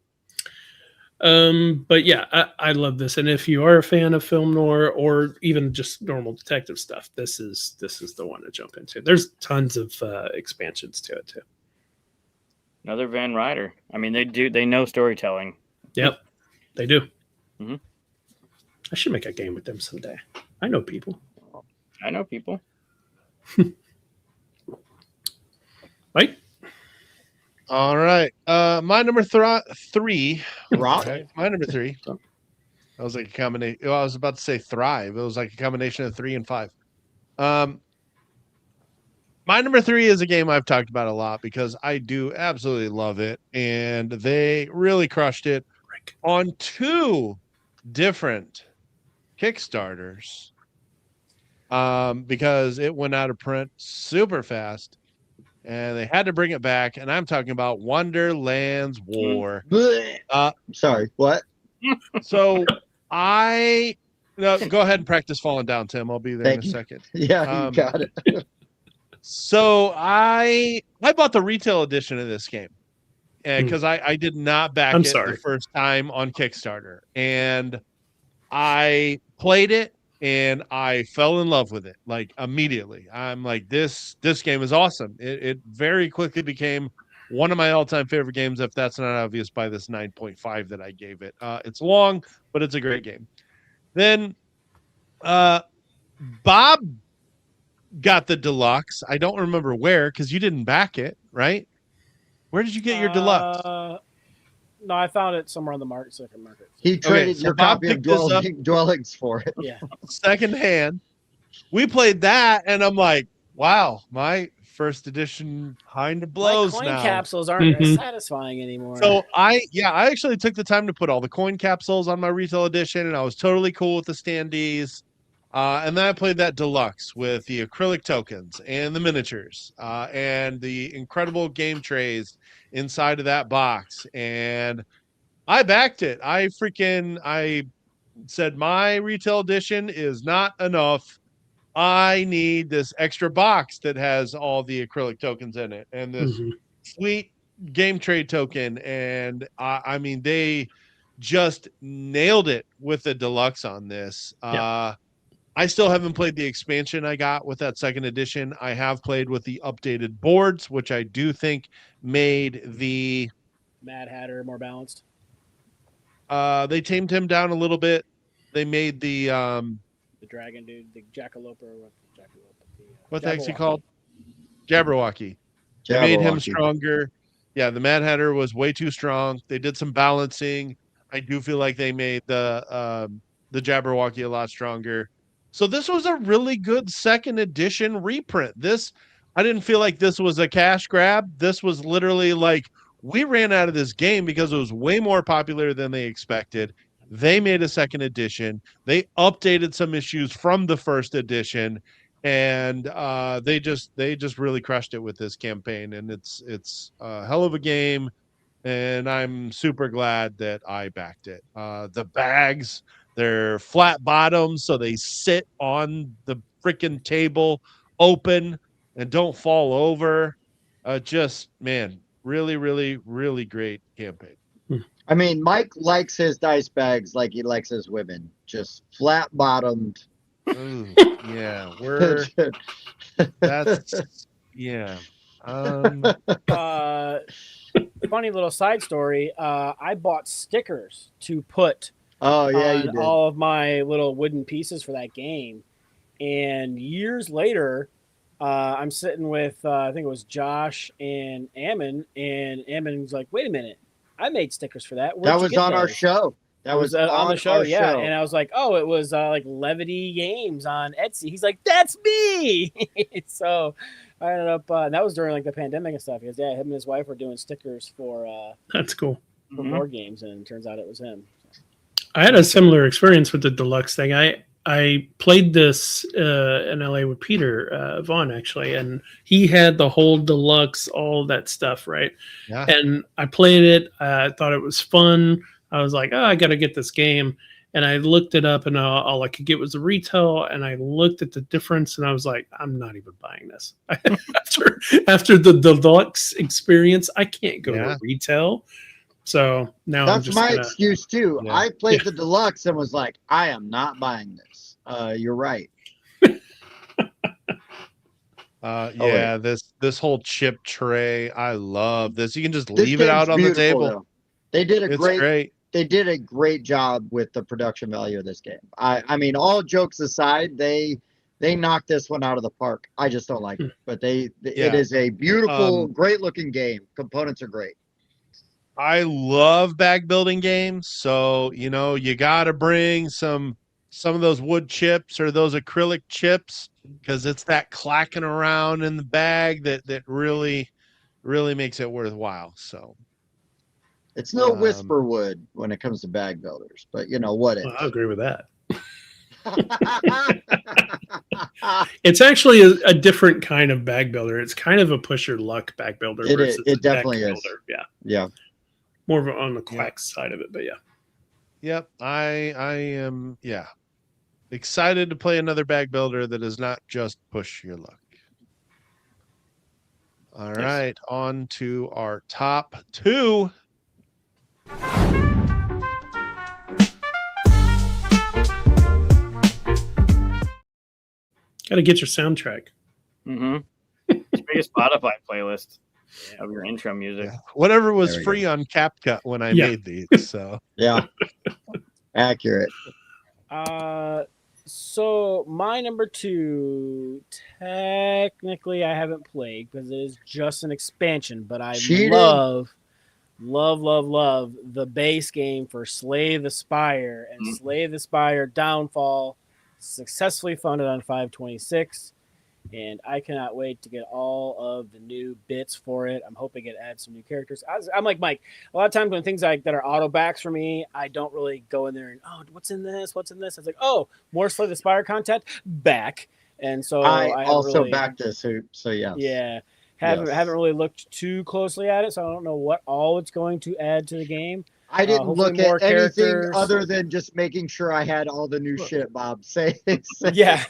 But yeah, I love this. And if you are a fan of film noir or even just normal detective stuff, this is the one to jump into. There's tons of expansions to it too. Another Van Ryder. I mean, they know storytelling. Yep, they do. Mm-hmm. I should make a game with them someday. I know people. I know people. Right? All right. My number 3. Rock. Okay, my number 3. That was like a combination. Well, I was about to say Thrive. It was like a combination of 3 and 5. My number 3 is a game I've talked about a lot because I do absolutely love it, and they really crushed it on 2 different Kickstarters. Because it went out of print super fast. And they had to bring it back, and I'm talking about Wonderland's War. Sorry, what? So go ahead and practice falling down, Tim. I'll be there in a second. Yeah, you got it. So I bought the retail edition of this game because I did not back it the first time on Kickstarter, and I played it. And I fell in love with it like immediately. I'm like, this game is awesome. It very quickly became one of my all-time favorite games, if that's not obvious by this 9.5 that I gave it. It's long, but it's a great game. Then Bob got the deluxe. I don't remember where because you didn't back it, right? Where did you get your deluxe? No, I found it somewhere on the second market. He traded your copy of Dwellings for it. Yeah. Second hand. We played that, and I'm like, wow, my first edition kind of blows coin now. Capsules aren't as satisfying anymore. So I actually took the time to put all the coin capsules on my retail edition, and I was totally cool with the standees. And then I played that deluxe with the acrylic tokens and the miniatures and the incredible game trays inside of that box. And I backed it. I said my retail edition is not enough. I need this extra box that has all the acrylic tokens in it and this sweet game trade token. And I mean, they just nailed it with the deluxe on this. I still haven't played the expansion I got with that second edition. I have played with the updated boards, which I do think made the Mad Hatter more balanced. They tamed him down a little bit. They made the dragon dude, the jackalope, or what the heck's he called? Jabberwocky. They made him stronger. Yeah, the Mad Hatter was way too strong. They did some balancing. I do feel like they made the Jabberwocky a lot stronger. So this was a really good second edition reprint. I didn't feel like this was a cash grab. This was literally like, we ran out of this game because it was way more popular than they expected. They made a second edition. They updated some issues from the first edition, and they just really crushed it with this campaign. And it's a hell of a game, and I'm super glad that I backed it. The bags, they're flat bottoms, so they sit on the freaking table open and don't fall over. Really, really, really great campaign. I mean, Mike likes his dice bags like he likes his women, just flat bottomed. Yeah, Funny little side story. I bought stickers to put Oh yeah, you on did. all of my little wooden pieces for that game. And years later, I'm sitting with I think it was Josh and Ammon, and Ammon's like, "Wait a minute, I made stickers for that. Where'd That you was get on our those?" show. That It was on the show, our yeah. show. And I was like, "Oh, it was like Levity Games on Etsy." He's like, "That's me." So I ended up, and that was during like the pandemic and stuff. Because yeah, him and his wife were doing stickers for That's cool. board games, and it turns out it was him. I had a similar experience with the deluxe thing. I played this in LA with Peter Vaughn actually, and he had the whole deluxe, all that stuff, right? Yeah. And I played it. I thought it was fun. I was like, oh, I got to get this game. And I looked it up, and all I could get was the retail. And I looked at the difference, and I was like, I'm not even buying this. after the deluxe experience, I can't go to retail. So now I'm That's just my gonna, excuse too. Yeah. I played the deluxe and was like, I am not buying this. You're right. Yeah, this whole chip tray, I love this. You can just This leave it out game's on the beautiful, table. though. They did a It's great. great. They did a great job with the production value of this game. I mean, all jokes aside, they knocked this one out of the park. I just don't like it, but it is a beautiful, great looking game. Components are great. I love bag building games, so you got to bring some of those wood chips or those acrylic chips, because it's that clacking around in the bag that really makes it worthwhile. So It's no Whisperwood when it comes to bag builders, but what I agree with that. It's actually a different kind of bag builder. It's kind of a push your luck bag builder. It versus is. It a definitely deck is. builder. Yeah. Yeah. More of on the quack side of it, but yeah. Yep, I am excited to play another bag builder that is not just push your luck. All right, on to our top two. Got to get your soundtrack. Mm-hmm. Just make a Spotify playlist of your intro music. Yeah. Whatever was There we free on CapCut when I made these. So Yeah. Accurate. So my number two, technically I haven't played because it is just an expansion, but I Cheating. love the base game for Slay the Spire, and Slay the Spire Downfall successfully funded on 5/26. And I cannot wait to get all of the new bits for it. I'm hoping it adds some new characters. I'm like Mike. A lot of times when things like that are auto backs for me, I don't really go in there and what's in this? What's in this? It's like more Slay the Spire content back. And so I also really, backed this. So yeah. Yeah, haven't really looked too closely at it, so I don't know what all it's going to add to the game. I didn't Hopefully look more at anything characters. other than just making sure I had all the new shit, Bob. Say. Yeah.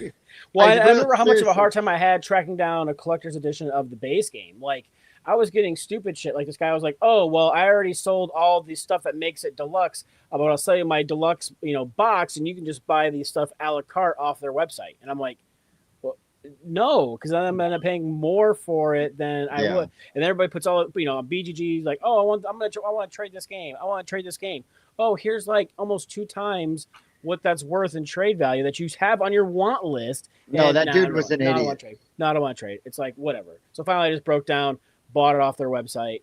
Well, I remember how much of a seriously. hard time I had tracking down a collector's edition of the base game. Like, I was getting stupid shit. Like, this guy was like, "Oh, well, I already sold all the stuff that makes it deluxe, but I'll sell you my deluxe, box, and you can just buy these stuff a la carte off their website." And I'm like, "Well, no, because then I'm gonna end up paying more for it than I would." And everybody puts all, BGG like, "Oh, I want to trade this game. I want to trade this game. Oh, here's like almost 2 times what that's worth in trade value that you have on your want list." No, And that dude was an idiot. I don't want to trade. It's like, whatever. So finally I just broke down, bought it off their website,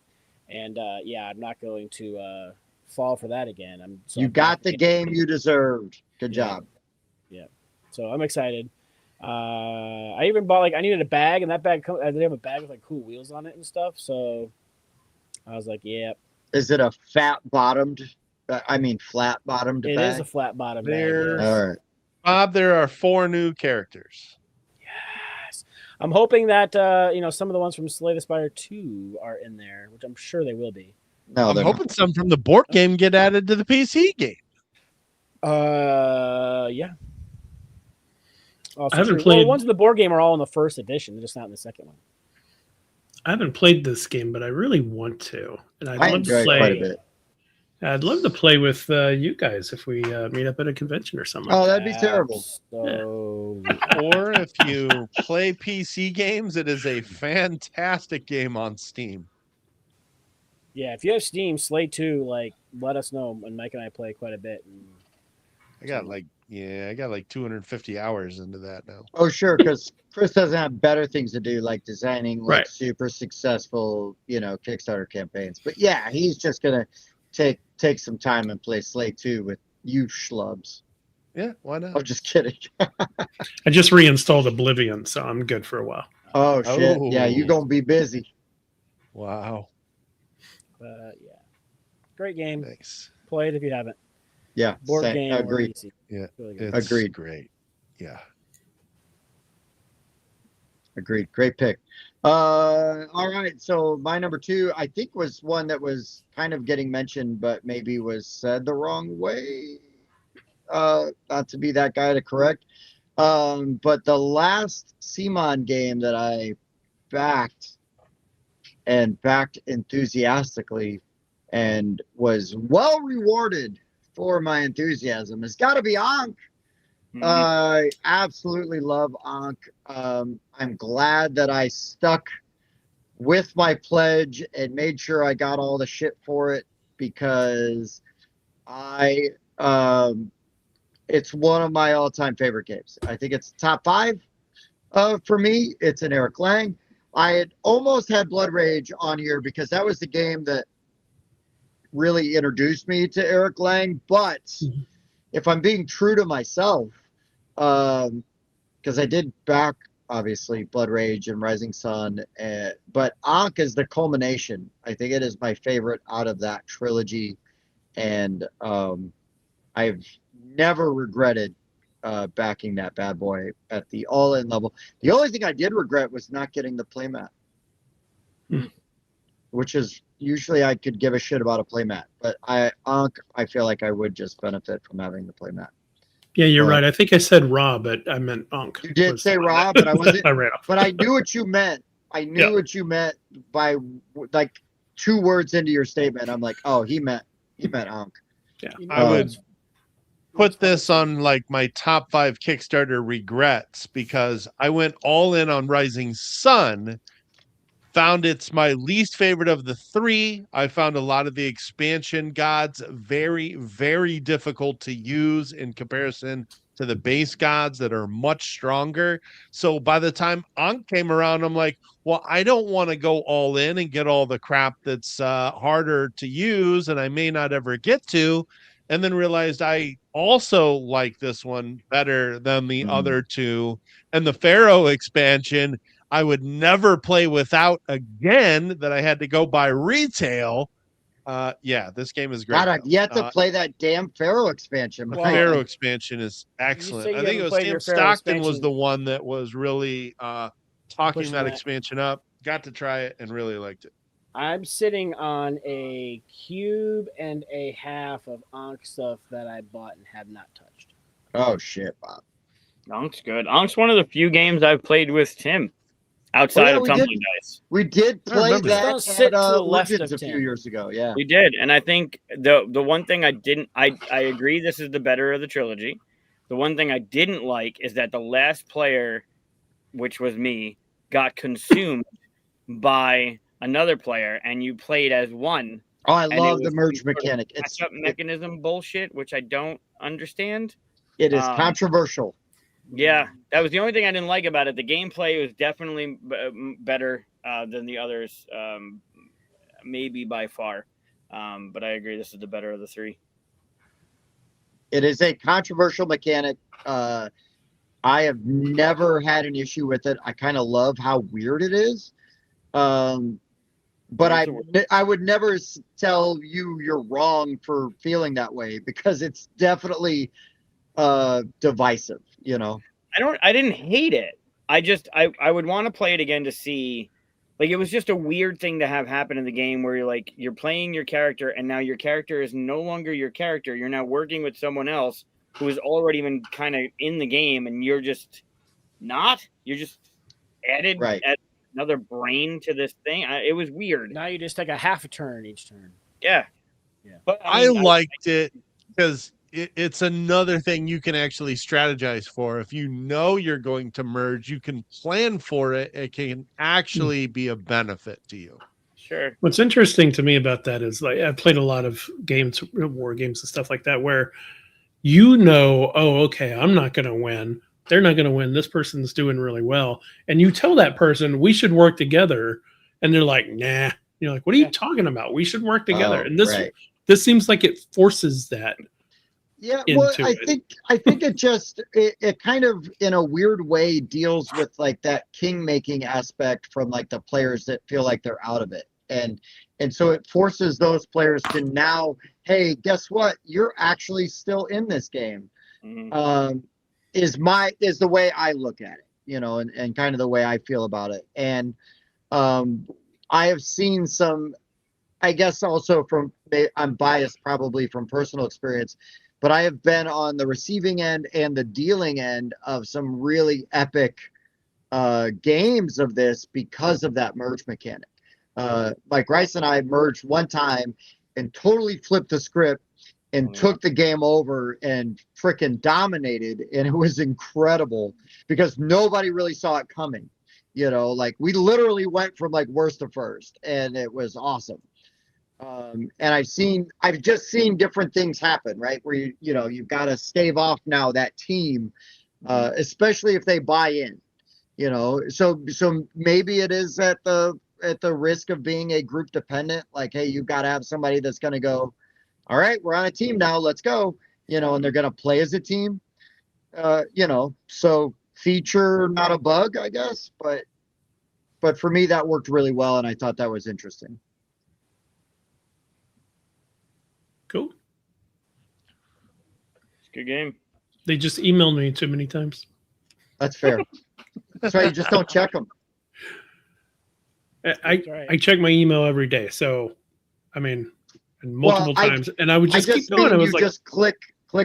and I'm not going to fall for that again. You got the game you deserved. Good job. Yeah. So I'm excited. I even bought, I needed a bag, and that bag, they have a bag with cool wheels on it and stuff. So I was like, yeah. Is it a flat bottomed bag? It is a flat bottom bag. There's- Yes. All right. Bob, there are 4 new characters. Yes. I'm hoping that some of the ones from Slay the Spire 2 are in there, which I'm sure they will be. No, I'm they're hoping some from the board game get added to the PC game. Yeah. Also I haven't true. played- Well, the ones in the board game are all in the first edition, they're just not in the second one. I haven't played this game, but I really want to, and I enjoy it quite a bit. I'd love to play with you guys if we meet up at a convention or something. Oh, that'd be terrible. So Or if you play PC games, it is a fantastic game on Steam. yeah, if you have Steam, Slay 2, let us know. And Mike and I play quite a bit. And I got like 250 hours into that now. Oh, sure, because Chris doesn't have better things to do, like designing like Right. super successful, Kickstarter campaigns. But yeah, he's just gonna take some time and play Slay 2 with you schlubs. Yeah, why not? I'm just kidding. I just reinstalled Oblivion, so I'm good for a while. Oh shit! Yeah, you Oh. gonna be busy. Wow, But yeah, great game. nice. Play it if you haven't. Yeah, Board game. or agreed. PC. Yeah, Really good. it's Agreed. great. Yeah. Agreed. Great pick. All right. So my number 2, I think, was one that was kind of getting mentioned, but maybe was said the wrong way. Not to be that guy to correct. But the last CMON game that I backed enthusiastically and was well rewarded for my enthusiasm has got to be Ankh. I absolutely love Ankh. I'm glad that I stuck with my pledge and made sure I got all the shit for it, because it's one of my all-time favorite games. I think it's top 5 for me. It's an Eric Lang. I had almost had Blood Rage on here because that was the game that really introduced me to Eric Lang. But if I'm being true to myself, because I did back, obviously, Blood Rage and Rising Sun, but Ankh is the culmination. I think it is my favorite out of that trilogy, and I've never regretted backing that bad boy at the all-in level. The only thing I did regret was not getting the playmat, which is usually I could give a shit about a playmat, but Ankh, I feel like I would just benefit from having the playmat. Yeah, you're right. I think I said raw, but I meant Ankh. You did say raw, but I wasn't. I ran off. But I knew what you meant. I knew what you meant by like 2 words into your statement. I'm like, oh, he meant Ankh. Yeah, I would put this on like my top 5 Kickstarter regrets, because I went all in on Rising Sun, found it's my least favorite of the 3. I found a lot of the expansion gods very, very difficult to use in comparison to the base gods that are much stronger. So by the time Ankh came around, I'm like, well, I don't want to go all in and get all the crap that's harder to use and I may not ever get to. And then realized I also like this one better than the other 2. And the Pharaoh expansion, I would never play without again, that I had to go buy retail. Yeah, this game is great. God, I've yet to play that damn Pharaoh expansion. The Well, Pharaoh expansion is excellent. you I think it haven't was played Tim your Pharaoh Stockton was expansion. the one that was really talking Pushing that that. expansion up. Got to try it and really liked it. I'm sitting on a cube and a half of Ankh stuff that I bought and have not touched. Oh shit, Bob. Ankh's good. Ankh's one of the few games I've played with Tim outside of we Tumbling did. Dice. We did play remember that Don't sit at to the left Origins of a few Tim. years ago. Yeah. We did, and I think the one thing I agree this is the better of the trilogy. The one thing I didn't like is that the last player, which was me, got consumed by another player, and you played as one. Oh, I it love the was merge some sort of mechanic. It's catch-up mechanism bullshit, which I don't understand. it is um, controversial. Yeah, that was the only thing I didn't like about it. The gameplay was definitely better than the others, maybe by far. But I agree, this is the better of the 3. It is a controversial mechanic. I have never had an issue with it. I kind of love how weird it is. But I would never tell you you're wrong for feeling that way, because it's definitely divisive, I didn't hate it. I would want to play it again to see, like, it was just a weird thing to have happen in the game where you're playing your character and now your character is no longer your character. You're now working with someone else who has already been kind of in the game, and you're just added another brain to this thing. It was weird. Now you just take a half a turn each turn. Yeah. But I liked it because it's another thing you can actually strategize for. If you know you're going to merge, you can plan for it. It can actually be a benefit to you. Sure. What's interesting to me about that is, like, I've played a lot of games, war games and stuff like that, where you know, oh, okay, I'm not going to win. They're not going to win. This person's doing really well. And you tell that person, we should work together. And they're like, nah. You're like, what are you talking about? We should work together. And this seems like it forces that. Yeah, well, I think it kind of in a weird way deals with like that king making aspect from like the players that feel like they're out of it. And so it forces those players to now, hey, guess what? You're actually still in this game. Mhm. Is the way I look at it, and kind of the way I feel about it. And I have seen some, I guess also I'm biased probably from personal experience, but I have been on the receiving end and the dealing end of some really epic games of this because of that merge mechanic. Like Rice and I merged one time and totally flipped the script and took the game over and freaking dominated. And it was incredible because nobody really saw it coming. Like we literally went from like worst to first, and it was awesome. And I've just seen different things happen, right? Where you've got to stave off now that team, especially if they buy in, so maybe it is at the risk of being a group dependent, like, hey, you've got to have somebody that's going to go, all right, we're on a team now, let's go, and they're going to play as a team, so feature, not a bug, I guess, but for me, that worked really well. And I thought that was interesting. Cool. It's a good game. They just emailed me too many times. That's fair. That's right. You just don't check them. I check my email every day. So, I mean, multiple times. And I would just keep going. I was like, just click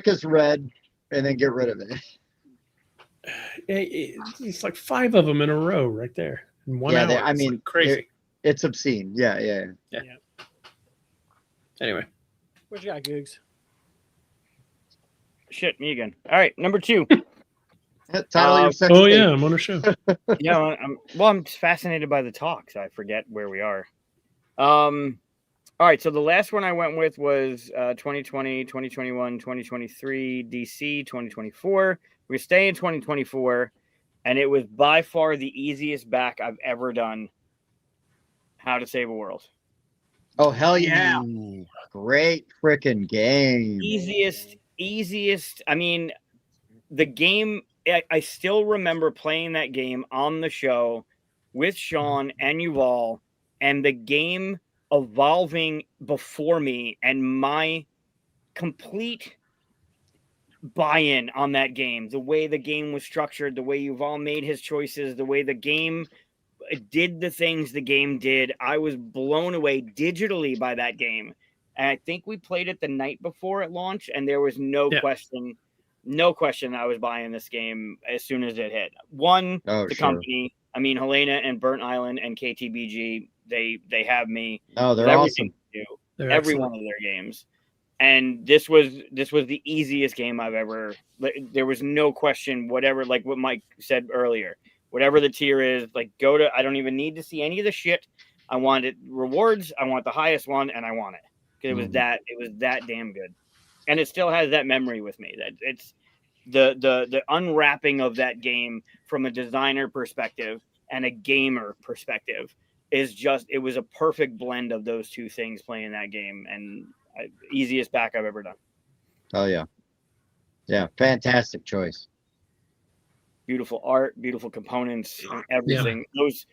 as read and then get rid of it. It's like 5 of them in a row right there in 1 hour. I mean, like crazy. It's obscene. Yeah. Anyway. What you got, Googs? Shit, me again. All right, number 2. Tyler, I'm on a show. Yeah, I'm fascinated by the talk, so I forget where we are. All right, so the last one I went with was 2020, 2021, 2023, DC, 2024. We stay in 2024, and it was by far the easiest back I've ever done. How to Save a World. Oh, hell yeah. Ooh. Great freaking game. Easiest. I mean, the game, I still remember playing that game on the show with Sean and Yuval, and the game evolving before me, and my complete buy-in on that game, the way the game was structured, the way Yuval made his choices, the way the game did the things the game did. I was blown away digitally by that game. And I think we played it the night before it launched, and there was no question I was buying this game as soon as it hit. Company, I mean, Helena and Burnt Island and KTBG, they have me. Oh, they're awesome. Every one of their games. And this was the easiest game I've ever. There was no question. Whatever, like what Mike said earlier, whatever the tier is, like go to. I don't even need to see any of the shit. I want it rewards. I want the highest one, and I want it because it was that damn good, and it still has that memory with me. That it's the unwrapping of that game from a designer perspective and a gamer perspective is just. It was a perfect blend of those two things playing that game, and easiest back I've ever done. Oh yeah, fantastic choice. Beautiful art, beautiful components, everything. Those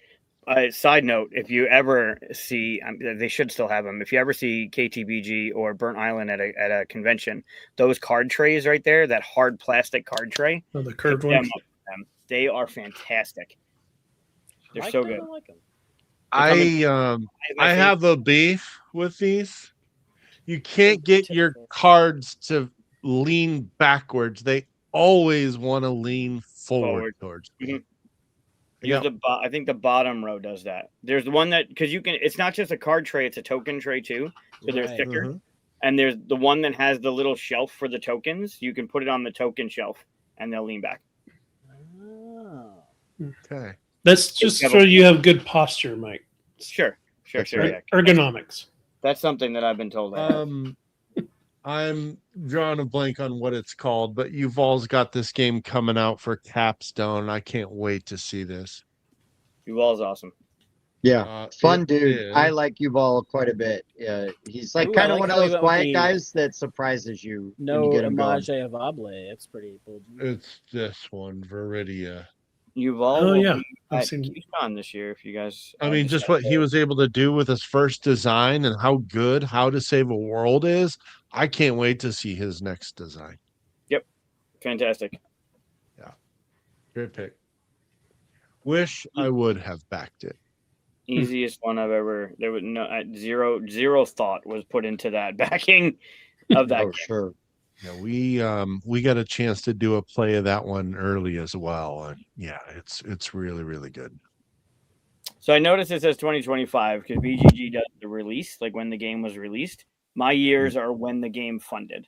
side note, if you ever see, they should still have them. If you ever see KTBG or Burnt Island at a convention, those card trays right there, that hard plastic card tray, the curved ones, they are fantastic. They're so good. I have a beef with these. You can't get your cards to lean backwards. They always want to lean forward towards. Mm-hmm. I think the bottom row does that. There's the one that, because you can, it's not just a card tray, it's a token tray too. So they're thicker. Mm-hmm. And there's the one that has the little shelf for the tokens. You can put it on the token shelf and they'll lean back. Oh. Okay. That's just so you have good posture, Mike. Sure. Yeah. Ergonomics. That's something that I've been told. I'm drawing a blank on what it's called, but Yuval's got this game coming out for Capstone. I can't wait to see this. Yuval's awesome. Yeah, fun it dude. is. I like Yuval quite a bit. He's like Ooh, kind I of like one of how he those went with quiet the guys that surprises you when No you get him going. Image Avable. It's pretty bold. It's this one, Viridia. Yuval Oh, will yeah. be I've at seen- Keystone this year if you guys. I mean, just what he was able to do with his first design and how good How to Save a World is. I can't wait to see his next design. Fantastic. Great pick. Wish I would have backed it. Easiest one I've ever. There was zero thought was put into that backing of that. Oh, game. sure. Yeah, we got a chance to do a play of that one early as well, and yeah, it's really really good. So I noticed it says 2025 because BGG does the release, like when the game was released. My years are when the game funded.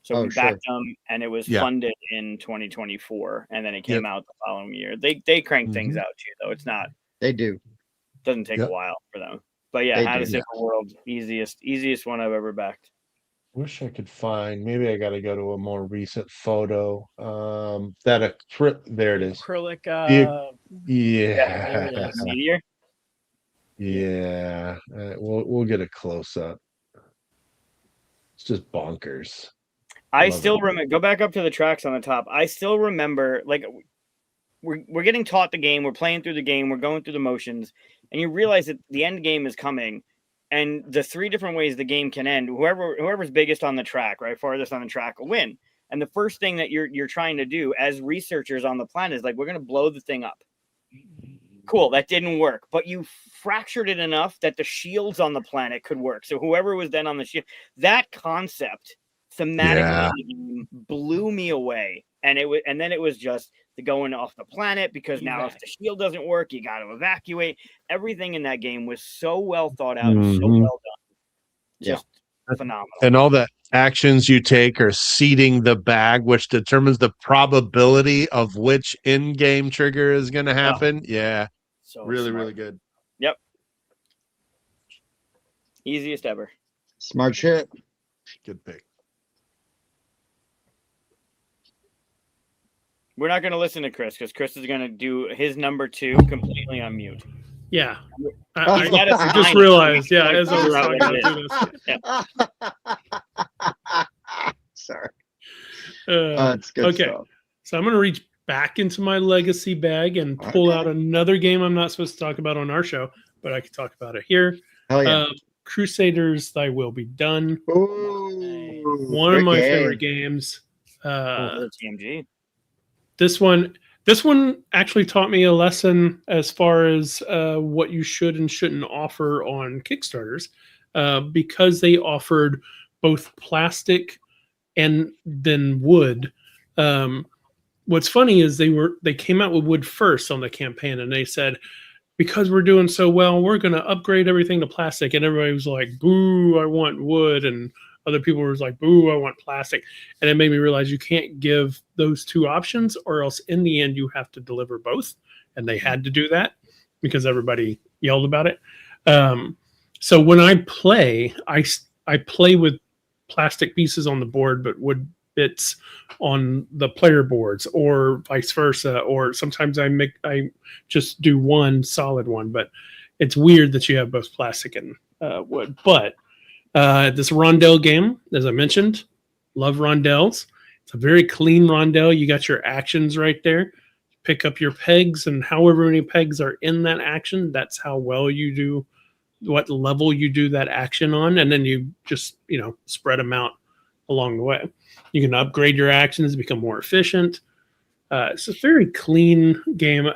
So Oh, we sure. backed them, and it was Yeah. funded in 2024, and then it came out the following year. They crank things out too, though. It's not They do. doesn't take Yep. a while for them. But yeah, They How to do. Save the World, easiest one I've ever backed. Wish I could find. Maybe I got to go to a more recent photo. There it is. Acrylic. Yeah, There it is. Meteor. yeah. We'll get a close up. It's just bonkers. I Love still it. remember. Go back up to the tracks on the top. I still remember, like, we're getting taught the game. We're playing through the game. We're going through the motions, and you realize that the end game is coming, and the 3 different ways the game can end. Whoever's biggest on the track, right, farthest on the track, will win. And the first thing that you're trying to do as researchers on the planet is like, we're going to blow the thing up. Cool, that didn't work, but you fractured it enough that the shields on the planet could work. So whoever was then on the shield, that concept thematically blew me away. And then it was just the going off the planet, because now if the shield doesn't work, you got to evacuate. Everything in that game was so well thought out, so well done, just phenomenal. And all the actions you take are seeding the bag, which determines the probability of which in-game trigger is going to happen. Yeah, So really, smart. really good. Yep, easiest ever. Smart shit. Good pick. We're not going to listen to Chris because Chris is going to do his number 2 completely on mute. Yeah. He's got us I just nine. realized, yeah, as I was Figure out talking what it about this. Sorry. Uh, It's good okay. stuff. So I'm going to reach back into my legacy bag and pull out another game I'm not supposed to talk about on our show, but I can talk about it here. Hell yeah. Crusaders, Thy Will Be Done. Ooh, One of good my game. favorite games. TMG. This one actually taught me a lesson as far as what you should and shouldn't offer on Kickstarters, because they offered both plastic and then wood. What's funny is they came out with wood first on the campaign, and they said, because we're doing so well, we're going to upgrade everything to plastic. And everybody was like, boo, I want wood. And other people were like, boo, I want plastic. And it made me realize you can't give those 2 options, or else in the end you have to deliver both. And they had to do that because everybody yelled about it. So when I play, I play with plastic pieces on the board, but wood bits on the player boards, or vice versa. Or sometimes I just do one solid one, but it's weird that you have both plastic and wood. But this rondel game, as I mentioned, love rondels. It's a very clean rondel. You got your actions right there. Pick up your pegs, and however many pegs are in that action, that's how well you do, what level you do that action on, and then you just spread them out along the way. You can upgrade your actions, become more efficient. It's a very clean game.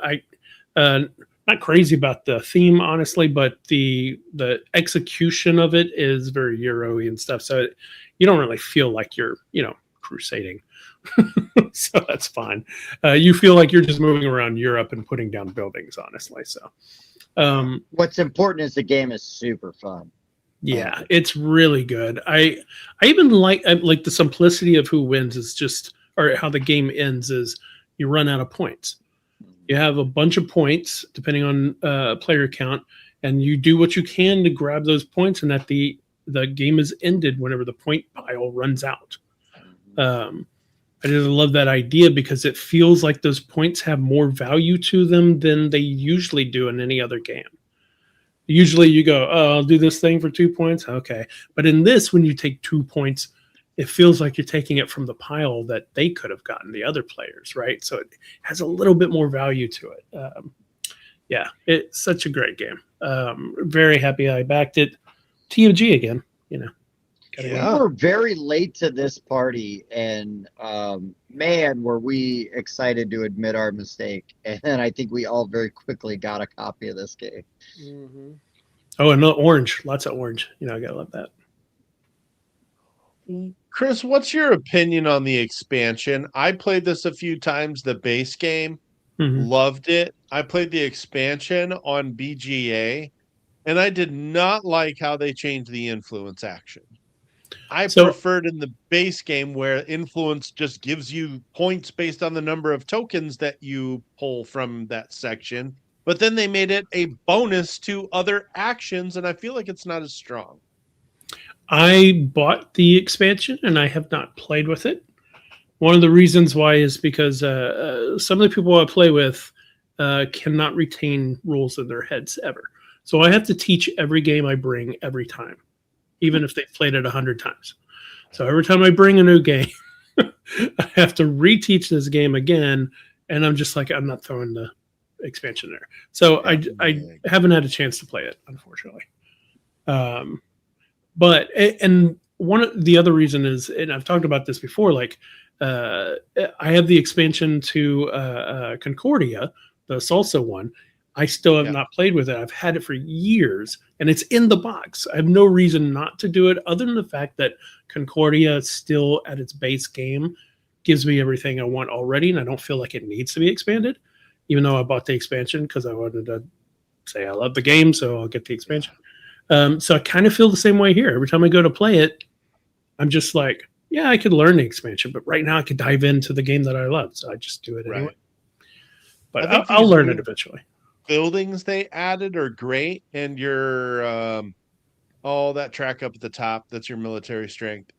Not crazy about the theme, honestly, but the execution of it is very Euro-y and stuff. So you don't really feel like you're, crusading. So that's fine. You feel like you're just moving around Europe and putting down buildings, honestly. So What's important is the game is super fun. yeah, it's really good. I even like the simplicity of who wins is just, or how the game ends is you run out of points. You have a bunch of points depending on player count, and you do what you can to grab those points. And at the the game is ended whenever the point pile runs out. I just love that idea because it feels like those points have more value to them than they usually do in any other game. Usually you go, oh, I'll do this thing for 2 points. Okay. But in this, when you take 2 points, it feels like you're taking it from the pile that they could have gotten, the other players, right? So it has a little bit more value to it. Yeah, it's such a great game. Very happy I backed it. TMG again, you know. We were very late to this party, and man, were we excited to admit our mistake. And I think we all very quickly got a copy of this game. Mm-hmm. Oh, and orange. Lots of orange. You know, I gotta love that. Chris, what's your opinion on the expansion? I played this a few times, the base game. Loved it. I played the expansion on BGA, and I did not like how they changed the influence action. I preferred in the base game where influence just gives you points based on the number of tokens that you pull from that section, but then they made it a bonus to other actions, and I feel like it's not as strong. I bought the expansion, and I have not played with it. One of the reasons why is because some of the people I play with cannot retain rules in their heads ever. So I have to teach every game I bring every time, even if they've played it 100 times. So every time I bring a new game, I have to reteach this game again, and I'm just like, I'm not throwing the expansion there. So I haven't had a chance to play it, unfortunately. But and one of the other reason is, and I've talked about this before, like I have the expansion to Concordia, the Salsa one. I still have not played with it. I've had it for years, and it's in the box. I have no reason not to do it other than the fact that Concordia still at its base game gives me everything I want already, and I don't feel like it needs to be expanded, even though I bought the expansion because I wanted to say I love the game, so I'll get the expansion. So I kind of feel the same way here. Every time I go to play it, I'm just like, yeah, I could learn the expansion, but right now I could dive into the game that I love, so I just do it anyway. But I'll learn it eventually. Buildings they added are great, and your that track up at the top, that's your military strength.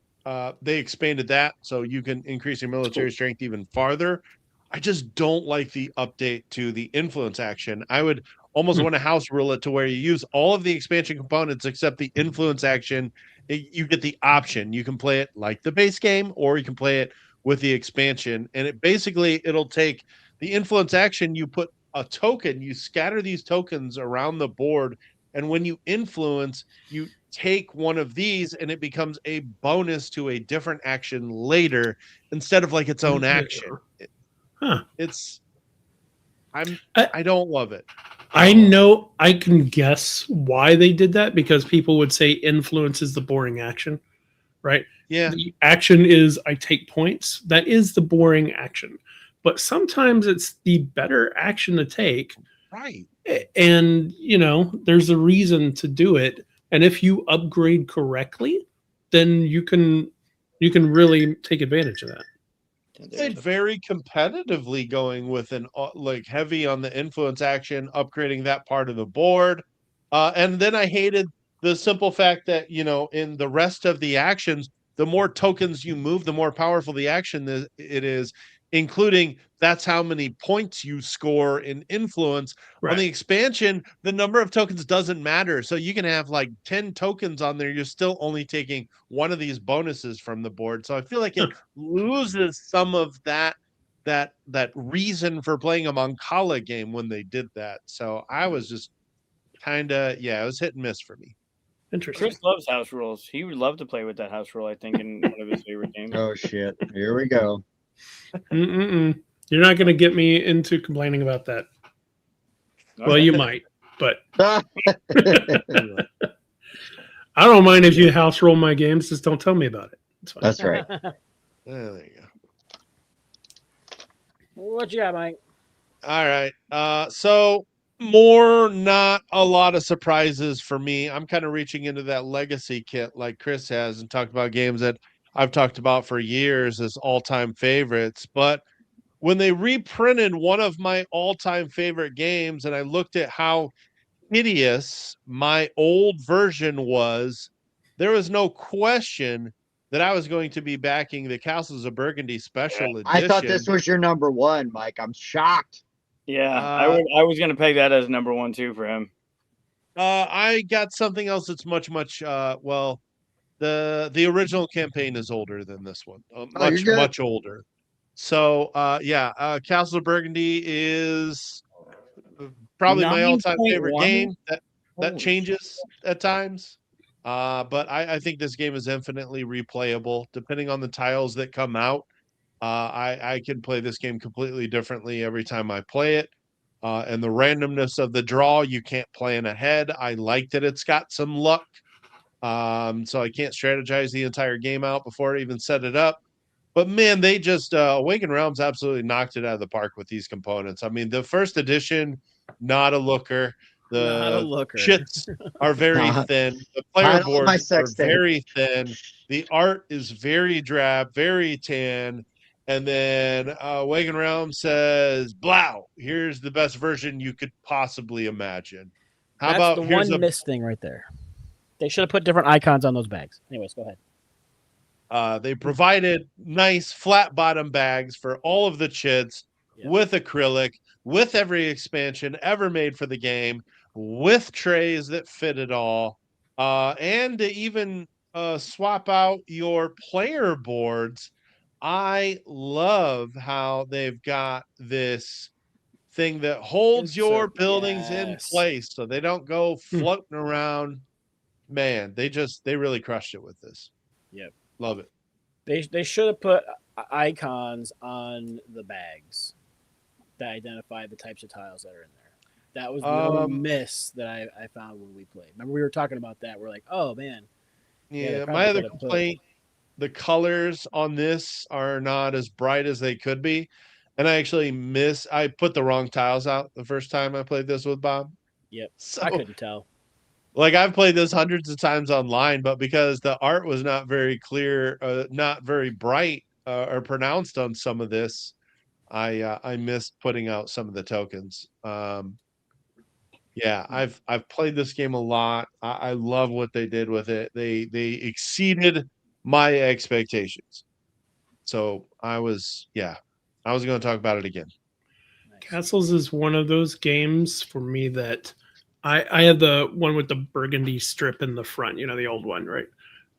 They expanded that so you can increase your military strength even farther. I just don't like the update to the influence action. I would almost want to house rule it to where you use all of the expansion components except the influence action. You get the option. You can play it like the base game, or you can play it with the expansion, and it'll take the influence action. You put a token, you scatter these tokens around the board, and when you influence, you take one of these and it becomes a bonus to a different action later instead of like its own action. I don't love it. I know I can guess why they did that, because people would say influence is the boring action, right? Yeah. The action is I take points. That is the boring action. But sometimes it's the better action to take. Right. And, there's a reason to do it. And if you upgrade correctly, then you can really take advantage of that. Played very competitively going with an like heavy on the influence action, upgrading that part of the board. And then I hated the simple fact that, in the rest of the actions, the more tokens you move, the more powerful the action it is, including that's how many points you score in influence. Right. On the expansion, the number of tokens doesn't matter. So you can have like 10 tokens on there. You're still only taking one of these bonuses from the board. So I feel like it loses some of that reason for playing a Mancala game when they did that. So I was just it was hit and miss for me. Interesting. Chris loves house rules. He would love to play with that house rule, I think, in one of his favorite games. Oh, shit. Here we go. You're not going to get me into complaining about that. Well, you might, but I don't mind if you house roll my games. Just don't tell me about it. It's fine. That's right. There you go. What you got, Mike? All right. So not a lot of surprises for me. I'm kind of reaching into that legacy kit like Chris has and talked about games that I've talked about for years as all-time favorites. But when they reprinted one of my all-time favorite games and I looked at how hideous my old version was, there was no question that I was going to be backing the Castles of Burgundy special edition. I thought this was your number one, Mike. I'm shocked. Yeah, I was gonna peg that as number one too for him. I got something else that's much well, the original campaign is older than this one, much older. So Castles of Burgundy is probably my all-time favorite game. That changes at times, but I think this game is infinitely replayable depending on the tiles that come out. I can play this game completely differently every time I play it. And the randomness of the draw, you can't plan ahead. I like that it's got some luck. So I can't strategize the entire game out before I even set it up. But man, they just Awakened Realms absolutely knocked it out of the park with these components. I mean, the first edition, not a looker. The chits are very thin. The player boards are very thin. The art is very drab, very tan. And then Awakened Realms says, "Blow! Here's the best version you could possibly imagine." That's the one missed thing right there. They should have put different icons on those bags. Anyways, go ahead. They provided nice flat bottom bags for all of the chits with acrylic, with every expansion ever made for the game, with trays that fit it all, and to even swap out your player boards. I love how they've got this thing that holds your buildings in place so they don't go floating around. Man, they really crushed it with this. Yep. Love it. They should have put icons on the bags that identify the types of tiles that are in there. That was the only miss that I found when we played. Remember we were talking about that. We're like, oh man. Yeah, my other complaint, the colors on this are not as bright as they could be. And I put the wrong tiles out the first time I played this with Bob. Yep. So, I couldn't tell. Like I've played this hundreds of times online, but because the art was not very clear, not very bright or pronounced on some of this, I missed putting out some of the tokens. I've played this game a lot. I love what they did with it. They exceeded my expectations. So I was going to talk about it again. Castles is one of those games for me that I had the one with the burgundy strip in the front, the old one, right?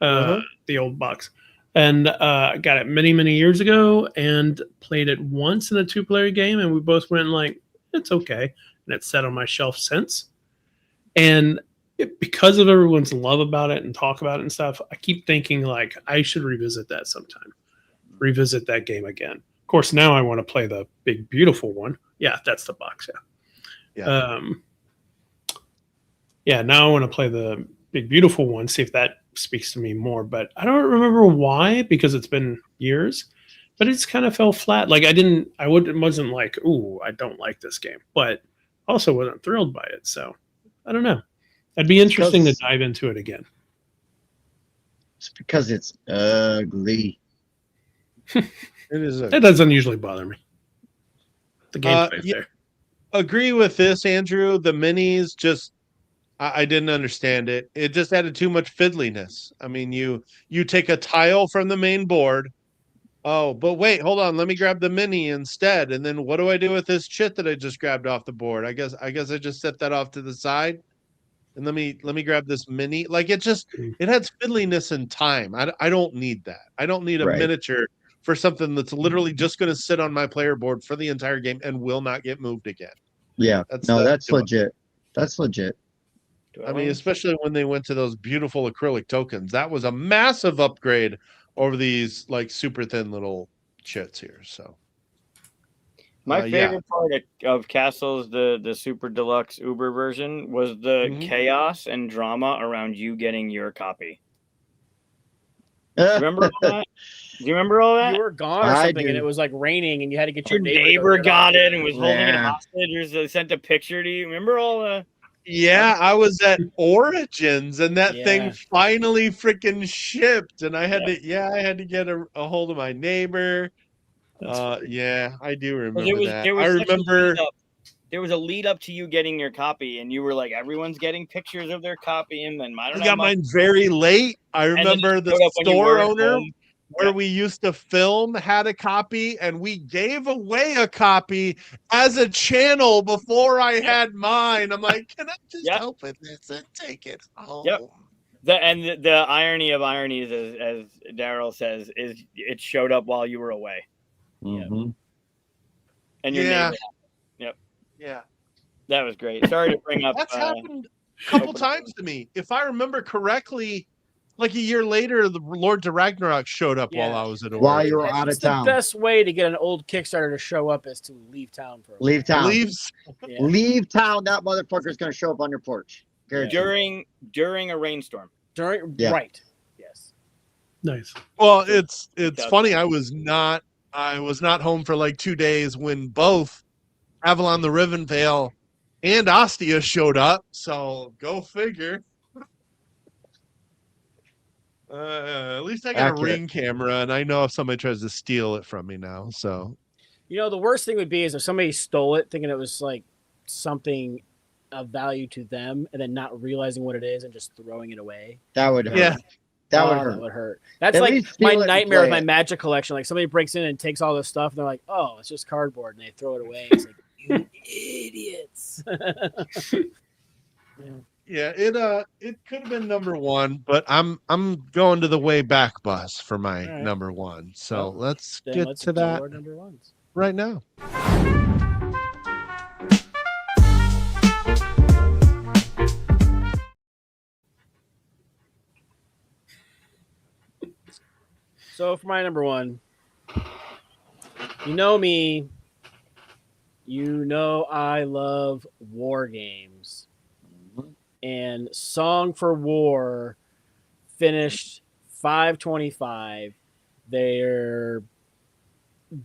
The old box. And I got it many, many years ago and played it once in a 2-player game. And we both went like, it's okay. And it's sat on my shelf since. And because of everyone's love about it and talk about it and stuff, I keep thinking like I should revisit that sometime. Revisit that game again. Of course, now I want to play the big, beautiful one. Yeah, that's the box. Now I want to play the big, beautiful one, see if that speaks to me more. But I don't remember why, because it's been years. But it's kind of fell flat. Like wasn't like, ooh, I don't like this game. But also wasn't thrilled by it. So I don't know. It'd be interesting to dive into it again. It's because it's ugly. It is. It doesn't usually bother me. The game's right there. Agree with this, Andrew. The minis just, I didn't understand it. It just added too much fiddliness. I mean, you take a tile from the main board. Oh, but wait, hold on. Let me grab the mini instead. And then what do I do with this chit that I just grabbed off the board? I guess I just set that off to the side. And let me grab this mini. Like it has fiddliness and time. I don't need that. I don't need a miniature for something that's literally just going to sit on my player board for the entire game and will not get moved again. Yeah. That's legit. That's legit. I mean, especially when they went to those beautiful acrylic tokens. That was a massive upgrade over these like super thin little chits here. So my favorite part of Castles, the super deluxe Uber version, was the chaos and drama around you getting your copy. Remember all that? Do you remember all that? You were gone or something, and it was like raining, and you had to get your neighbor got it and was holding it hostage. Or sent a picture to you. Remember all the? Yeah, I was at Origins, and that thing finally freaking shipped, and I had to get a hold of my neighbor. I do remember that. I remember there was a lead up to you getting your copy, and you were like, everyone's getting pictures of their copy, and then I don't I know. got mine very late. I then it remember the showed up when you store weren't owner home. where Yeah. we used to film had a copy, and we gave away a copy as a channel before I had mine. I'm like, can I just open this and take it home? Yep. The irony of ironies, as Daryl says, is it showed up while you were away. Mhm. And your neighbor. Yep. Yeah. That was great. Sorry to bring up. That's happened a couple times to me. If I remember correctly, like a year later, the Lord to Ragnarok showed up while I was at While Oregon. you were out of town. The best way to get an old Kickstarter to show up is to leave town for a Leave while. town. Leaves. Yeah. Leave town. That motherfucker's going to show up on your porch. Guaranteed. During a rainstorm. Right. Yes. Nice. Well, it's funny. I was not home for like 2 days when both Avalon the Rivenvale and Ostia showed up. So go figure. At least I got a Ring camera, and I know if somebody tries to steal it from me now. So, the worst thing would be is if somebody stole it, thinking it was like something of value to them, and then not realizing what it is and just throwing it away. That would hurt. Yeah. That would hurt. That would hurt. That's At like least my steal it and nightmare with play my it. Magic collection. Like somebody breaks in and takes all this stuff, and they're like, "Oh, it's just cardboard," and they throw it away. It's like, you idiots. yeah, it could have been number one, but I'm going to the way back bus for my number one. So let's get to that our number ones right now. So for my number one, you know me, I love war games. And Song for War finished 525. They're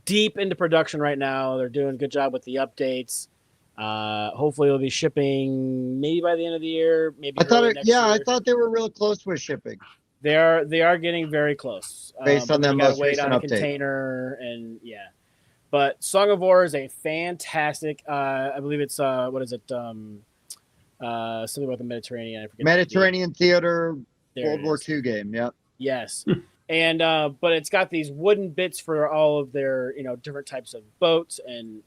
deep into production right now. They're doing a good job with the updates. Hopefully it'll be shipping maybe by the end of the year, maybe I thought next year. I thought they were real close with shipping. They are getting very close. Based on their most wait recent on a update. container and But Song of War is a fantastic. I believe it's what is it? Something about the Mediterranean. I forget. Mediterranean theater There World it War is. II game. Yep. Yes. And but it's got these wooden bits for all of their different types of boats and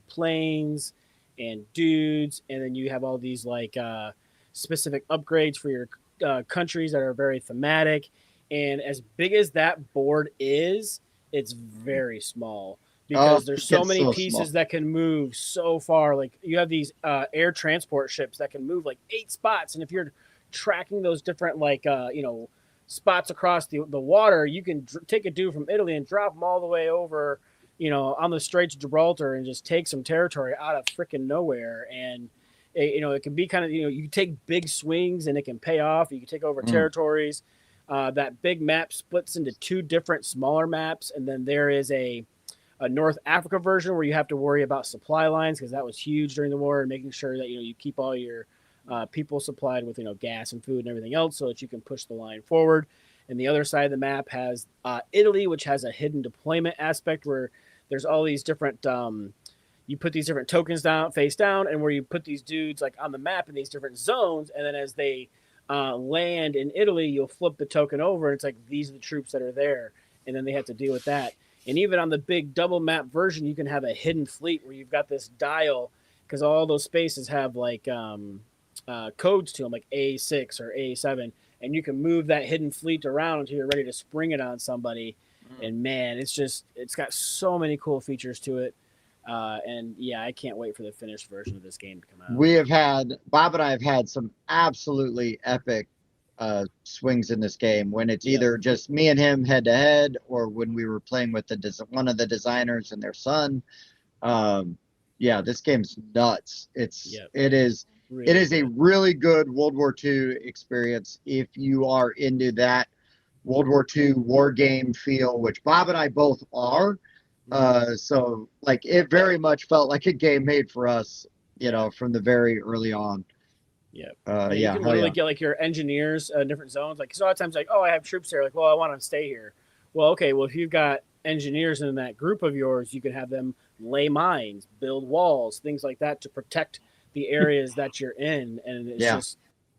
planes and dudes, and then you have all these like specific upgrades for your countries that are very thematic. And as big as that board is, it's very small because there's so many pieces that can move so far. Like you have these air transport ships that can move like 8 spots, and if you're tracking those different like spots across the water, you can take a dude from Italy and drop them all the way over on the Straits of Gibraltar and just take some territory out of freaking nowhere. And it can be kind of you can take big swings and it can pay off. You can take over territories. That big map splits into 2 different smaller maps, and then there is a North Africa version where you have to worry about supply lines because that was huge during the war, and making sure that you keep all your people supplied with gas and food and everything else so that you can push the line forward. And the other side of the map has Italy, which has a hidden deployment aspect where there's all these different you put these different tokens down face down, and where you put these dudes like on the map in these different zones, and then as they land in Italy, you'll flip the token over and it's like these are the troops that are there, and then they have to deal with that. And even on the big double map version, you can have a hidden fleet where you've got this dial, because all those spaces have like codes to them, like A6 or A7, and you can move that hidden fleet around until you're ready to spring it on somebody. And man, it's got so many cool features to it. And I can't wait for the finished version of this game to come out. Bob and I have had some absolutely epic swings in this game when it's either just me and him head to head, or when we were playing with one of the designers and their son. This game's nuts. It is a really good World War II experience if you are into that World War II war game feel, which Bob and I both are. So like it very much felt like a game made for us, from the very early on. You can literally get like your engineers different zones. Like, 'cause a lot of times like, oh, I have troops there. Like, well, I want to stay here. Well, okay. Well, if you've got engineers in that group of yours, you can have them lay mines, build walls, things like that to protect the areas that you're in. And it's just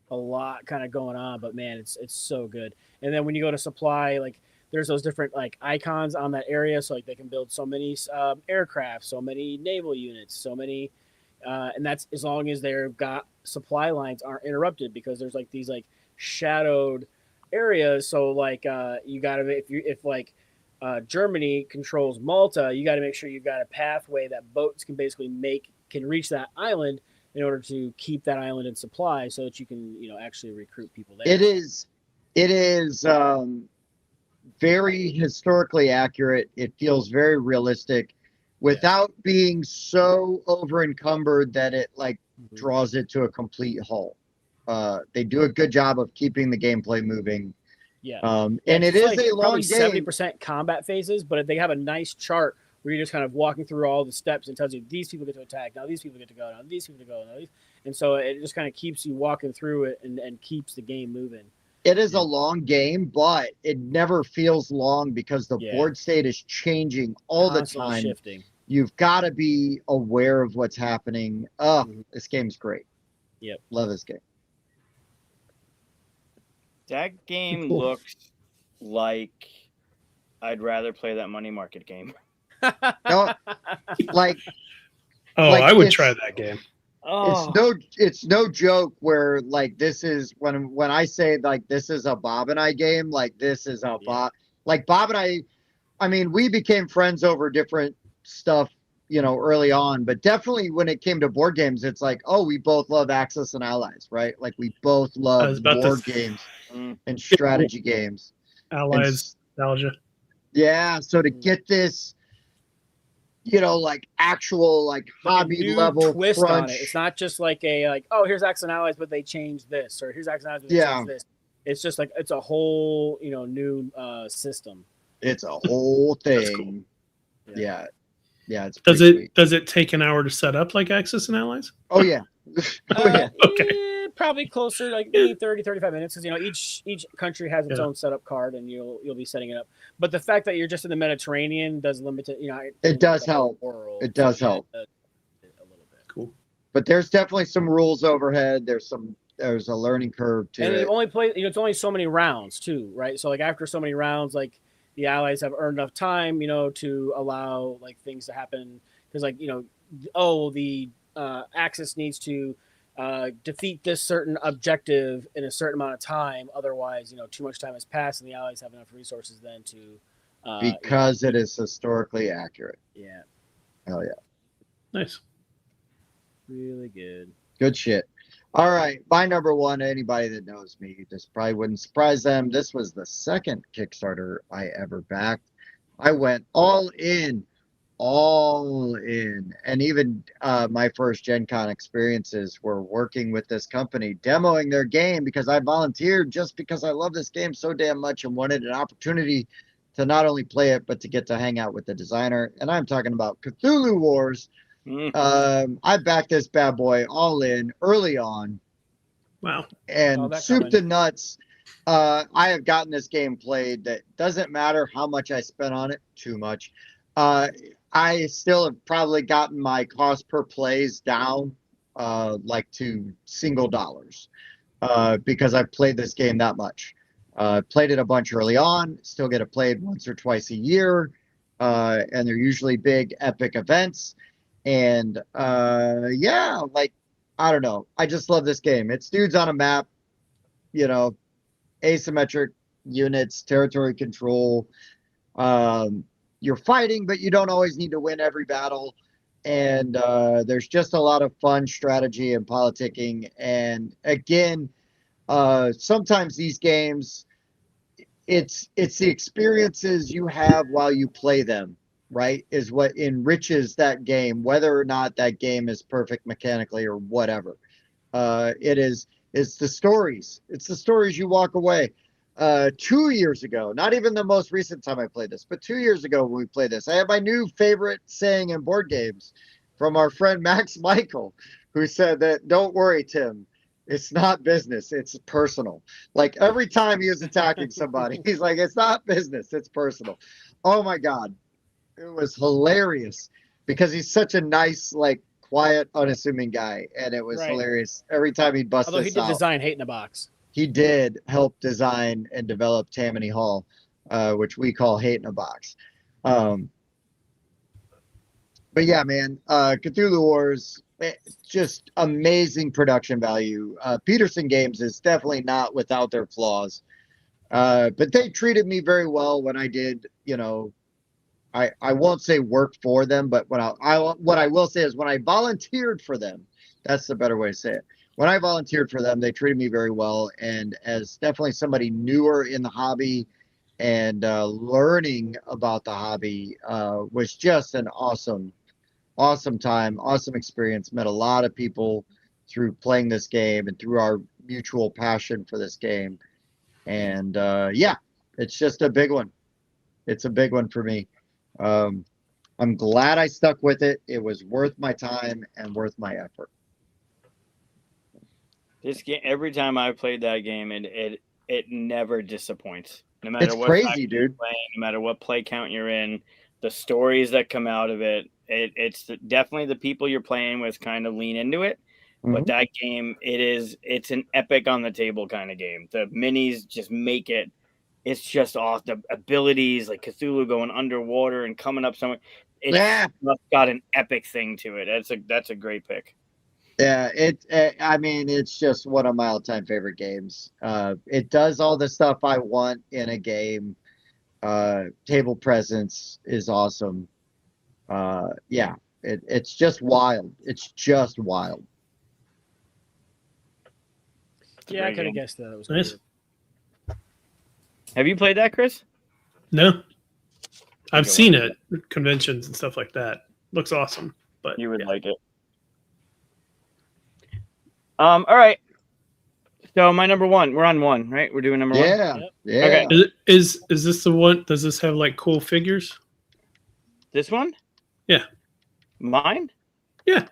a lot kind of going on, but man, it's so good. And then when you go to supply, like there's those different like icons on that area, so like they can build so many aircraft, so many naval units, so many, and that's as long as they've got supply lines aren't interrupted, because there's like these like shadowed areas. So like you gotta, if like Germany controls Malta, you got to make sure you've got a pathway that boats can basically can reach that island in order to keep that island in supply, so that you can actually recruit people there. It is very historically accurate. It feels very realistic without being so over encumbered that it like draws it to a complete halt. They do a good job of keeping the gameplay moving. Yeah. And it is like a long game. 70% combat phases, but they have a nice chart where you're just kind of walking through all the steps and tells you these people get to attack, now these people get to go, now these people to go, and so it just kind of keeps you walking through it and keeps the game moving. It is a long game, but it never feels long because the board state is changing all Constantly the time. Shifting. You've got to be aware of what's happening. This game's great. Yep. Love this game. That game Cool. looks like I'd rather play that money market game. No, like I would it's- try that game. Oh, it's no joke where like this is when I say like this is a Bob and I game, like this is a Bob, like Bob and I mean, we became friends over different stuff, early on, but definitely when it came to board games, it's like, oh, we both love Axis and Allies, right? Like we both love board games and strategy games. Allies, nostalgia. Yeah, so to get this, like actual like hobby new level twist crunch. on it. It's not just like here's Axis and Allies, but they changed this, or here's Axis and Allies, but they changed this. It's just like it's a whole new system. It's a whole That's thing. cool. Yeah. It's Does pretty sweet. does it take an hour to set up like Axis and Allies? Oh yeah. Oh yeah. Okay. Probably closer, like maybe 30-35 minutes, because each country has its own setup card, and you'll be setting it up. But the fact that you're just in the Mediterranean does limit it. It does help. World, It does help. A little bit. Cool. But there's definitely some rules overhead. There's a learning curve to And it. you only play. It's only so many rounds too, right? So like after so many rounds, like the Allies have earned enough time, to allow like things to happen, because like the Axis needs to defeat this certain objective in a certain amount of time. Otherwise, too much time has passed, and the Allies have enough resources then to Because it is historically accurate. Yeah, Hell yeah. Nice. really good. Good shit. All right. My number one, anybody that knows me, this probably wouldn't surprise them. This was the second Kickstarter I ever backed. I went all in. And even my first Gen Con experiences were working with this company, demoing their game, because I volunteered just because I love this game so damn much and wanted an opportunity to not only play it, but to get to hang out with the designer. And I'm talking about Cthulhu Wars. I backed this bad boy all in early on. Wow. And soup to nuts. I have gotten this game played. That doesn't matter how much I spent on it, too much. I still have probably gotten my cost per plays down like to single dollars because I've played this game that much. Played it a bunch early on, still get it played once or twice a year, and they're usually big epic events. And like, I don't know. I just love this game. It's dudes on a map, asymmetric units, territory control. You're fighting, but you don't always need to win every battle. And there's just a lot of fun strategy and politicking. And again, sometimes these games, it's the experiences you have while you play them, right, is what enriches that game, whether or not that game is perfect mechanically or whatever. It's the stories. It's the stories you walk away. 2 years ago, not even the most recent time I played this, but 2 years ago when we played this, I had my new favorite saying in board games from our friend Max Michael, who said that, don't worry, Tim, it's not business, it's personal. Like every time he was attacking somebody, he's like, it's not business, it's personal. Oh my God. It was hilarious. because he's such a nice, like, quiet, unassuming guy, and it was Right. hilarious every time he'd bust Although he this did out. design Hate in a Box. He did help design and develop Tammany Hall, which we call Hate in a Box. But yeah, man, Cthulhu Wars, just amazing production value. Peterson Games is definitely not without their flaws, but they treated me very well when I did, I won't say work for them, but what I will say is when I volunteered for them, that's the better way to say it. When I volunteered for them, they treated me very well. And as definitely somebody newer in the hobby and learning about the hobby was just an awesome time, awesome experience. Met a lot of people through playing this game and through our mutual passion for this game. And yeah, it's just a big one. It's a big one for me. I'm glad I stuck with it. It was worth my time and worth my effort. This game, every time I played that game, it never disappoints. No matter It's what crazy, faction dude. you're playing, no matter what play count you're in, the stories that come out of it, it's definitely the people you're playing with kind of lean into it. But that game, it's an epic on the table kind of game. The minis just make it. It's just off the abilities like Cthulhu going underwater and coming up somewhere. It's got an epic thing to it. That's a great pick. Yeah, I mean, it's just one of my all-time favorite games. It does all the stuff I want in a game. Table presence is awesome. Yeah, it's just wild. It's just wild. Yeah, I could have guessed that. It was Nice. weird. Have you played that, Chris? No, I've seen it at conventions and stuff like that. Looks awesome, but You would like it. All right. So my number one, we're on one, right? We're doing number one. Yeah, Yep. yeah. Okay. Is this the one? Does this have like cool figures? This one? Yeah. Mine? Yeah.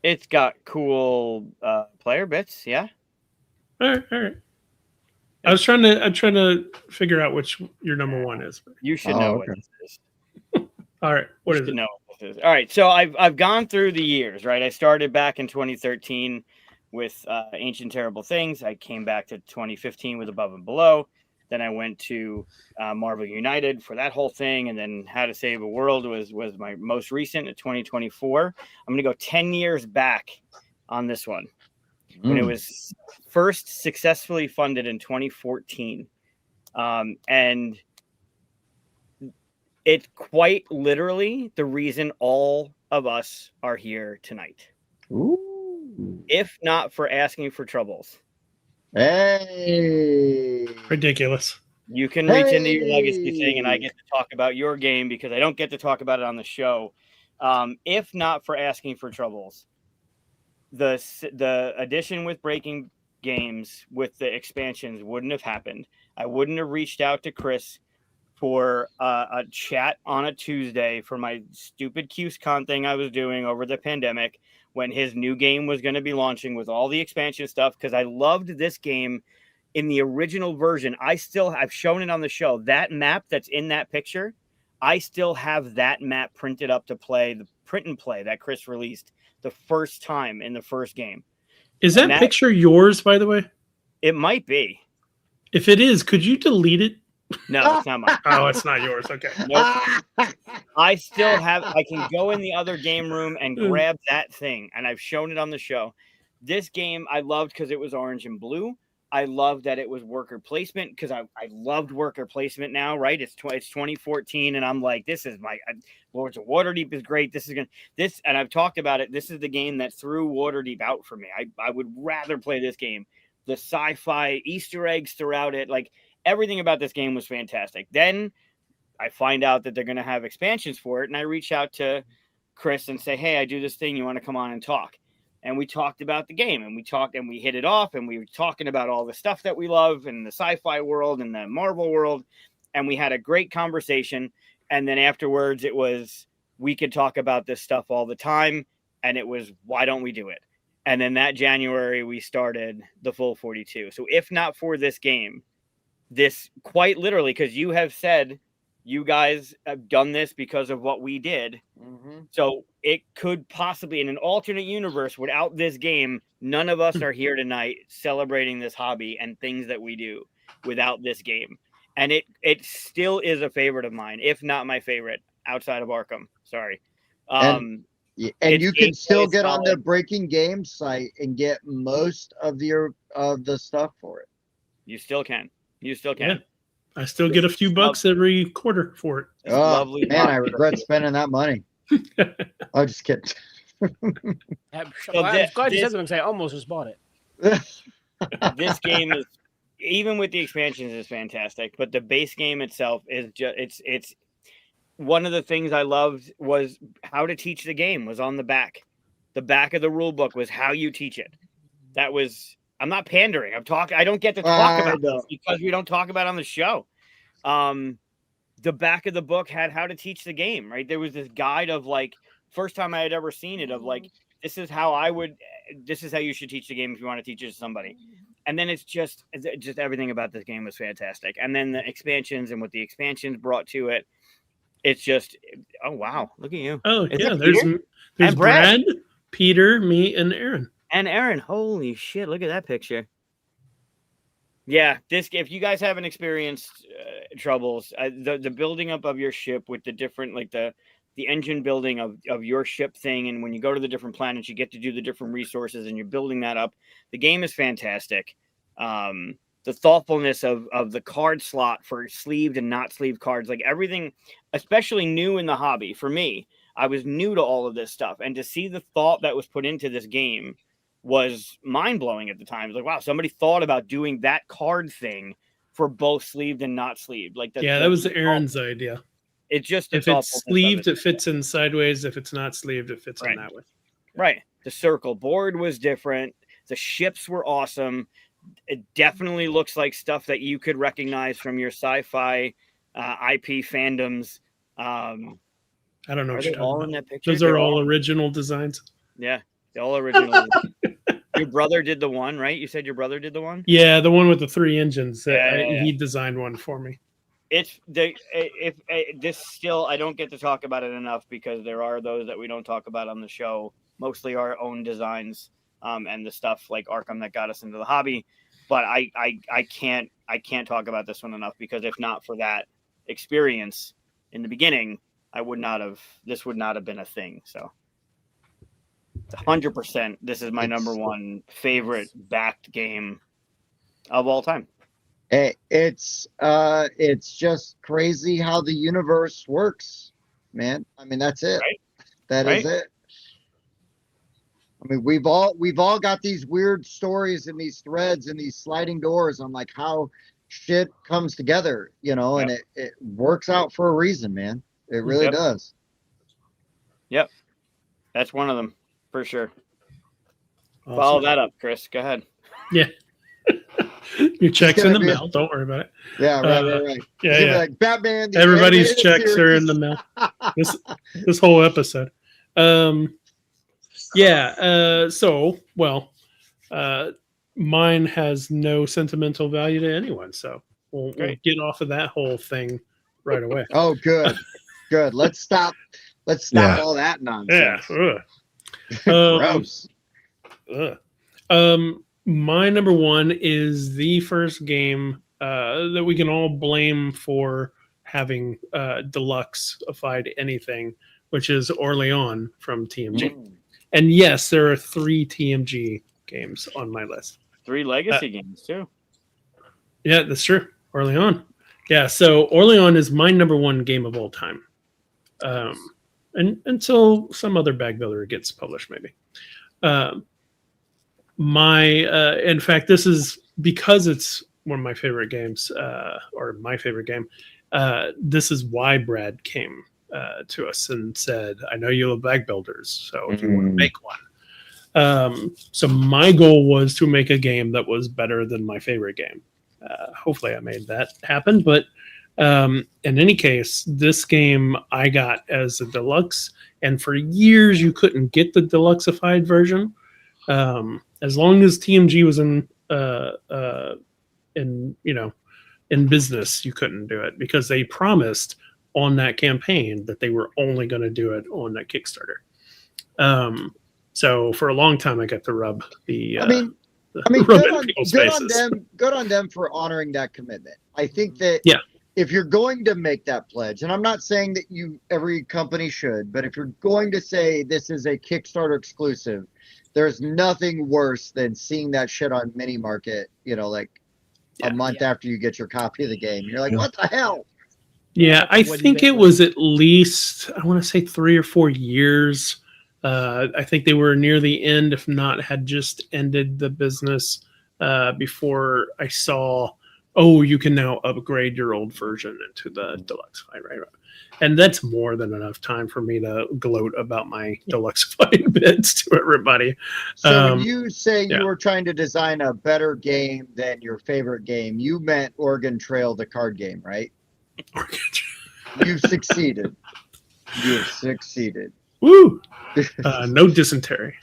It's got cool player bits. Yeah. All right. I'm trying to figure out which your number one is. You should know what okay. this is. All right, what You is should it? know what this is. All right. So I've gone through the years, right? I started back in 2013 with Ancient Terrible Things. I came back to 2015 with Above and Below. Then I went to Marvel United for that whole thing, and then How to Save a World was my most recent in 2024. I'm going to go 10 years back on this one. When it was first successfully funded in 2014. And it's quite literally the reason all of us are here tonight. Ooh. If not for Asking for Troubles. Hey. Ridiculous. You can reach into your legacy thing, and I get to talk about your game because I don't get to talk about it on the show. If not for Asking for Troubles, the addition with Breaking Games with the expansions wouldn't have happened. I wouldn't have reached out to Chris for a chat on a Tuesday for my stupid QSCon thing I was doing over the pandemic when his new game was going to be launching with all the expansion stuff, because I loved this game in the original version. I've shown it on the show. That map that's in that picture, I still have that map printed up to play the print and play that Chris released the first time in the first game. Is that picture yours, by the way? It might be. If it is, could you delete it? No, it's not mine. Oh, it's not yours. Okay. Nope. I can go in the other game room and grab that thing, and I've shown it on the show. This game I loved because it was orange and blue. I loved that it was worker placement because I loved worker placement now, right? It's 2014, and I'm like, this is my Lords of Waterdeep is great. And I've talked about it. This is the game that threw Waterdeep out for me. I would rather play this game. The sci-fi Easter eggs throughout it, like everything about this game was fantastic. Then I find out that they're going to have expansions for it, and I reach out to Chris and say, hey, I do this thing. You want to come on and talk? And we talked about the game, and we hit it off, and we were talking about all the stuff that we love in the sci-fi world and the Marvel world. And we had a great conversation. And then afterwards it was, we could talk about this stuff all the time. And it was, why don't we do it? And then that January we started the full 42. So if not for this game, this quite literally, because you have said You guys have done this because of what we did. Mm-hmm. So it could possibly, in an alternate universe, without this game, none of us are here tonight celebrating this hobby and things that we do without this game. And it still is a favorite of mine, if not my favorite, outside of Arkham. Sorry. And you can still get on the Breaking Games site and get most of the stuff for it. You still can. Yeah. I still get a few bucks every quarter for it. It's Oh, lovely. man, I regret spending that money. I'm just kidding. I'm glad you said something. I almost just bought it. This game is, even with the expansions, is fantastic. But the base game itself is just it's one of the things I loved was how to teach the game was on the back. The back of the rule book was how you teach it. That was, I'm not pandering. I don't get to talk about this because we don't talk about it on the show. The back of the book had how to teach the game, right? There was this guide of like, first time I had ever seen it, of like, this is how you should teach the game if you want to teach it to somebody. And then it's just everything about this game was fantastic. And then the expansions and what the expansions brought to it, it's just, oh wow, look at you. Oh yeah, there's Brad, Peter, me, and Aaron. And Aaron, holy shit, look at that picture. Yeah, if you guys haven't experienced troubles, the building up of your ship with the different, like the engine building of your ship thing, and when you go to the different planets, you get to do the different resources, and you're building that up. The game is fantastic. The thoughtfulness of the card slot for sleeved and not sleeved cards, like everything, especially new in the hobby. For me, I was new to all of this stuff, and to see the thought that was put into this game was mind-blowing at the time. It was like, wow, somebody thought about doing that card thing for both sleeved and not sleeved. Like that was Aaron's idea. It's just, if it's sleeved, it fits in sideways. If it's not sleeved, it fits in that way. Right. The circle board was different. The ships were awesome. It definitely looks like stuff that you could recognize from your sci-fi IP fandoms. I don't know. Are they all in that picture? Those are all original designs. Yeah, they're all original. Your brother did the one, right? You said your brother did the one? Yeah, the one with the 3 engines. He designed one for me. This still, I don't get to talk about it enough because there are those that we don't talk about on the show, mostly our own designs, and the stuff like Arkham that got us into the hobby. But I can't talk about this one enough, because if not for that experience in the beginning, this would not have been a thing. So 100%, this is my number one favorite backed game of all time. It's just crazy how the universe works, man. I mean, that's it. Right. That is it. I mean, we've all got these weird stories and these threads and these sliding doors on like how shit comes together, and it works out for a reason, man. It really does. Yep. That's one of them for sure. Awesome. Follow that up, Chris. Go ahead. Yeah. Your check's in the mail. Don't worry about it. Yeah, right. Yeah. Like Batman. Everybody's checks are in the mail. This whole episode. Mine has no sentimental value to anyone, so we'll get off of that whole thing right away. Oh, good. Let's stop all that nonsense. Yeah. Gross. My number one is the first game that we can all blame for having deluxe-ified anything, which is Orleans from TMG. And yes, there are 3 TMG games on my list. 3 legacy games too. Yeah, that's true. Orleans. Yeah, so Orleans is my number one game of all time. And until some other bag builder gets published, maybe. In fact, this is because it's one of my favorite games, or my favorite game. This is why Brad came to us and said, I know you love bag builders, so if you want to make one. So my goal was to make a game that was better than my favorite game. Hopefully I made that happen, but in any case, this game I got as a deluxe, and for years you couldn't get the deluxeified version. As long as TMG was in business, you couldn't do it because they promised on that campaign that they were only going to do it on that Kickstarter. So for a long time, I got to rub the. Good on them for honoring that commitment. I think that Yeah. if you're going to make that pledge, and I'm not saying that every company should, but if you're going to say this is a Kickstarter exclusive, there's nothing worse than seeing that shit on Mini Market, like a month after you get your copy of the game. You're like, what the hell? Yeah, I think it was at least, I want to say 3 or 4 years. I think they were near the end, if not had just ended the business before I saw, you can now upgrade your old version into the deluxe fight, right? And that's more than enough time for me to gloat about my deluxe fight bits to everybody. So when you say you were trying to design a better game than your favorite game, you meant Oregon Trail, the card game, right? You've succeeded. You've succeeded. Woo! No dysentery.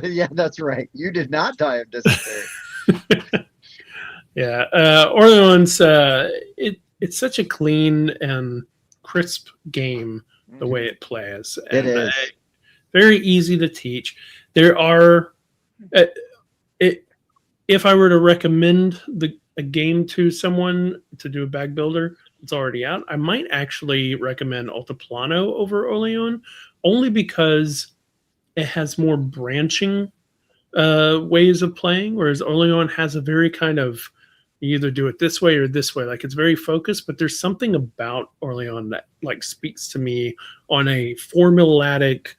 Yeah, that's right. You did not die of dysentery. Yeah, Orleans. It's such a clean and crisp game the way it plays. It is very easy to teach. There are, if I were to recommend a game to someone to do a bag builder, it's already out. I might actually recommend Altiplano over Orleans, only because it has more branching ways of playing, whereas Orleans has a very kind of, you either do it this way or this way. Like, it's very focused, but there's something about Orleans that like speaks to me on a formulatic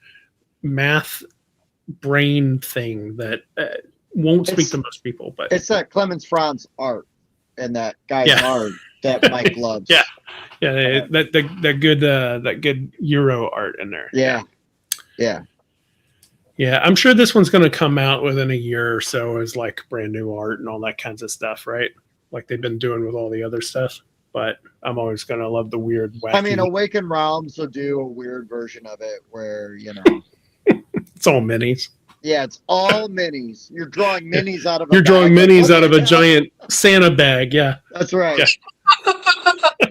math brain thing that won't speak to most people. But it's that Clemens Franz art and that guy's art that Mike loves. That good Euro art in there. Yeah. I'm sure this one's going to come out within a year or so as like brand new art and all that kinds of stuff, right? Like they've been doing with all the other stuff. But I'm always going to love the weird, wacky. I mean, Awakened Realms will do a weird version of it where, it's all minis. Yeah, it's all minis. You're drawing minis out of You're drawing minis out of a giant Santa bag. Yeah. That's right. Yeah.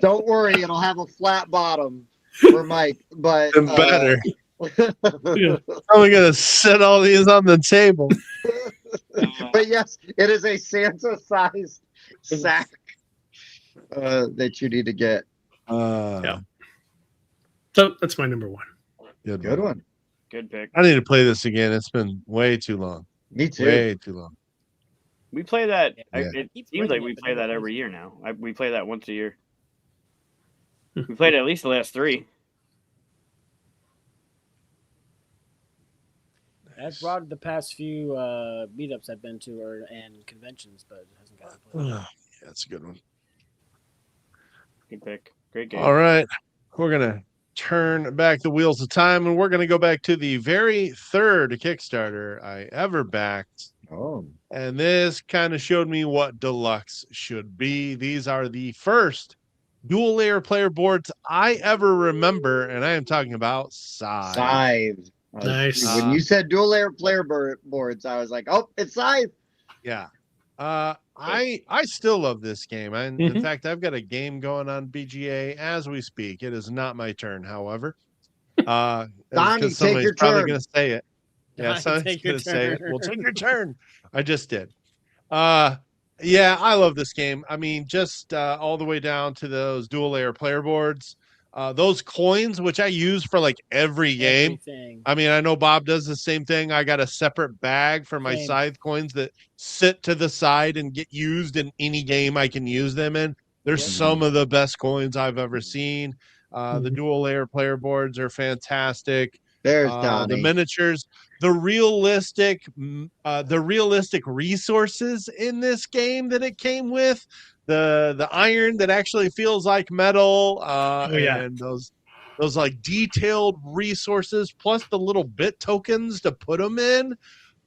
Don't worry, it'll have a flat bottom for Mike, but better. I'm gonna set all these on the table. But yes, it is a Santa-sized sack that you need to get. So that's my number one. Good one. Good pick. I need to play this again. It's been way too long. Me too. Way too long. We play that. Yeah. It seems like we play that every year now. We play that once a year. We played at least the last 3. I've brought the past few meetups I've been to and conventions, but it hasn't gotten played. Yeah, that's a good one. Good pick. Great game. All right. We're going to turn back the wheels of time, and we're going to go back to the very third Kickstarter I ever backed. Oh. And this kind of showed me what deluxe should be. These are the first dual layer player boards I ever remember, and I am talking about Scythe. Nice. When you said dual layer player boards, I was like, oh, it's Scythe. Yeah. I still love this game. In fact, I've got a game going on BGA as we speak. It is not my turn, however. Donnie, somebody's take your probably turn. going to say it. Yeah, Donnie, somebody's take your going to say it. turn. Well, take your turn. I just did. Yeah, I love this game. I mean, just all the way down to those dual layer player boards. Those coins, which I use for like every game. Everything. I mean, I know Bob does the same thing. I got a separate bag for my Same. Scythe coins that sit to the side and get used in any game I can use them in. There's some of the best coins I've ever seen. The dual layer player boards are fantastic. There's Donnie. The miniatures, the realistic resources in this game that it came with. The iron that actually feels like metal, and those like detailed resources, plus the little bit tokens to put them in.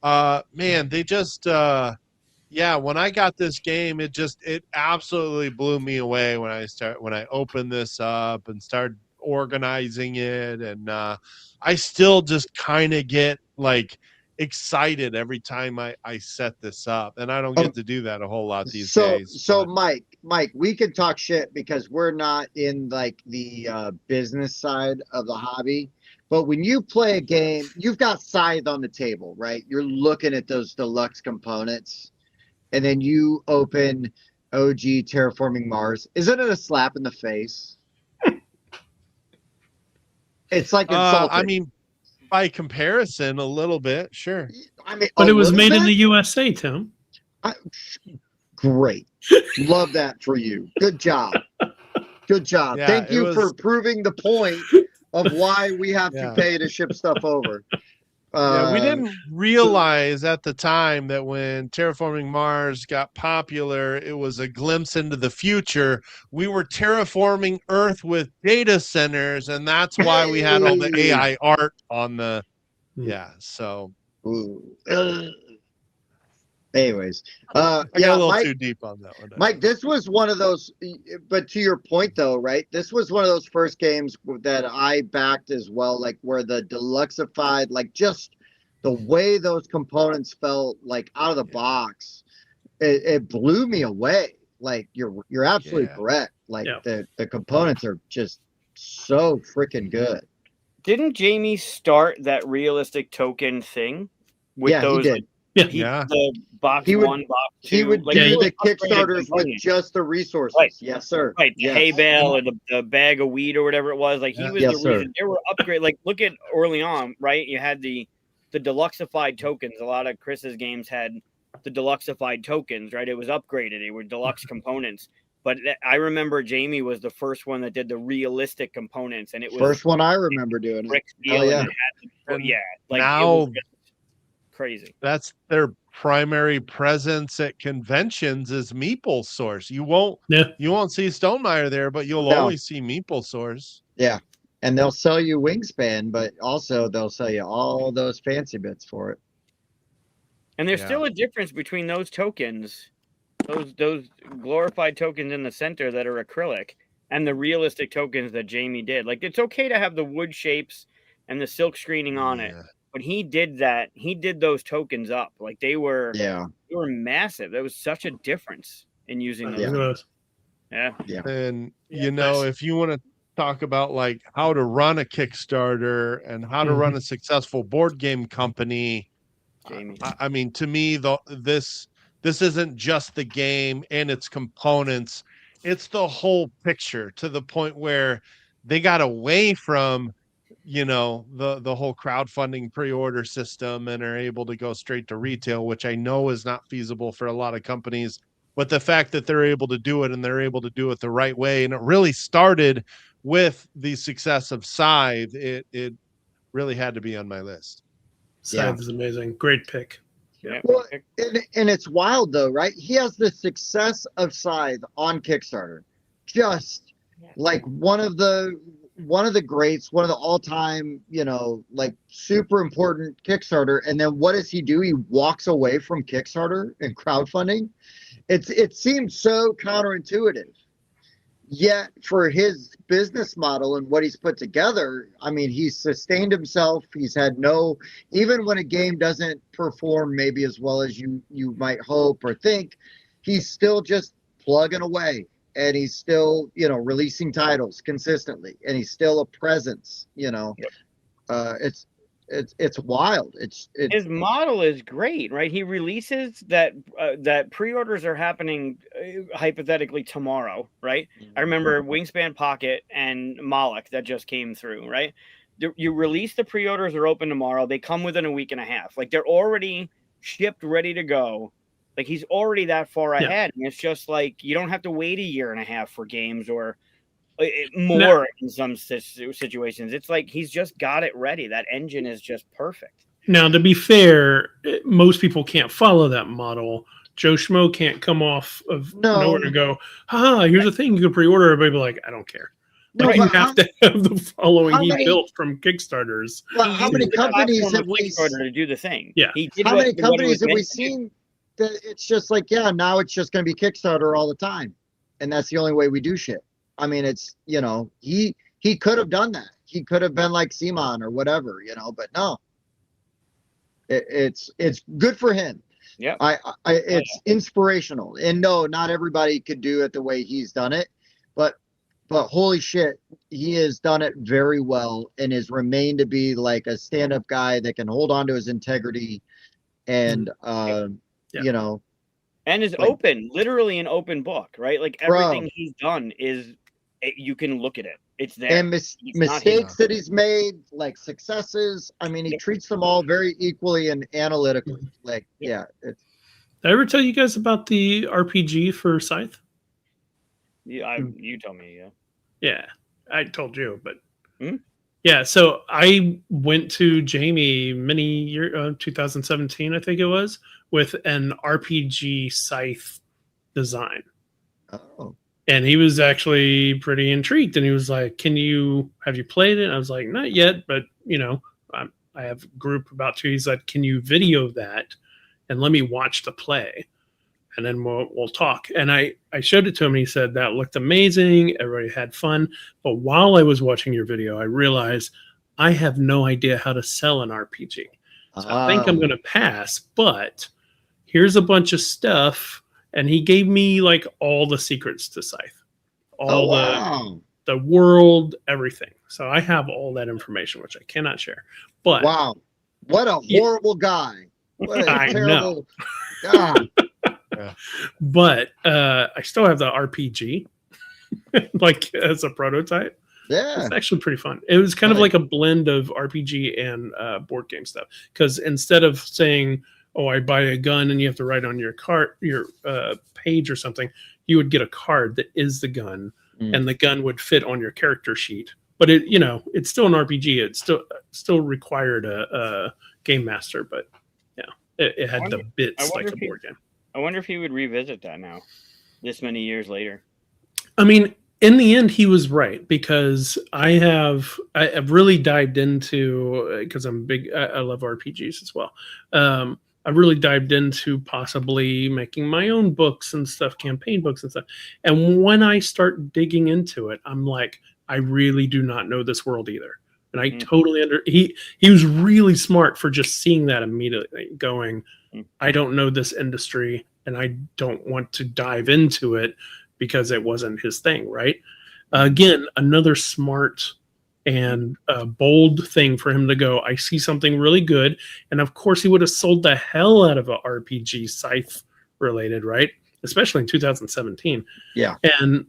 Man, they just when I got this game, it absolutely blew me away when I opened this up and started organizing it, and I still just kind of get like excited every time I set this up, and I don't get to do that a whole lot these days. So Mike, Mike, we can talk shit because we're not in like the business side of the hobby. But when you play a game, you've got Scythe on the table, right? You're looking at those deluxe components, and then you open OG Terraforming Mars. Isn't it a slap in the face? It's like insulting. I mean, by comparison, a little bit, sure. I mean, But a it was little made in bit? the USA, Tim. Great. Love that for you. Good job. Good job. Yeah, Thank it you was- for proving the point of why we have Yeah. to pay to ship stuff over. Yeah, we didn't realize at the time that when Terraforming Mars got popular, it was a glimpse into the future. We were terraforming Earth with data centers, and that's why we had all the Hey. AI art on the. Hmm. Yeah, so Ooh. Anyways, I got yeah, a little Mike, too deep on that one. Mike, this was one of those, but to your point though, right? This was one of those first games that I backed as well, like where the deluxeified, like just the way those components felt like out of the box, it blew me away. Like you're absolutely Yeah. correct. Like Yeah. the components are just so freaking good. Didn't Jamie start that realistic token thing with Yeah, those? he did. Yeah. Yeah. The box He would- 1, box 2. He would like, do he the was upgraded Kickstarters with components. just the resources. Right. Yes, sir. Right, the Yes. hay bale or the bag of wheat or whatever it was. Like he was Yes, the sir. reason there were upgrade. Like look at early on, right? You had the deluxeified tokens. A lot of Chris's games had the deluxeified tokens, right? It was upgraded. They were deluxe components. But I remember Jamie was the first one that did the realistic components, and it was First one I remember doing it. brick Hell steel. yeah. And it had And yeah, like it now- was just crazy. That's their primary presence at conventions is Meeple Source. You won't see Stonemeyer there, but you'll No. always see Meeple Source. Yeah. And they'll sell you Wingspan, but also they'll sell you all those fancy bits for it. And there's Yeah. still a difference between those tokens, those glorified tokens in the center that are acrylic, and the realistic tokens that Jamie did. Like it's okay to have the wood shapes and the silk screening on it, Yeah. but he did that. He did those tokens up like they were Yeah. massive. There was such a difference in using those. Yeah. Look at those. Yeah. And Yeah, you know, nice. if you want to talk about like how to run a Kickstarter and how to run a successful board game company, Jamie. I mean, to me, this isn't just the game and its components; it's the whole picture. To the point where they got away from, you know, the whole crowdfunding pre-order system and are able to go straight to retail, which I know is not feasible for a lot of companies. But the fact that they're able to do it and they're able to do it the right way, and it really started with the success of Scythe, it really had to be on my list. Scythe is amazing. Great pick. Yeah. Well, and it's wild though, right? He has the success of Scythe on Kickstarter. Just like one of the greats, one of the all-time, you know, like super important Kickstarter. And then what does he do? He walks away from Kickstarter and crowdfunding. It seems so counterintuitive. Yet for his business model and what he's put together, I mean, he's sustained himself. He's had even when a game doesn't perform maybe as well as you might hope or think, he's still just plugging away, and he's still, you know, releasing titles consistently, and he's still a presence, you know. It's wild. His model is great, right? He releases that pre-orders are happening hypothetically tomorrow, right? I remember Wingspan Pocket and Moloch that just came through, right? You release the pre-orders are open tomorrow. They come within a week and a half. Like they're already shipped, ready to go. Like he's already that far ahead. And it's just like you don't have to wait a year and a half for games or more in some situations. It's like he's just got it ready. That engine is just perfect. Now, to be fair, most people can't follow that model. Joe Schmo can't come off of nowhere to go, here's a thing you can pre-order. Everybody be like, I don't care. Like you have to have the following he built from Kickstarters. Well, how many companies have we to do the thing? Yeah. How many companies have we seen that it's just like, now it's just going to be Kickstarter all the time, and that's the only way we do shit. I mean, it's, you know, he could have done that. He could have been like Simon or whatever, you know, but no. It's good for him. Yeah. It's inspirational, and no, not everybody could do it the way he's done it, but holy shit, he has done it very well and has remained to be like a stand-up guy that can hold on to his integrity and you know, and is like, open, literally an open book, right? Like everything he's done is you can look at it. It's there. And mistakes that he's made, like successes. I mean, he treats them all very equally and analytically. Like, it's. Did I ever tell you guys about the RPG for Scythe? Yeah, you told me. Yeah, I told you, but yeah. So I went to Jamie 2017, I think it was, with an RPG Scythe design. Oh. And he was actually pretty intrigued, and he was like, have you played it? And I was like, not yet, but I have a group about to. He's like, can you video that and let me watch the play, and then we'll talk. And I showed it to him, and he said that looked amazing. Everybody had fun. But while I was watching your video, I realized I have no idea how to sell an RPG. So I think I'm going to pass, but here's a bunch of stuff. And he gave me like all the secrets to Scythe, the world, everything. So I have all that information, which I cannot share. But wow, what a horrible guy! What a terrible God. But I still have the RPG, like as a prototype. Yeah, it's actually pretty fun. It was kind of like a blend of RPG and board game stuff. Because instead of saying, "Oh, I buy a gun," and you have to write on your page or something, you would get a card that is the gun, and the gun would fit on your character sheet. But it's still an RPG. It still required a game master, but it had the bits like a board game. I wonder if he would revisit that now, this many years later. I mean, in the end, he was right, because I've really dived into, because I'm big. I love RPGs as well. I really dived into possibly making my own books and stuff, campaign books and stuff. And when I start digging into it, I'm like, I really do not know this world either. And I totally he was really smart for just seeing that immediately, going, I don't know this industry, and I don't want to dive into it because it wasn't his thing, right? Again, another smart and a bold thing for him to go, I see something really good. And of course, he would have sold the hell out of a RPG Scythe related, right? Especially in 2017. Yeah. And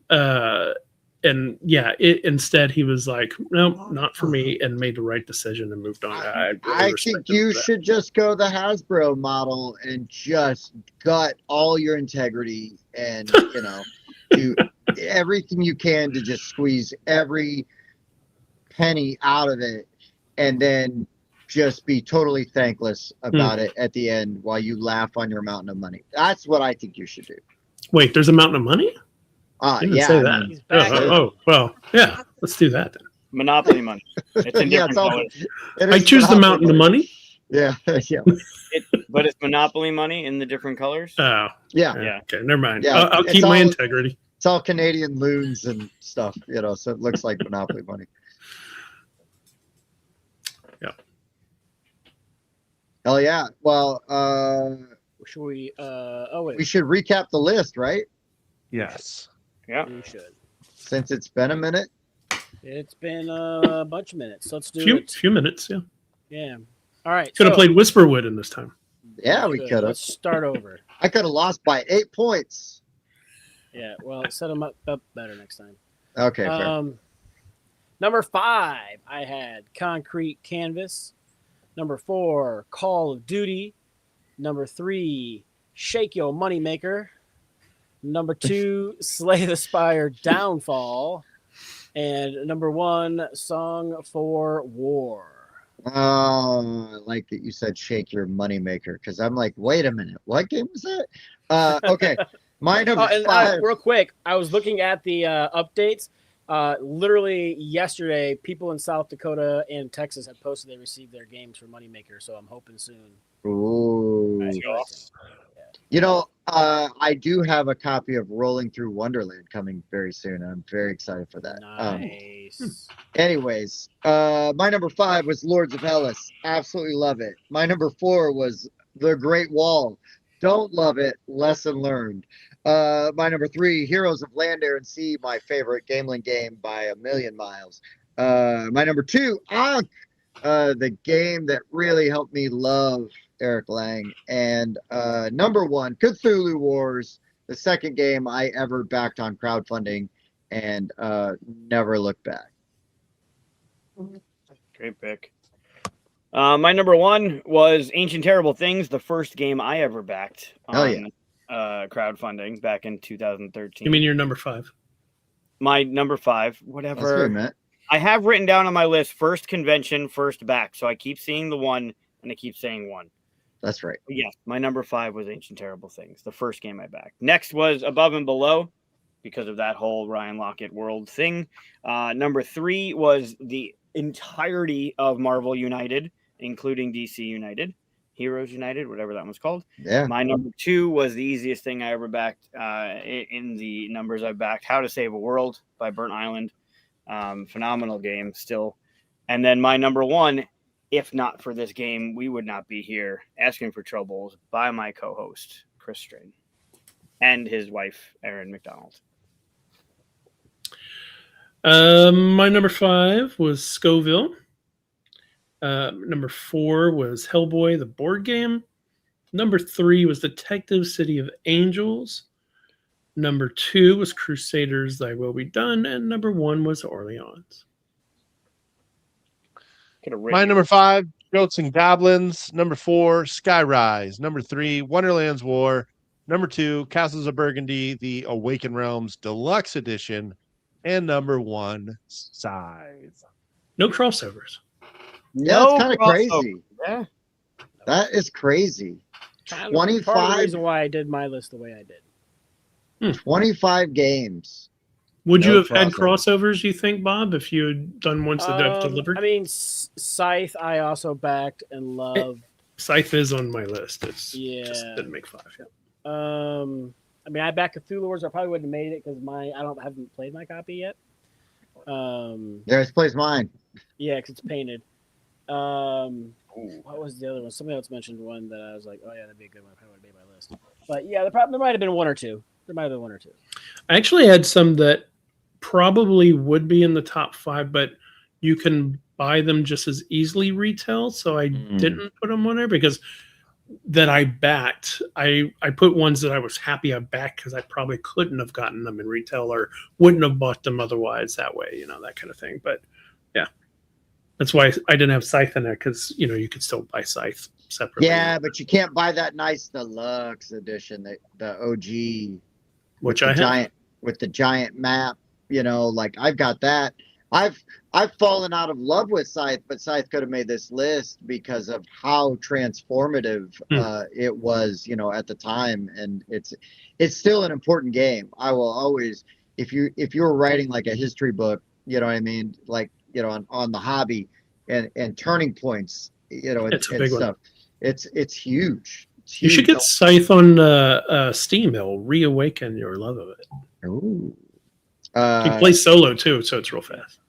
instead he was like, no, not for me, and made the right decision and moved on. I think you should just go the Hasbro model and just gut all your integrity and, do everything you can to just squeeze every penny out of it, and then just be totally thankless about it at the end while you laugh on your mountain of money. That's what I think you should do. Wait, there's a mountain of money? Yeah. Say that. Well, yeah. Let's do that then. Monopoly money. It's in different colors. I choose the mountain of money. Yeah, yeah. But it's Monopoly money in the different colors. Oh, yeah. Okay, never mind. Yeah, I'll keep my integrity. It's all Canadian loons and stuff, so it looks like Monopoly money. Yeah. Hell yeah. Well, should we? Wait. We should recap the list, right? Yes. Yeah. We should. Since it's been a minute. It's been a bunch of minutes. Let's do it. Few minutes, yeah. Yeah. All right. Could have played Whisperwood in this time. Yeah, we could have. Let's start over. I could have lost by 8 points. Yeah, well, set them up better next time. Okay, fair. Number 5, I had Concrete Canvas. Number 4, Call of Duty. Number 3, Shake Yo Moneymaker. Number 2, Slay the Spire Downfall. And number 1, Song for War. Oh, I like that you said Shake Your Moneymaker, because I'm like, wait a minute, what game was that? Okay. My number 5. Real quick, I was looking at the updates. Literally yesterday, people in South Dakota and Texas had posted they received their games for Moneymaker, so I'm hoping soon. Ooh. I do have a copy of Rolling Through Wonderland coming very soon. I'm very excited for that. Nice. Anyways, my number 5 was Lords of Hellas. Absolutely love it. My number 4 was The Great Wall. Don't love it. Lesson learned. My number 3, Heroes of Land, Air, and Sea, my favorite Gameling game by a million miles. My number 2, Ankh, the game that really helped me love Eric Lang. And number 1, Cthulhu Wars, the second game I ever backed on crowdfunding and never looked back. Great pick. My number 1 was Ancient Terrible Things, the first game I ever backed on crowdfunding back in 2013. You mean your number 5? My number 5, That's whatever. good, Matt. I have written down on my list first convention, first back. So I keep seeing the 1 and I keep saying 1. That's right. But yes, my number 5 was Ancient Terrible Things, the first game I backed. Next was Above and Below because of that whole Ryan Lockett world thing. Number 3 was the entirety of Marvel United, including DC United, Heroes United, whatever that one's called. Yeah. My number 2 was the easiest thing I ever backed in the numbers I backed, How to Save a World by Burnt Island. Phenomenal game still. And then my number 1, if not for this game, we would not be here asking for troubles by my co-host, Chris Strain, and his wife, Erin McDonald. My number 5 was Scoville. Number 4 was Hellboy, the board game. Number 3 was Detective City of Angels. Number 2 was Crusaders, Thy Will Be Done. And number 1 was Orleans. My number 5, Goats and Goblins. Number 4, Skyrise. Number 3, Wonderland's War. Number 2, Castles of Burgundy, the Awakened Realms Deluxe Edition. And number 1, Scythe. No crossovers. Yeah, No that's kind of crossover. crazy. Yeah. That is crazy. Part of the 25 reason why I did my list the way I did. 25 games. Would you No have had crossover. crossovers, you think, Bob, if you had done ones that have delivered? I mean, Scythe I also backed and love. Scythe is on my list. It's just Yeah. didn't make 5 yet. I mean, I backed Cthulhu Wars. I probably wouldn't have made it because haven't played my copy yet. There's plays mine. Yeah, because it's painted. What was the other one? Somebody else mentioned one that I was like, oh yeah, that'd be a good one. I probably would have made my list. But yeah, there might have been 1 or 2. There might have been 1 or 2. I actually had some that probably would be in the top 5, but you can buy them just as easily retail. So I didn't put them on there because that I backed. I put ones that I was happy I backed because I probably couldn't have gotten them in retail or wouldn't have bought them otherwise that way, that kind of thing. But yeah, that's why I didn't have Scythe in there because, you could still buy Scythe separately. Yeah, but you can't buy that nice deluxe edition, the OG, Which I have. with the giant map. Like I've got that. I've fallen out of love with Scythe, but Scythe could have made this list because of how transformative it was, at the time, and it's still an important game. I will always, if you were writing like a history book, you know what I mean, like on the hobby and turning points, It's a and big stuff. one. It's huge. It's You should huge. get Scythe on Steam. It'll reawaken your love of it. Ooh. You can play solo too, so it's real fast.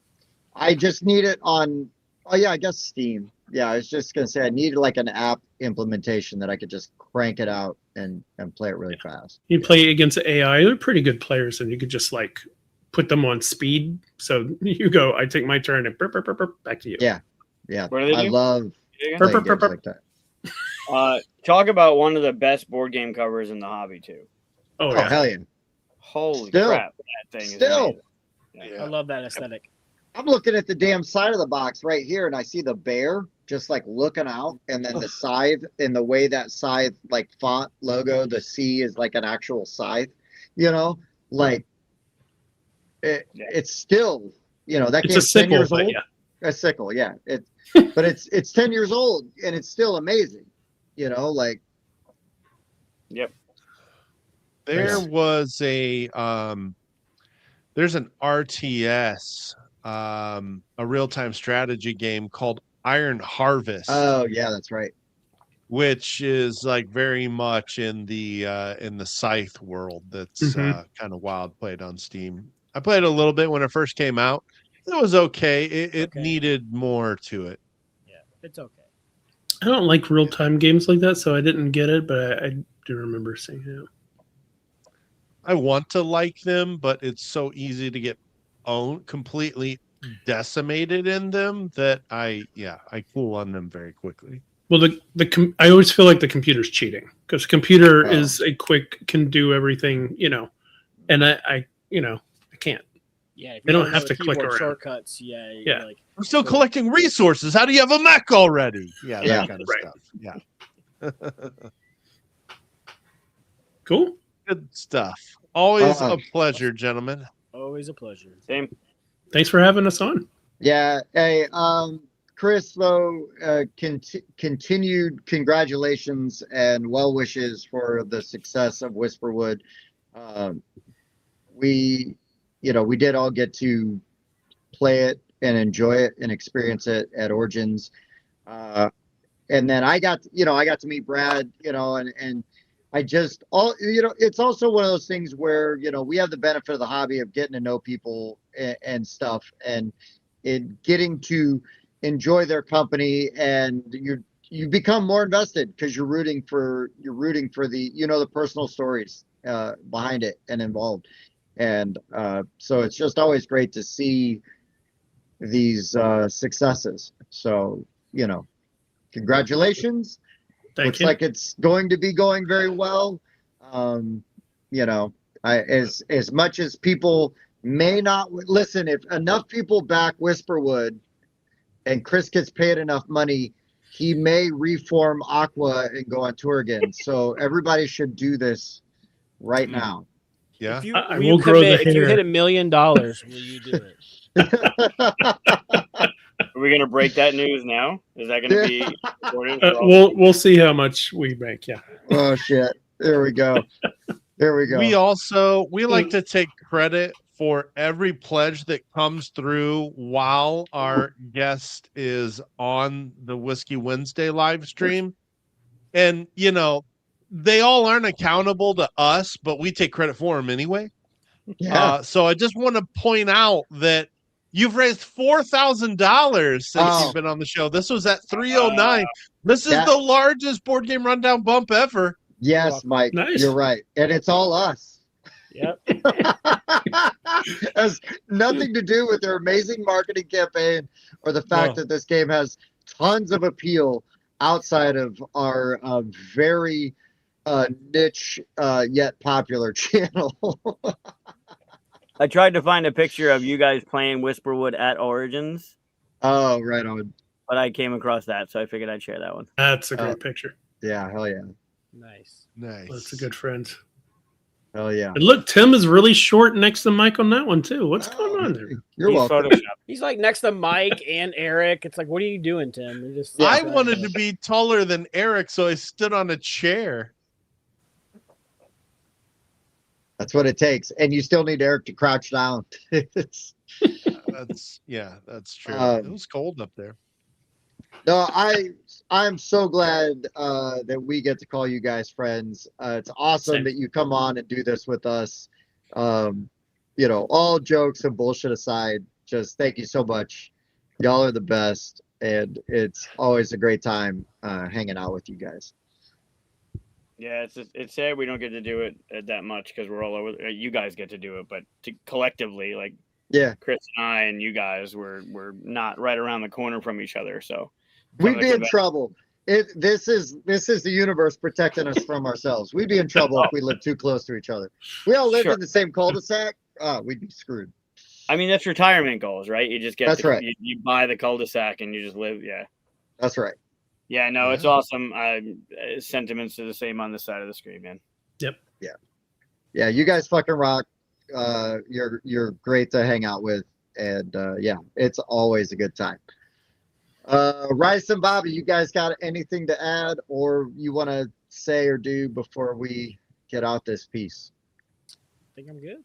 I just need it on. Oh yeah, I guess Steam. Yeah, I was just gonna say I needed like an app implementation that I could just crank it out and play it really fast. You play against AI. They're pretty good players, and you could just like put them on speed. So you go, I take my turn, and burp, burp, burp, burp, back to you. Yeah. What do they I do? love Again? playing Burp, burp, games burp, like that. Talk about one of the best board game covers in the hobby too. Oh Oh yeah. hell yeah! Holy Still. crap, that thing is Still. amazing. I love that aesthetic. I'm looking at the damn side of the box right here, and I see the bear just like looking out, and then the scythe, and the way that scythe like font logo, the C is like an actual scythe. Like it's still that It's a game's 10 sickle, years but old. yeah. A sickle, yeah. But it's 10 years old and it's still amazing. Like There Nice. was there's an RTS, a real-time strategy game called Iron Harvest, oh yeah, that's right. which is like very much in the Scythe world. That's Mhm. kind of wild. Played on Steam. I played a little bit when it first came out. It was okay. It Okay. needed more to it. Yeah, it's okay. I don't like real time games like that, so I didn't get it. But do remember seeing him. I want to like them, but it's so easy to get completely decimated in them that I cool on them very quickly. Well, I always feel like the computer's cheating because computer is can do everything, and I can't. Yeah, if They you don't know have the to click keyboard around. shortcuts. Yeah, Yeah. like I'm still collecting resources. How do you have a mech already? Yeah, that Yeah. kind of Right. stuff. Yeah. Cool. Good stuff. Always a pleasure, gentlemen. always a pleasure. Same. Thanks for having us on. Yeah. Hey, Chris, though, continued congratulations and well wishes for the success of Whisperwood. We did all get to play it and enjoy it and experience it at Origins. And then I got to meet Brad, and I just it's also one of those things where, we have the benefit of the hobby of getting to know people and stuff, and getting to enjoy their company, and you become more invested because you're rooting for the, the personal stories behind it and involved. And so it's just always great to see these successes. So, congratulations. Looks like it's going to be going very well. As much as people may not listen, if enough people back Whisperwood and Chris gets paid enough money, he may reform Aqua and go on tour again. So everybody should do this right now. Yeah. If you, I will will grow the if you hair. hit $1 million, will you do it? Are we gonna break that news now? Is that gonna be recorded? We'll see how much we make. Yeah. Oh shit. There we go. We like to take credit for every pledge that comes through while our guest is on the Whiskey Wednesday live stream. And, they all aren't accountable to us, but we take credit for them anyway. Yeah. So I just want to point out that you've raised $4,000 since you've been on the show. This was at 309. This is the largest Board Game Rundown bump ever. Yes, Mike. Nice. You're right. And it's all us. Yep. Has nothing to do with their amazing marketing campaign or the fact that this game has tons of appeal outside of our very niche yet popular channel. I tried to find a picture of you guys playing Whisperwood at Origins. Oh, right on. But I came across that, so I figured I'd share that one. That's a great picture. Yeah, hell yeah. Nice. That's a good friend. Hell yeah. And look, Tim is really short next to Mike on that one too. What's going on there? You're welcome. He's like next to Mike and Eric. It's like, what are you doing, Tim? You're just I wanted to be taller than Eric, so I stood on a chair. That's what it takes. And you still need Eric to crouch down. That's true. It was cold up there. No, I'm so glad that we get to call you guys friends. It's awesome that you come on and do this with us. All jokes and bullshit aside, just thank you so much. Y'all are the best, and it's always a great time hanging out with you guys. Yeah, it's sad we don't get to do it that much because we're all over. You guys get to do it, but collectively, like Chris and I and you guys, we're not right around the corner from each other, so we'd be in trouble. This is the universe protecting us from ourselves. We'd be in trouble if we lived too close to each other. We all lived in the same cul-de-sac. We'd be screwed. I mean, that's retirement goals, right? You just get that's right. You buy the cul-de-sac and you just live. Yeah, that's right. Yeah, no, it's awesome. Sentiments are the same on this side of the screen, man. Yep. Yeah. You guys fucking rock. You're great to hang out with, and it's always a good time. Rice and Bobby, you guys got anything to add, or you want to say or do before we get out this piece? I think I'm good.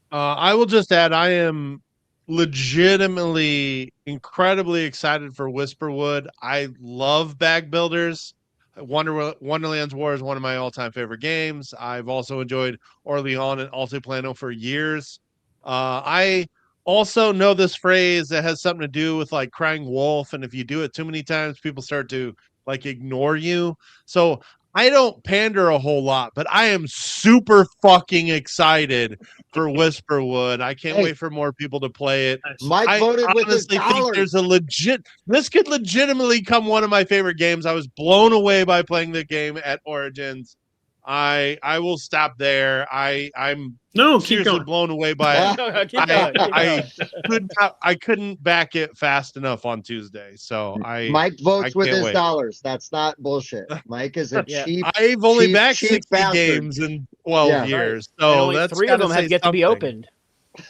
I will just add, I am legitimately incredibly excited for Whisperwood. I love bag builders. Wonderland's War is one of my all-time favorite games. I've also enjoyed Orleans and Altiplano for years. I also know this phrase that has something to do with like crying wolf, and if you do it too many times, people start to like ignore you. So I don't pander a whole lot, but I am super fucking excited for Whisperwood. I can't wait for more people to play it. Mike voted with his honestly think dollars. there's this could legitimately come one of my favorite games. I was blown away by playing the game at Origins. I will stop there. I'm keep seriously going. blown away by it. Keep going. I couldn't back it fast enough on Tuesday. So Mike votes with can't his wait. dollars. That's not bullshit. Mike is a Yeah. cheap. I've only cheap, backed cheap 60 bastard. games in 12 Yeah. years. And So only that's 3 of them gotta have say yet to be something. opened.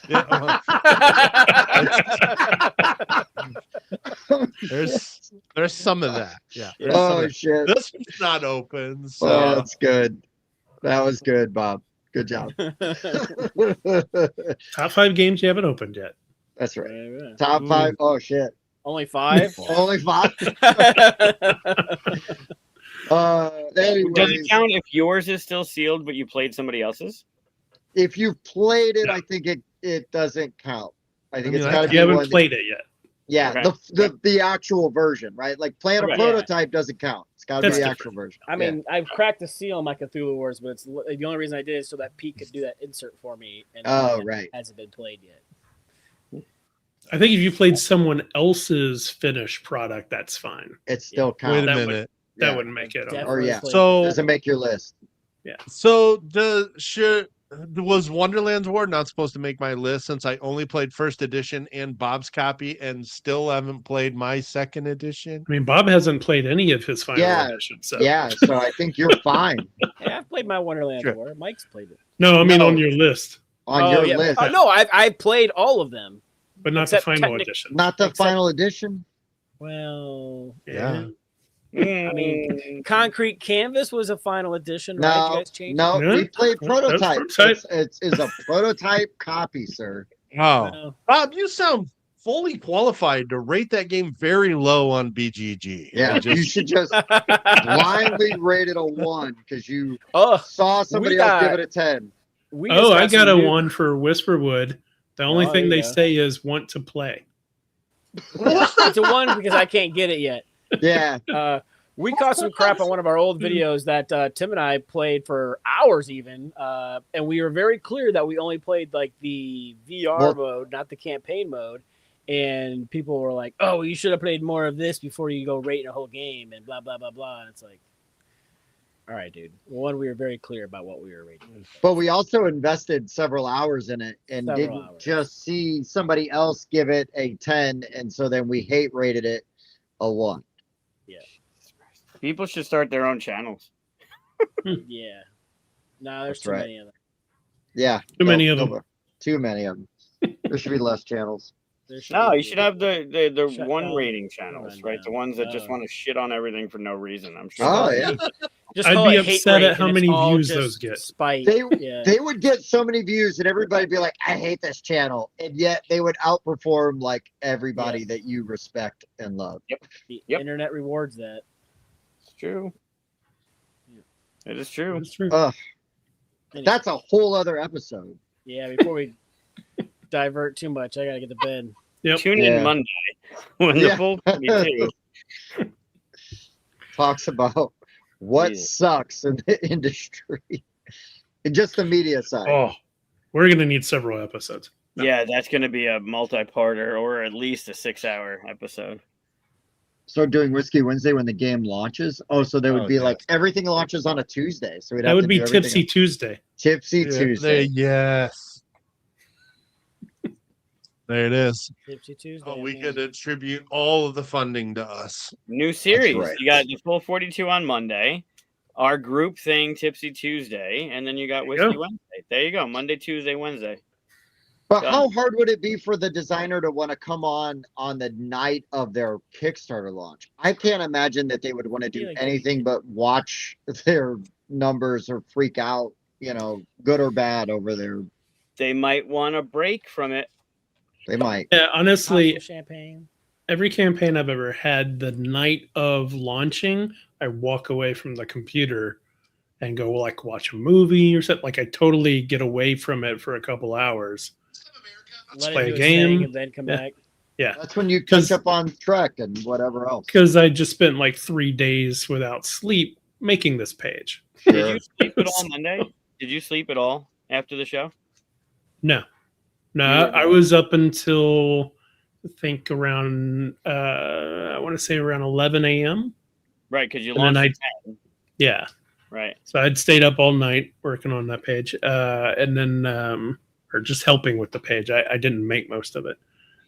Yeah, there's some of that. Yeah. there's some Oh of shit! that. This one's not open. So Oh, that's good. That was good, Bob. Good job. Top 5 games you haven't opened yet. That's right. Yeah. Top 5. Oh shit! Only 5. Only 5. Does Anyways, it count if yours is still sealed, but you played somebody else's? if you've played it, I think it doesn't count. I think I mean, it's got to be You haven't one. played it yet. Yeah, Okay. the actual version, right? Like playing a Okay. prototype doesn't count. It's got to be That's the different. actual version. I mean, I've cracked the seal on my Cthulhu Wars, but it's the only reason I did is so that Pete could do that insert for me. And Oh, it right. hasn't been played yet. I think if you played someone else's finished product, that's fine. It still wait a counts. That minute. That Yeah. wouldn't make it. Definitely Or yeah. played So Doesn't make your list. was Wonderland's War not supposed to make my list since I only played first edition and Bob's copy and still haven't played my second edition? I mean, Bob hasn't played any of his final Yeah. edition. So. Yeah, so I think you're fine Yeah, I've played my Wonderland Sure. War. Mike's played it. No, I mean No. on your list, on your yeah. list. Oh, no, I've played all of them. but not Except the final technic- edition. Not the Except- final edition. Well, Yeah. I mean, Concrete Canvas was a final edition, right? You No, guys changed no, Yeah. we played That's prototype. prototype. It's a prototype copy, sir. it? Oh, Well, Bob, you sound fully qualified to rate that game very low on BGG. Yeah, I just- you should just blindly rate it a 1 because you oh, saw somebody We else got- give it a 10. we just Oh, I got a some new- 1 for Whisperwood. The only Oh, thing there they you go. say is want to play. It's a 1 because I can't get it yet. Yeah, We caught some crap on one of our old videos that Tim and I played for hours even, and we were very clear that we only played like the VR mode, not the campaign mode. And people were like, "Oh, you should have played more of this before you go rating a whole game," and blah blah blah blah. And it's like, all right, dude. One, we were very clear about what we were rating. but we also invested several hours in it and Several didn't hours. just see somebody else give it a 10, and so then we hate rated it a 1. People should start their own channels. Yeah. No, there's That's too right. many of them. Yeah, Too many of them. Too many of them. There should be less channels. There should No, be- you should have the Shut one down. rating channels, Run right? The down. ones that just Oh. want to shit on everything for no reason. I'm sure. Oh yeah, Just I'd call be it hate upset at rate, how and it's many all views just those get. Spite. they Yeah. they would get so many views and everybody be like, I hate this channel, and yet they would outperform like everybody that you respect and love. The Yep. internet rewards that. It's true. It is true. That's true. Ugh, Anyway, that's a whole other episode. yeah, before we divert too much, I gotta get to bed. Yep. Tune Yeah. in Monday when Yeah. the full 22. Talks about what Yeah. sucks in the industry, and just the media side. Oh, we're gonna need several episodes. No. Yeah, that's going to be a multi-parter or at least a 6-hour episode. So doing Whiskey Wednesday when the game launches. Oh, so there would Oh, be yes. like everything launches on a Tuesday. So we'd That have would to be do everything Tipsy on Tuesday. Tipsy Yeah, Tuesday. yes. There it is. Tipsy Tuesday. Oh, we man. could attribute all of the funding to us. New series. right. You got the full 42 on Monday, our group thing Tipsy Tuesday, and then you got There you Whiskey go. Wednesday. There you go. Monday, Tuesday, Wednesday. But Done. how hard would it be for the designer to want to come on the night of their Kickstarter launch? I can't imagine that they would want to do Like- anything but watch their numbers or freak out, good or bad over there. They might want a break from it. They might. Yeah, honestly, Pop some champagne. every campaign I've ever had, the night of launching, I walk away from the computer and go like watch a movie or something. Like I totally get away from it for a couple hours. Let play it a do its game. thing and then come Yeah. back. Yeah, That's when you 'Cause- catch up on Trek and whatever else. because I just spent like 3 days without sleep making this page. Did you sleep at all Monday? Did you sleep at all after the show? No, I was up until I think around I want to say around 11 a.m. Right, because you And then launched at 10. Yeah. Right. So I'd stayed up all night working on that page, and then or just helping with the page. I didn't make most of it.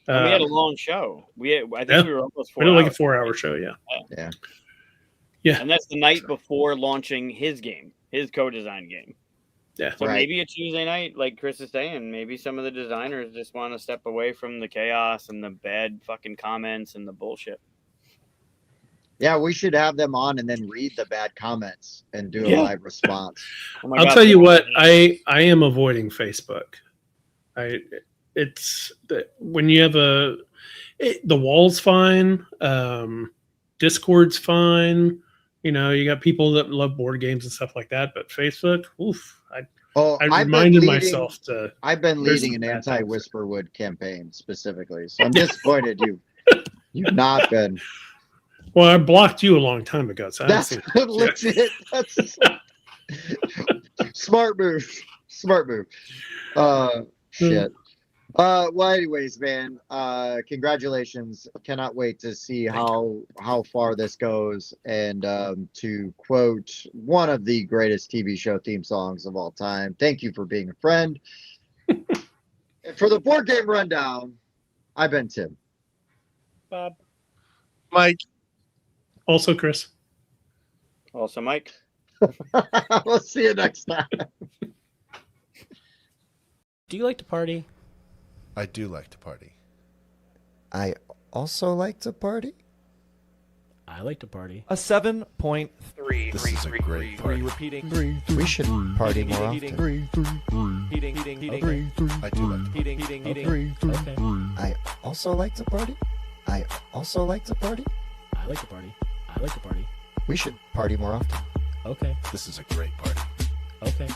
And we had a long show. I think we were almost 4 we did hours. like a 4-hour show. Yeah. And that's the night before launching his game, his co-design game. Yeah. So maybe a Tuesday night, like Chris is saying, maybe some of the designers just want to step away from the chaos and the bad fucking comments and the bullshit. Yeah, we should have them on and then read the bad comments and do a live response. I'll tell you what, I am avoiding Facebook. It's when you have the wall's fine, Discord's fine. You know, you got people that love board games and stuff like that, but Facebook, oof. I reminded myself to. I've been leading an anti-Whisperwood campaign specifically, so I'm disappointed you've not been. Well, I blocked you a long time ago. So that's legit. That's smart move. Smart move. Shit. Well, anyways, man, congratulations. Cannot wait to see how far this goes. And to quote one of the greatest TV show theme songs of all time, thank you for being a friend. And for the board game rundown, I've been Tim. Bob. Mike. Also Chris. Also Mike. We'll see you next time. Do you like to party? I do like to party. I also like to party. I like to party. A 7.3. This is a great party. Repeating. We should party more often. I do like to party. Okay. I also like to party. I also like to party. I like to party. I like to party. We should party more often. Okay. This is a great party. Okay.